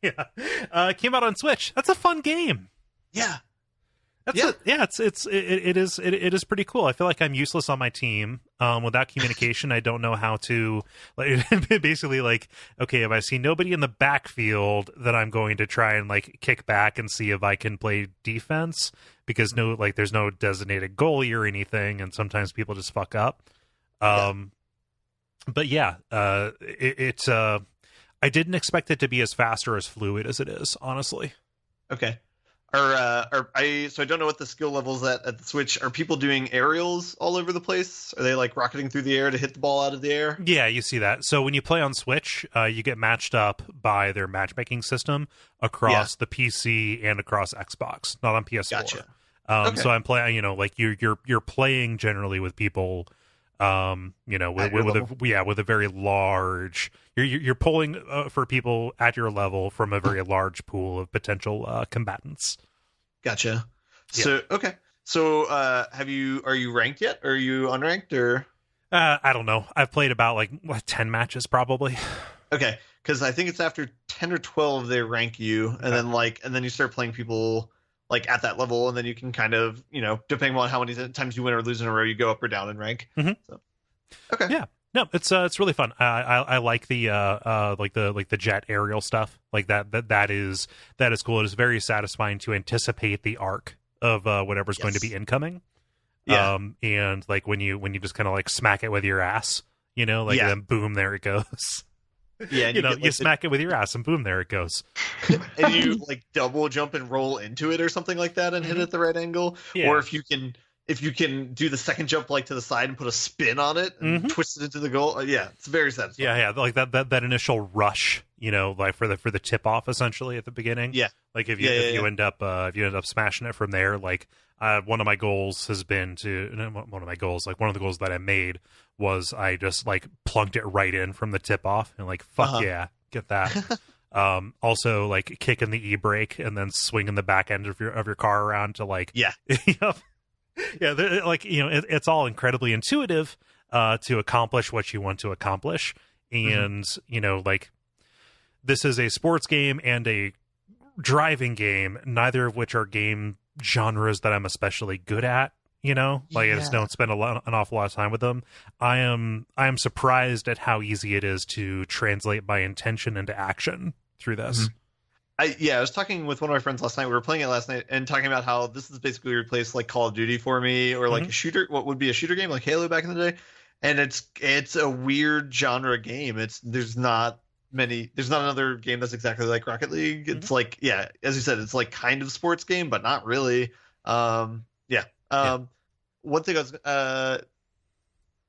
yeah. It came out on Switch. That's a fun game. Yeah. It is pretty cool. I feel like I'm useless on my team. Without communication, I don't know how to basically okay, if I see nobody in the backfield, then I'm going to try and kick back and see if I can play defense because there's no designated goalie or anything, and sometimes people just fuck up. But yeah, I didn't expect it to be as fast or as fluid as it is, honestly. Okay. So I don't know what the skill levels at the Switch. Are people doing aerials all over the place? Are they rocketing through the air to hit the ball out of the air? Yeah, you see that. So when you play on Switch, you get matched up by their matchmaking system across the PC and across Xbox, not on PS4. Gotcha. Okay. So I'm playing, you're playing generally with people, with a very large. You're pulling for people at your level from a very large pool of potential combatants. Gotcha. So okay. So are you ranked yet? Or are you unranked or? I don't know. I've played about 10 matches probably. Okay, because I think it's after 10 or 12 they rank you, and then you start playing people at that level, and then you can kind of depending on how many times you win or lose in a row, you go up or down in rank. Mm-hmm. So, okay. Yeah. No, it's really fun. I like the the jet aerial stuff. That is cool. It is very satisfying to anticipate the arc of whatever's going to be incoming. Yeah. And when you just kind of smack it with your ass, then boom, there it goes. Yeah, and you smack it with your ass and boom, there it goes. And you double jump and roll into it or something like that and hit it at the right angle. Yeah. Or if you can do the second jump to the side and put a spin on it and twist it into the goal. It's very satisfying. Yeah, that initial rush, for the tip off essentially at the beginning. Yeah. If you end up smashing it from there, one of my goals has been one of the goals that I made was I just plunked it right in from the tip off and fuck yeah, get that. Also kicking the e-brake and then swinging the back end of your car around to it's all incredibly intuitive to accomplish what you want to accomplish. And this is a sports game and a driving game, neither of which are game genres that I'm especially good at. I just don't spend an awful lot of time with them. I am surprised at how easy it is to translate my intention into action through this. I was talking with one of my friends last night. We were playing it last night and talking about how this is basically replaced Call of Duty for me, or a shooter. What would be a shooter game like Halo back in the day? And it's a weird genre game. There's not another game that's exactly like Rocket League. It's as you said, it's kind of sports game, but not really. One thing I was all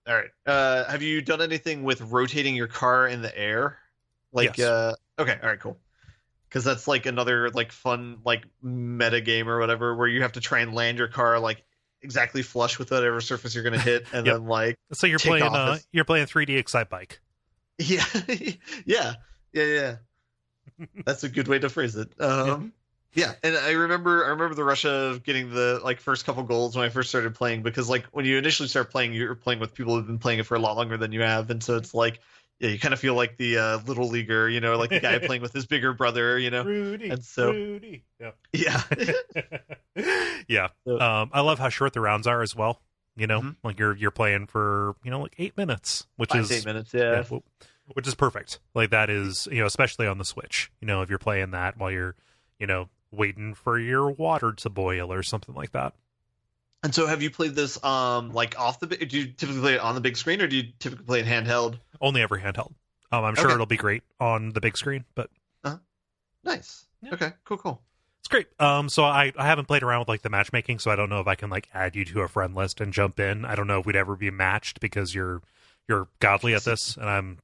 right. Have you done anything with rotating your car in the air? Yes. Okay, all right, cool. Because that's another fun meta game or whatever where you have to try and land your car exactly flush with whatever surface you're gonna hit, and then so you're playing 3D Excitebike. Yeah. That's a good way to phrase it. Yeah, and I remember the rush of getting the first couple goals when I first started playing, because when you initially start playing, you're playing with people who've been playing it for a lot longer than you have, and so it's you kind of feel like the little leaguer, the guy playing with his bigger brother, Rudy, and so Rudy. yeah. Yeah. I love how short the rounds are as well. You're playing for 8 minutes, which 5 is to 8 minutes, yeah. Which is perfect. That is especially on the Switch. If you're playing that while you're waiting for your water to boil or something like that. And so have you played this off the do you typically play it on the big screen, or do you typically play it handheld? Only ever handheld. I'm sure it'll be great on the big screen, but nice. Yeah. Okay, cool. It's great. So I haven't played around with the matchmaking, so I don't know if I can add you to a friend list and jump in. I don't know if we'd ever be matched because you're godly at this and I'm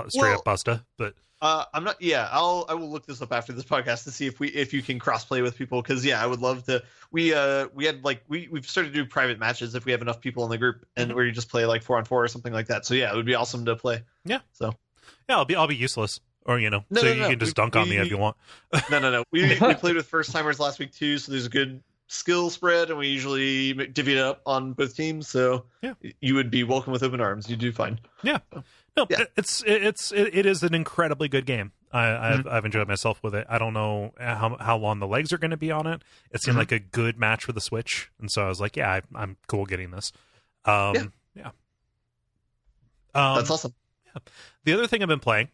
straight up busta, but I'm not. Yeah, I will look this up after this podcast to see if you can cross-play with people, because I would love to. We've started to do private matches if we have enough people in the group, and where you just play 4-on-4 or something like that. So it would be awesome to play. Yeah. So I'll be useless, or you can just dunk on me if you want. No. We played with first timers last week too, so there's a good skill spread, and we usually divvy it up on both teams. So you would be welcome with open arms. You do fine. Yeah. No, it is an incredibly good game. I've enjoyed myself with it. I don't know how long the legs are going to be on it. It seemed like a good match for the Switch, and so I was like, I'm cool getting this. Yeah. That's awesome. Yeah. The other thing I've been playing,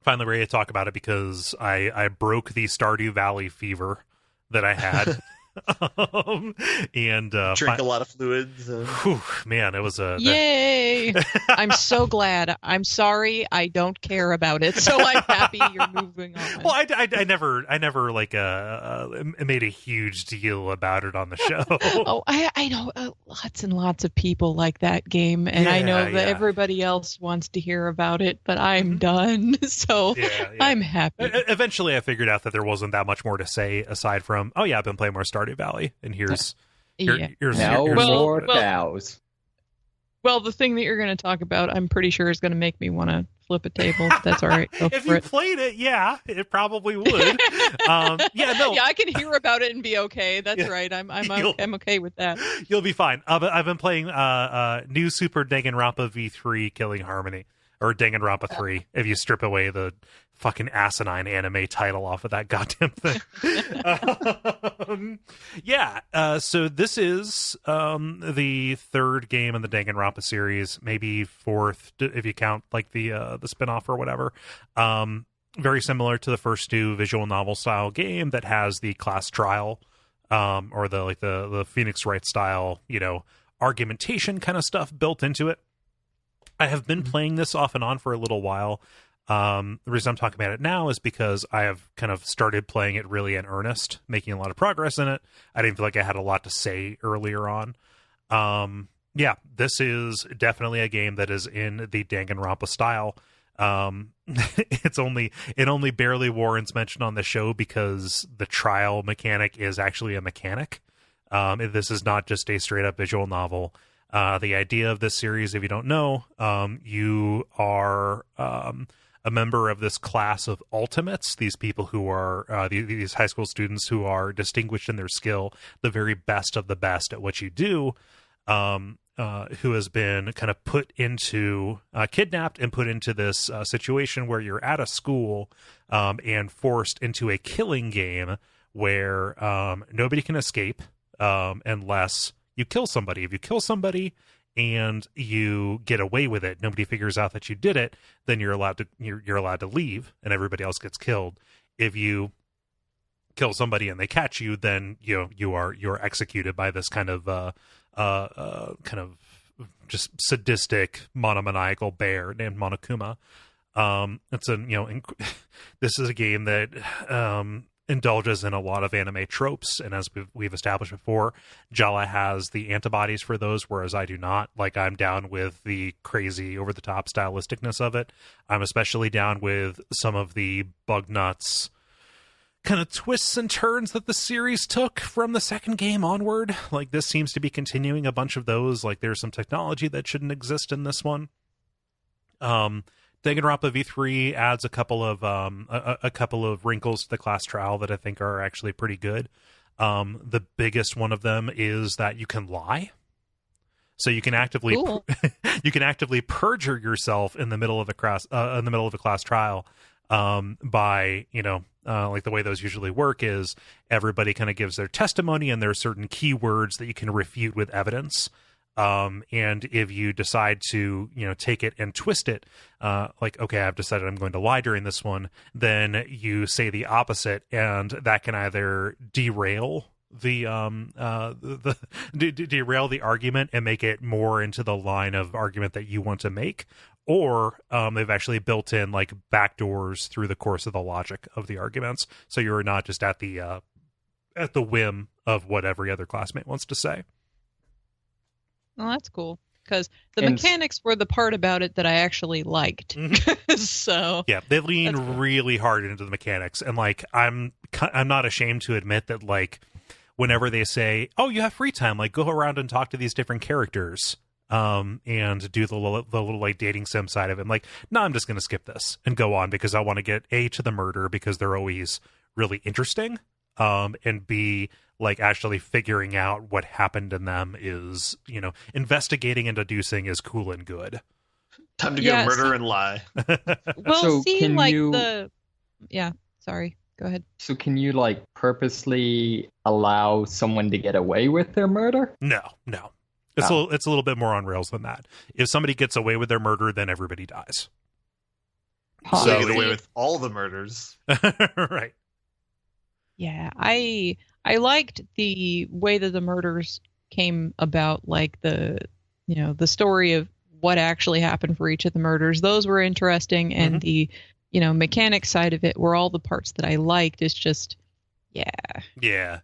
finally ready to talk about it because I broke the Stardew Valley fever that I had. And drink a lot of fluids. Man, it was a yay! I'm so glad. I'm sorry, I don't care about it, so I'm happy you're moving on. Well, I never like made a huge deal about it on the show. Oh, I know lots and lots of people like that game, and I know that everybody else wants to hear about it, but I'm done, so I'm happy. Eventually, I figured out that there wasn't that much more to say aside from, I've been playing more Stardew Valley, and here's more cows. Well, the thing that you're going to talk about, I'm pretty sure is going to make me want to flip a table. That's all right. If you played it, it probably would. I can hear about it and be okay. That's right. I'm okay with that. You'll be fine. I've been playing new Super Danganronpa V3 Killing Harmony, or Danganronpa 3, if you strip away the fucking asinine anime title off of that goddamn thing. So this is the third game in the Danganronpa series, maybe fourth if you count like the spin-off or whatever. Very similar to the first two, visual novel style game that has the class trial or the Phoenix Wright style, argumentation kind of stuff built into it. I have been playing this off and on for a little while. The reason I'm talking about it now is because I have kind of started playing it really in earnest, making a lot of progress in it. I didn't feel like I had a lot to say earlier on. This is definitely a game that is in the Danganronpa style. It only barely warrants mention on the show because the trial mechanic is actually a mechanic. This is not just a straight up visual novel. The idea of this series, if you don't know, you are a member of this class of ultimates, these people who are these high school students who are distinguished in their skill, the very best of the best at what you do, who has been kind of kidnapped and put into this situation where you're at a school and forced into a killing game where nobody can escape unless you kill somebody. If you kill somebody and you get away with it, nobody figures out that you did it, then you're allowed to leave and everybody else gets killed. If you kill somebody and they catch you, then you're executed by this kind of just sadistic monomaniacal bear named Monokuma. This is a game that indulges in a lot of anime tropes, and as we've established before, Jala has the antibodies for those, whereas I do not. Like, I'm down with the crazy over-the-top stylisticness of it. I'm especially down with some of the bug nuts kind of twists and turns that the series took from the second game onward. Like, this seems to be continuing a bunch of those. Like, there's some technology that shouldn't exist in this one. Danganronpa V3 adds a couple of wrinkles to the class trial that I think are actually pretty good. The biggest one of them is that you can lie, so you can actively perjure yourself in the middle of a class trial. By like the way those usually work is everybody kind of gives their testimony, and there are certain keywords that you can refute with evidence. And if you decide to, take it and twist it, like, okay, I've decided I'm going to lie during this one, then you say the opposite, and that can either derail derail the argument and make it more into the line of argument that you want to make, or they've actually built in like backdoors through the course of the logic of the arguments, so you're not just at the whim of what every other classmate wants to say. Well, that's cool, because the mechanics were the part about it that I actually liked. So yeah, they lean really hard into the mechanics, and like I'm not ashamed to admit that, like, whenever they say, "Oh, you have free time, like go around and talk to these different characters," and do the little like dating sim side of it, I'm like, no, I'm just gonna skip this and go on because I want to get to the murder because they're always really interesting. and B, like actually figuring out what happened in them is, investigating and deducing is cool and good. Time to go murder and lie. Well, So see, can like you- sorry, go ahead. So can you like purposely allow someone to get away with their murder? No. It's a little bit more on rails than that. If somebody gets away with their murder, then everybody dies. So So- get away with all the murders. Right. Yeah, I liked the way that the murders came about, like the story of what actually happened for each of the murders. Those were interesting, and the mechanic side of it were all the parts that I liked. It's just, Yeah.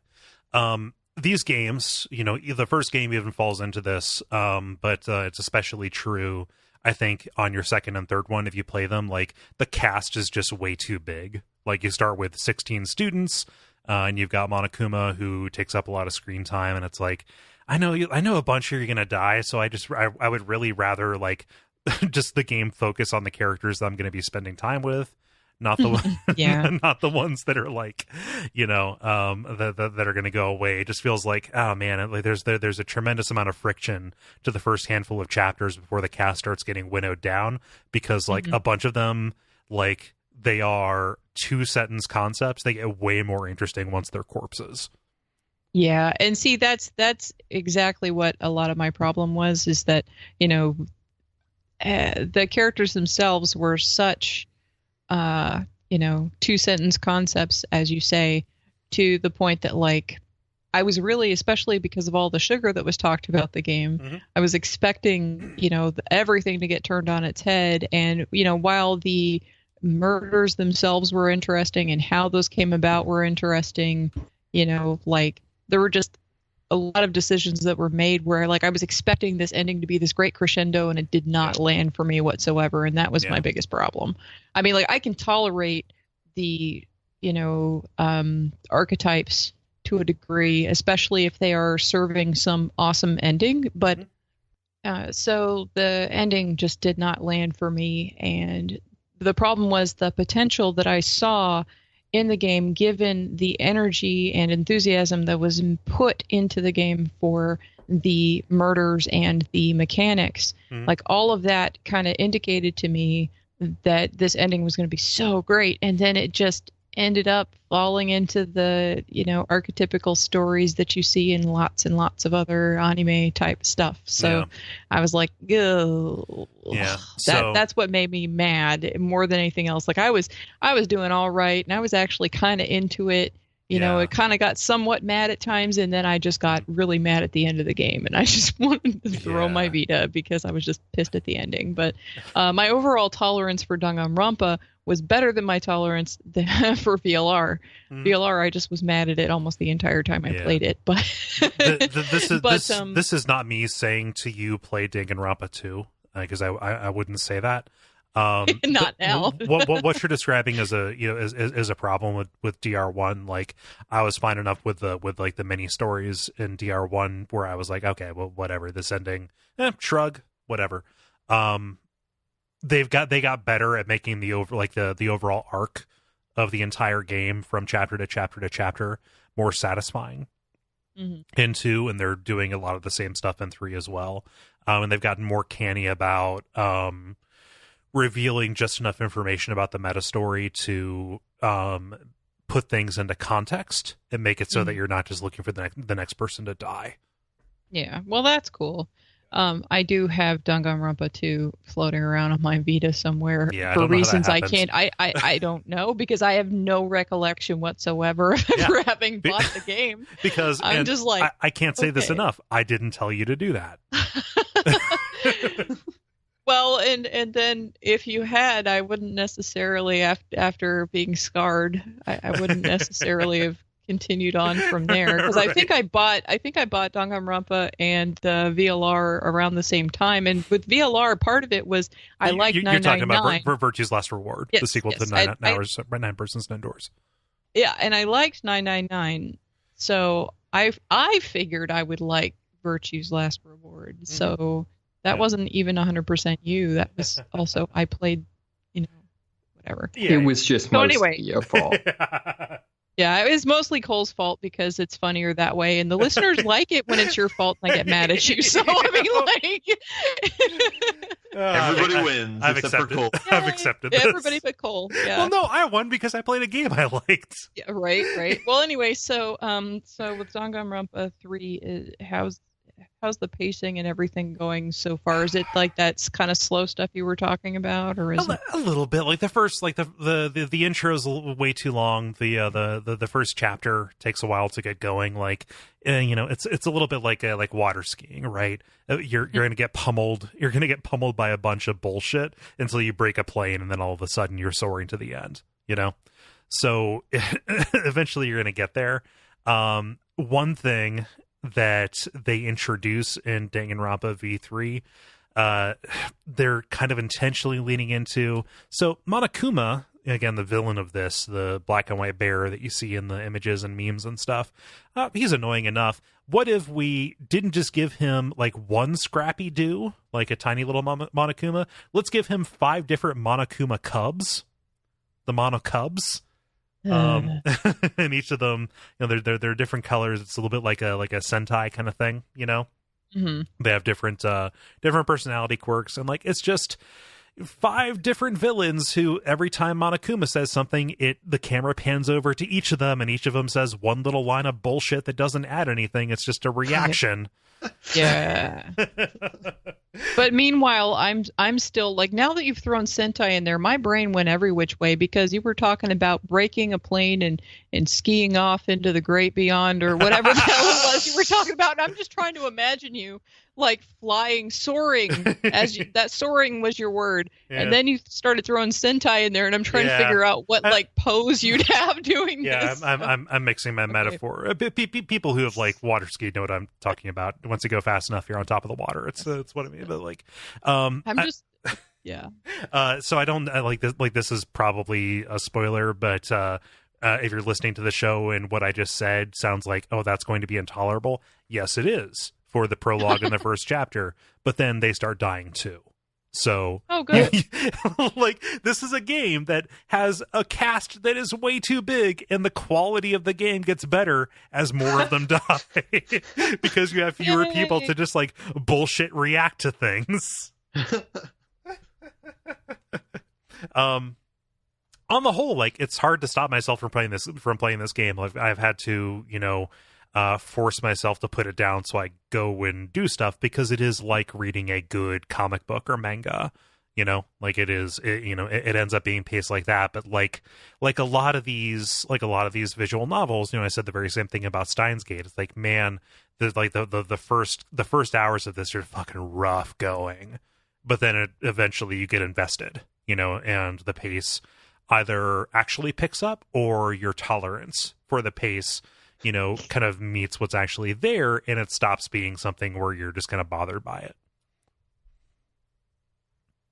These games, the first game even falls into this, but it's especially true, I think, on your second and third one. If you play them, like, the cast is just way too big. Like, you start with 16 students, and you've got Monokuma, who takes up a lot of screen time, and it's like, I know a bunch of you are gonna die, so I would really rather, like, just the game focus on the characters that I'm gonna be spending time with. Not the not the ones that are like, that are going to go away. It just feels like, oh man, like there's a tremendous amount of friction to the first handful of chapters before the cast starts getting winnowed down, because like a bunch of them, like, they are 2-sentence concepts. They get way more interesting once they're corpses. Yeah, and see, that's exactly what a lot of my problem was, is that the characters themselves were such 2-sentence concepts, as you say, to the point that, like, I was really, especially because of all the sugar that was talked about the game, I was expecting, everything to get turned on its head. And, while the murders themselves were interesting and how those came about were interesting, like, there were just a lot of decisions that were made where, like, I was expecting this ending to be this great crescendo, and it did not land for me whatsoever, and that was my biggest problem. I mean, like, I can tolerate the archetypes to a degree, especially if they are serving some awesome ending, but so the ending just did not land for me. And the problem was the potential that I saw in the game, given the energy and enthusiasm that was put into the game for the murders and the mechanics. Like, all of that kind of indicated to me that this ending was going to be so great. And then it just ended up falling into the, archetypical stories that you see in lots and lots of other anime type stuff. So I was like, ugh. Yeah. That's what made me mad more than anything else. Like, I was doing all right, and I was actually kind of into it. It kind of got somewhat mad at times, and then I just got really mad at the end of the game, and I just wanted to throw my Vita because I was just pissed at the ending. But my overall tolerance for DanganRonpa was better than my tolerance for VLR. VLR, I just was mad at it almost the entire time I played it. But this is not me saying to you play Danganronpa 2, because I wouldn't say that. Not now. What you're describing as a problem with DR1. Like, I was fine enough with the mini stories in DR1 where I was like, okay, well, whatever, this ending, shrug, whatever. They got better at making the overall arc of the entire game from chapter to chapter to chapter more satisfying in 2, and they're doing a lot of the same stuff in 3 as well. And they've gotten more canny about revealing just enough information about the meta story to put things into context and make it so that you're not just looking for the next person to die. Yeah, well, that's cool. I do have Danganronpa 2 floating around on my Vita somewhere for reasons I can't. I don't know, because I have no recollection whatsoever of ever having bought the game. Because I'm just like, I can't say this enough. I didn't tell you to do that. Well, and then if you had, I wouldn't necessarily, after being scarred, I wouldn't necessarily have continued on from there, because I think I bought Danganronpa and VLR around the same time. And with VLR, part of it was I liked 999. You're talking about Virtue's Last Reward, the sequel to 9 Persons 9 Doors. Yeah, and I liked 999, so I figured I would like Virtue's Last Reward. So that wasn't even 100% you. That was also, I played, whatever. It was just mostly your fault. Yeah, it was mostly Cole's fault because it's funnier that way, and the listeners like it when it's your fault and I get mad at you. So I mean, like, everybody wins except for Cole. I've accepted this. Everybody but Cole. Yeah. Well, no, I won because I played a game I liked. Yeah, right. Well, anyway, so with DanganRonpa 3, how's the pacing and everything going so far? Is it like that's kind of slow stuff you were talking about, or is it a little bit like the first, like the intro is way too long. The first chapter takes a while to get going. Like, it's a little bit like water skiing, right? You're gonna get pummeled. You're gonna get pummeled by a bunch of bullshit until you break a plane, and then all of a sudden you're soaring to the end. So eventually you're gonna get there. One thing that they introduce in Danganronpa V3, they're kind of intentionally leaning into. So Monokuma, again, the villain of this, the black and white bear that you see in the images and memes and stuff, he's annoying enough. What if we didn't just give him like one Scrappy Doo, like a tiny little Monokuma? Let's give him 5 different Monokuma cubs, the Mono Cubs. And each of them, they're different colors. It's a little bit like a Sentai kind of thing, Mm-hmm. They have different personality quirks, and like it's just 5 different villains who every time Monokuma says something, the camera pans over to each of them, and each of them says one little line of bullshit that doesn't add anything. It's just a reaction. Yeah. But meanwhile, I'm still like, now that you've thrown Sentai in there, my brain went every which way because you were talking about breaking a plane and skiing off into the great beyond or whatever the hell it was you were talking about. And I'm just trying to imagine you like flying, soaring, that soaring was your word. Yeah. And then you started throwing Sentai in there, and I'm trying to figure out what like pose you'd have doing this. Yeah, I'm mixing my metaphor. People who have like water skied know what I'm talking about. Once you go fast enough, you're on top of the water. It's what I mean. But like, yeah. So I don't like this. Like, this is probably a spoiler, but if you're listening to the show and what I just said sounds like, oh, that's going to be intolerable. Yes, it is for the prologue in the first chapter, but then they start dying too. So, oh, good. Like, this is a game that has a cast that is way too big, and the quality of the game gets better as more of them die because you have fewer people to just like bullshit react to things. On the whole, like, it's hard to stop myself from playing this game. I've had to, force myself to put it down so I go and do stuff, because it is like reading a good comic book or manga, like it ends up being paced like that. But like a lot of these visual novels, I said the very same thing about Steins Gate. It's like, man, the first hours of this are fucking rough going, but then eventually you get invested, and the pace either actually picks up, or your tolerance for the pace kind of meets what's actually there, and it stops being something where you're just kind of bothered by it.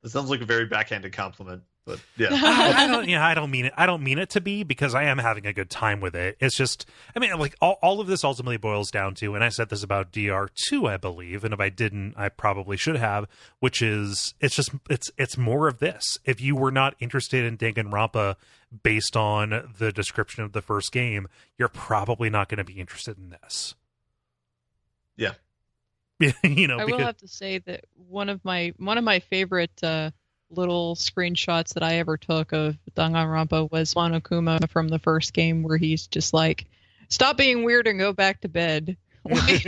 That sounds like a very backhanded compliment, but yeah. I don't mean it. I don't mean it to be, because I am having a good time with it. It's just, I mean, like all of this ultimately boils down to, and I said this about DR2, I believe, and if I didn't, I probably should have, which is, it's more of this. If you were not interested in Danganronpa based on the description of the first game, you're probably not going to be interested in this. Yeah. I will have to say that one of my favorite little screenshots that I ever took of Danganronpa was Monokuma from the first game, where he's just like, "Stop being weird and go back to bed." Like,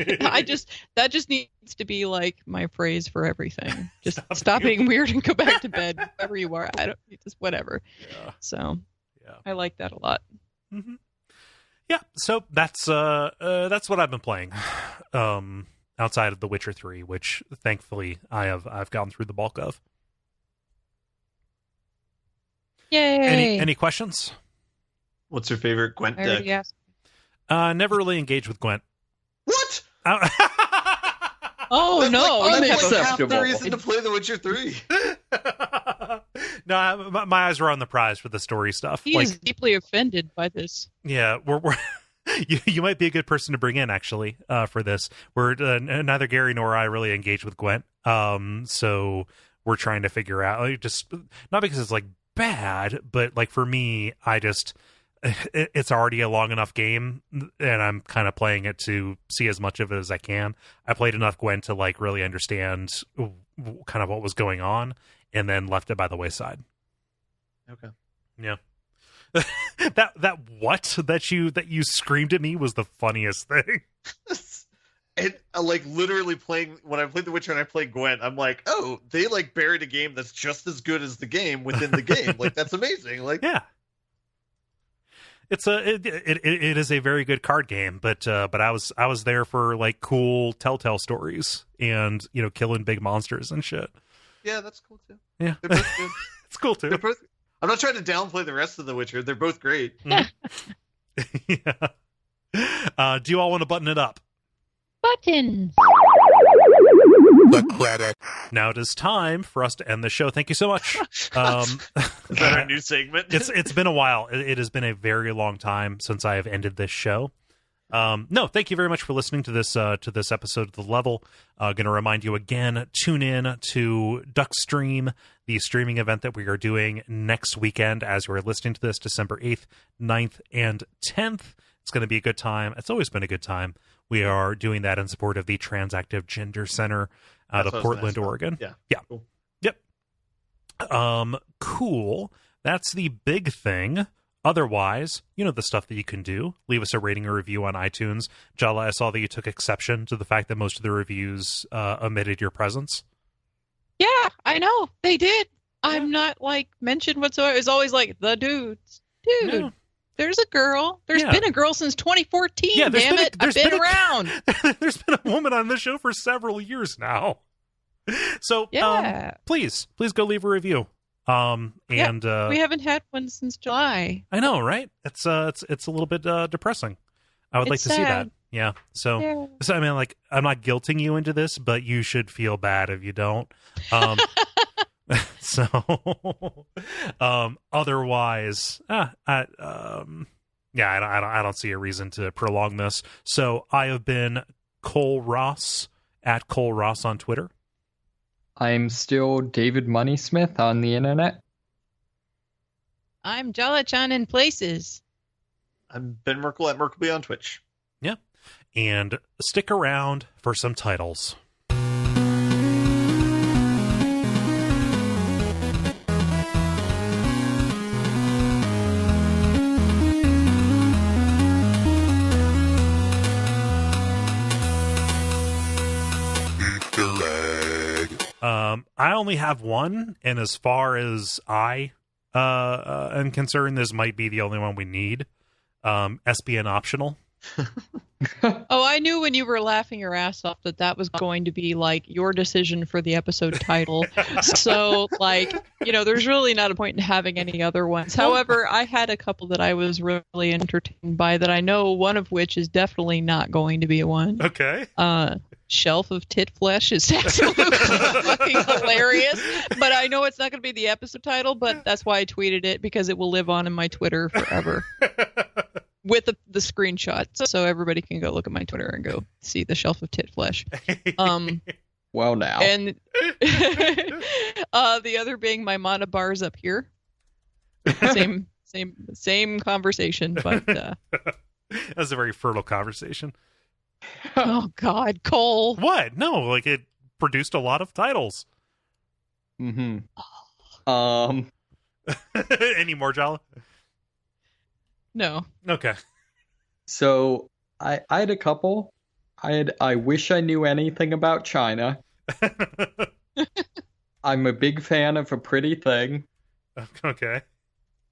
that just needs to be like my phrase for everything. Just stop being weird and go back to bed, wherever you are. Just whatever. Yeah. So yeah. I like that a lot. Mm-hmm. Yeah. So that's what I've been playing. Outside of The Witcher 3, which thankfully I've gotten through the bulk of. Yay! Any questions? What's your favorite Gwent deck? Yes. Never really engaged with Gwent. What? Oh, that's no! Like, Unacceptable. Half the reason to play The Witcher 3. No, my eyes were on the prize for the story stuff. He is deeply offended by this. Yeah, we're you might be a good person to bring in, actually, for this. We're neither Gary nor I really engage with Gwent, so we're trying to figure out, like, just not because it's like bad, but like for me, I just it's already a long enough game, and I'm kind of playing it to see as much of it as I can. I played enough Gwent to like really understand kind of what was going on, and then left it by the wayside. Okay. Yeah. that you screamed at me was the funniest thing. And like literally playing, when I played The Witcher and I played Gwent, I'm like, oh, they like buried a game that's just as good as the game within the game. Like, that's amazing. Like, yeah, it is a very good card game, but I was there for like cool Telltale stories and killing big monsters and shit. Yeah, that's cool too. Yeah, they're both good. It's cool too. I'm not trying to downplay the rest of The Witcher. They're both great. Yeah. Do you all want to button it up? Buttons. The credit. Now it is time for us to end the show. Thank you so much. Is that our new segment? It's been a while. It has been a very long time since I have ended this show. No, thank you very much for listening to this episode of The Level. Going to remind you again, tune in to Duckstream, the streaming event that we are doing next weekend as you are listening to this, December 8th, 9th, and 10th. It's going to be a good time. It's always been a good time. We are doing that in support of the Transactive Gender Center out of Portland, Oregon. Yeah. Cool. Yep. Cool. That's the big thing. Otherwise, the stuff that you can do. Leave us a rating or review on iTunes. Jala, I saw that you took exception to the fact that most of the reviews omitted your presence. Yeah, I know. They did. I'm not, mentioned whatsoever. It's always like, the dudes. Dude. Yeah. There's a girl. There's been a girl since 2014. Yeah, damn it. I've been around. There's been a woman on this show for several years now. So please go leave a review. And we haven't had one since July. I know, right? It's a little bit depressing. I would like to see that. Yeah. So I mean, I'm not guilting you into this, but you should feel bad if you don't. So, otherwise, I don't see a reason to prolong this. So I have been Kole Ross at Kole Ross on Twitter. I'm still David Moneysmith on the internet. I'm Jala-chan in places. I'm Ben Merkel at Merkleby on Twitch. Yeah. And stick around for some titles. I only have one, and as far as I am concerned, this might be the only one we need. Espionoptional. Oh, I knew when you were laughing your ass off that was going to be your decision for the episode title. So there's really not a point in having any other ones. However, I had a couple that I was really entertained by that I know one of which is definitely not going to be a one. Okay. Shelf of Tit Flesh is absolutely fucking hilarious, but I know it's not going to be the episode title, but that's why I tweeted it, because it will live on in my Twitter forever with the screenshot, so everybody can go look at my Twitter and go see the Shelf of Tit Flesh. Well, now. And the other being my mana bars up here. Same conversation, but that's a very fertile conversation. Oh God, Kole. What? No, it produced a lot of titles. Mm-hmm. Any more, Jala? No. Okay. So I had a couple. I wish I knew anything about China. I'm a big fan of A Pretty Thing. Okay.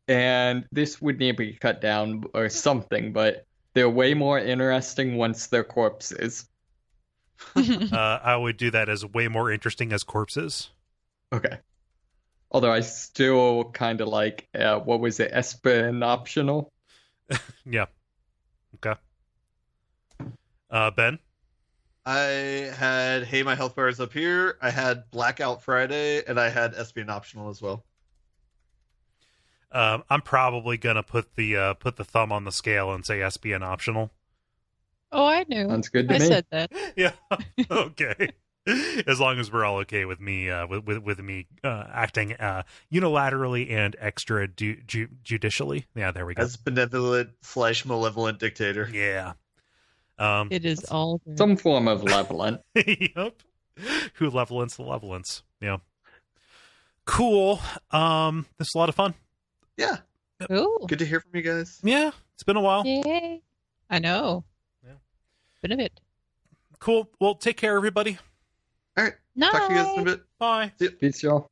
And this would need to be cut down or something, but they're way more interesting once they're corpses. I would do that as way more interesting as corpses. Okay. Although I still kind of like, what was it, Espionoptional? Yeah. Okay. Ben? I had Hey, My Health Bar is Up Here, I had Blackout Friday, and I had Espionoptional as well. I'm probably gonna put the thumb on the scale and say Espionoptional. Oh, I knew. Sounds good to me. I said that. Yeah. Okay. As long as we're all okay with me with me acting unilaterally and extrajudicially. Yeah, there we go. As benevolent / malevolent dictator. Yeah. It is all good. Some form of levelant. Yep. Who levelance the levelance. Yeah. Cool. This is a lot of fun. Yeah. Ooh. Good to hear from you guys. Yeah. It's been a while. Yay. I know. Yeah. Been a bit. Cool. Well, take care, everybody. All right. Night. Talk to you guys in a bit. Bye. Peace, y'all.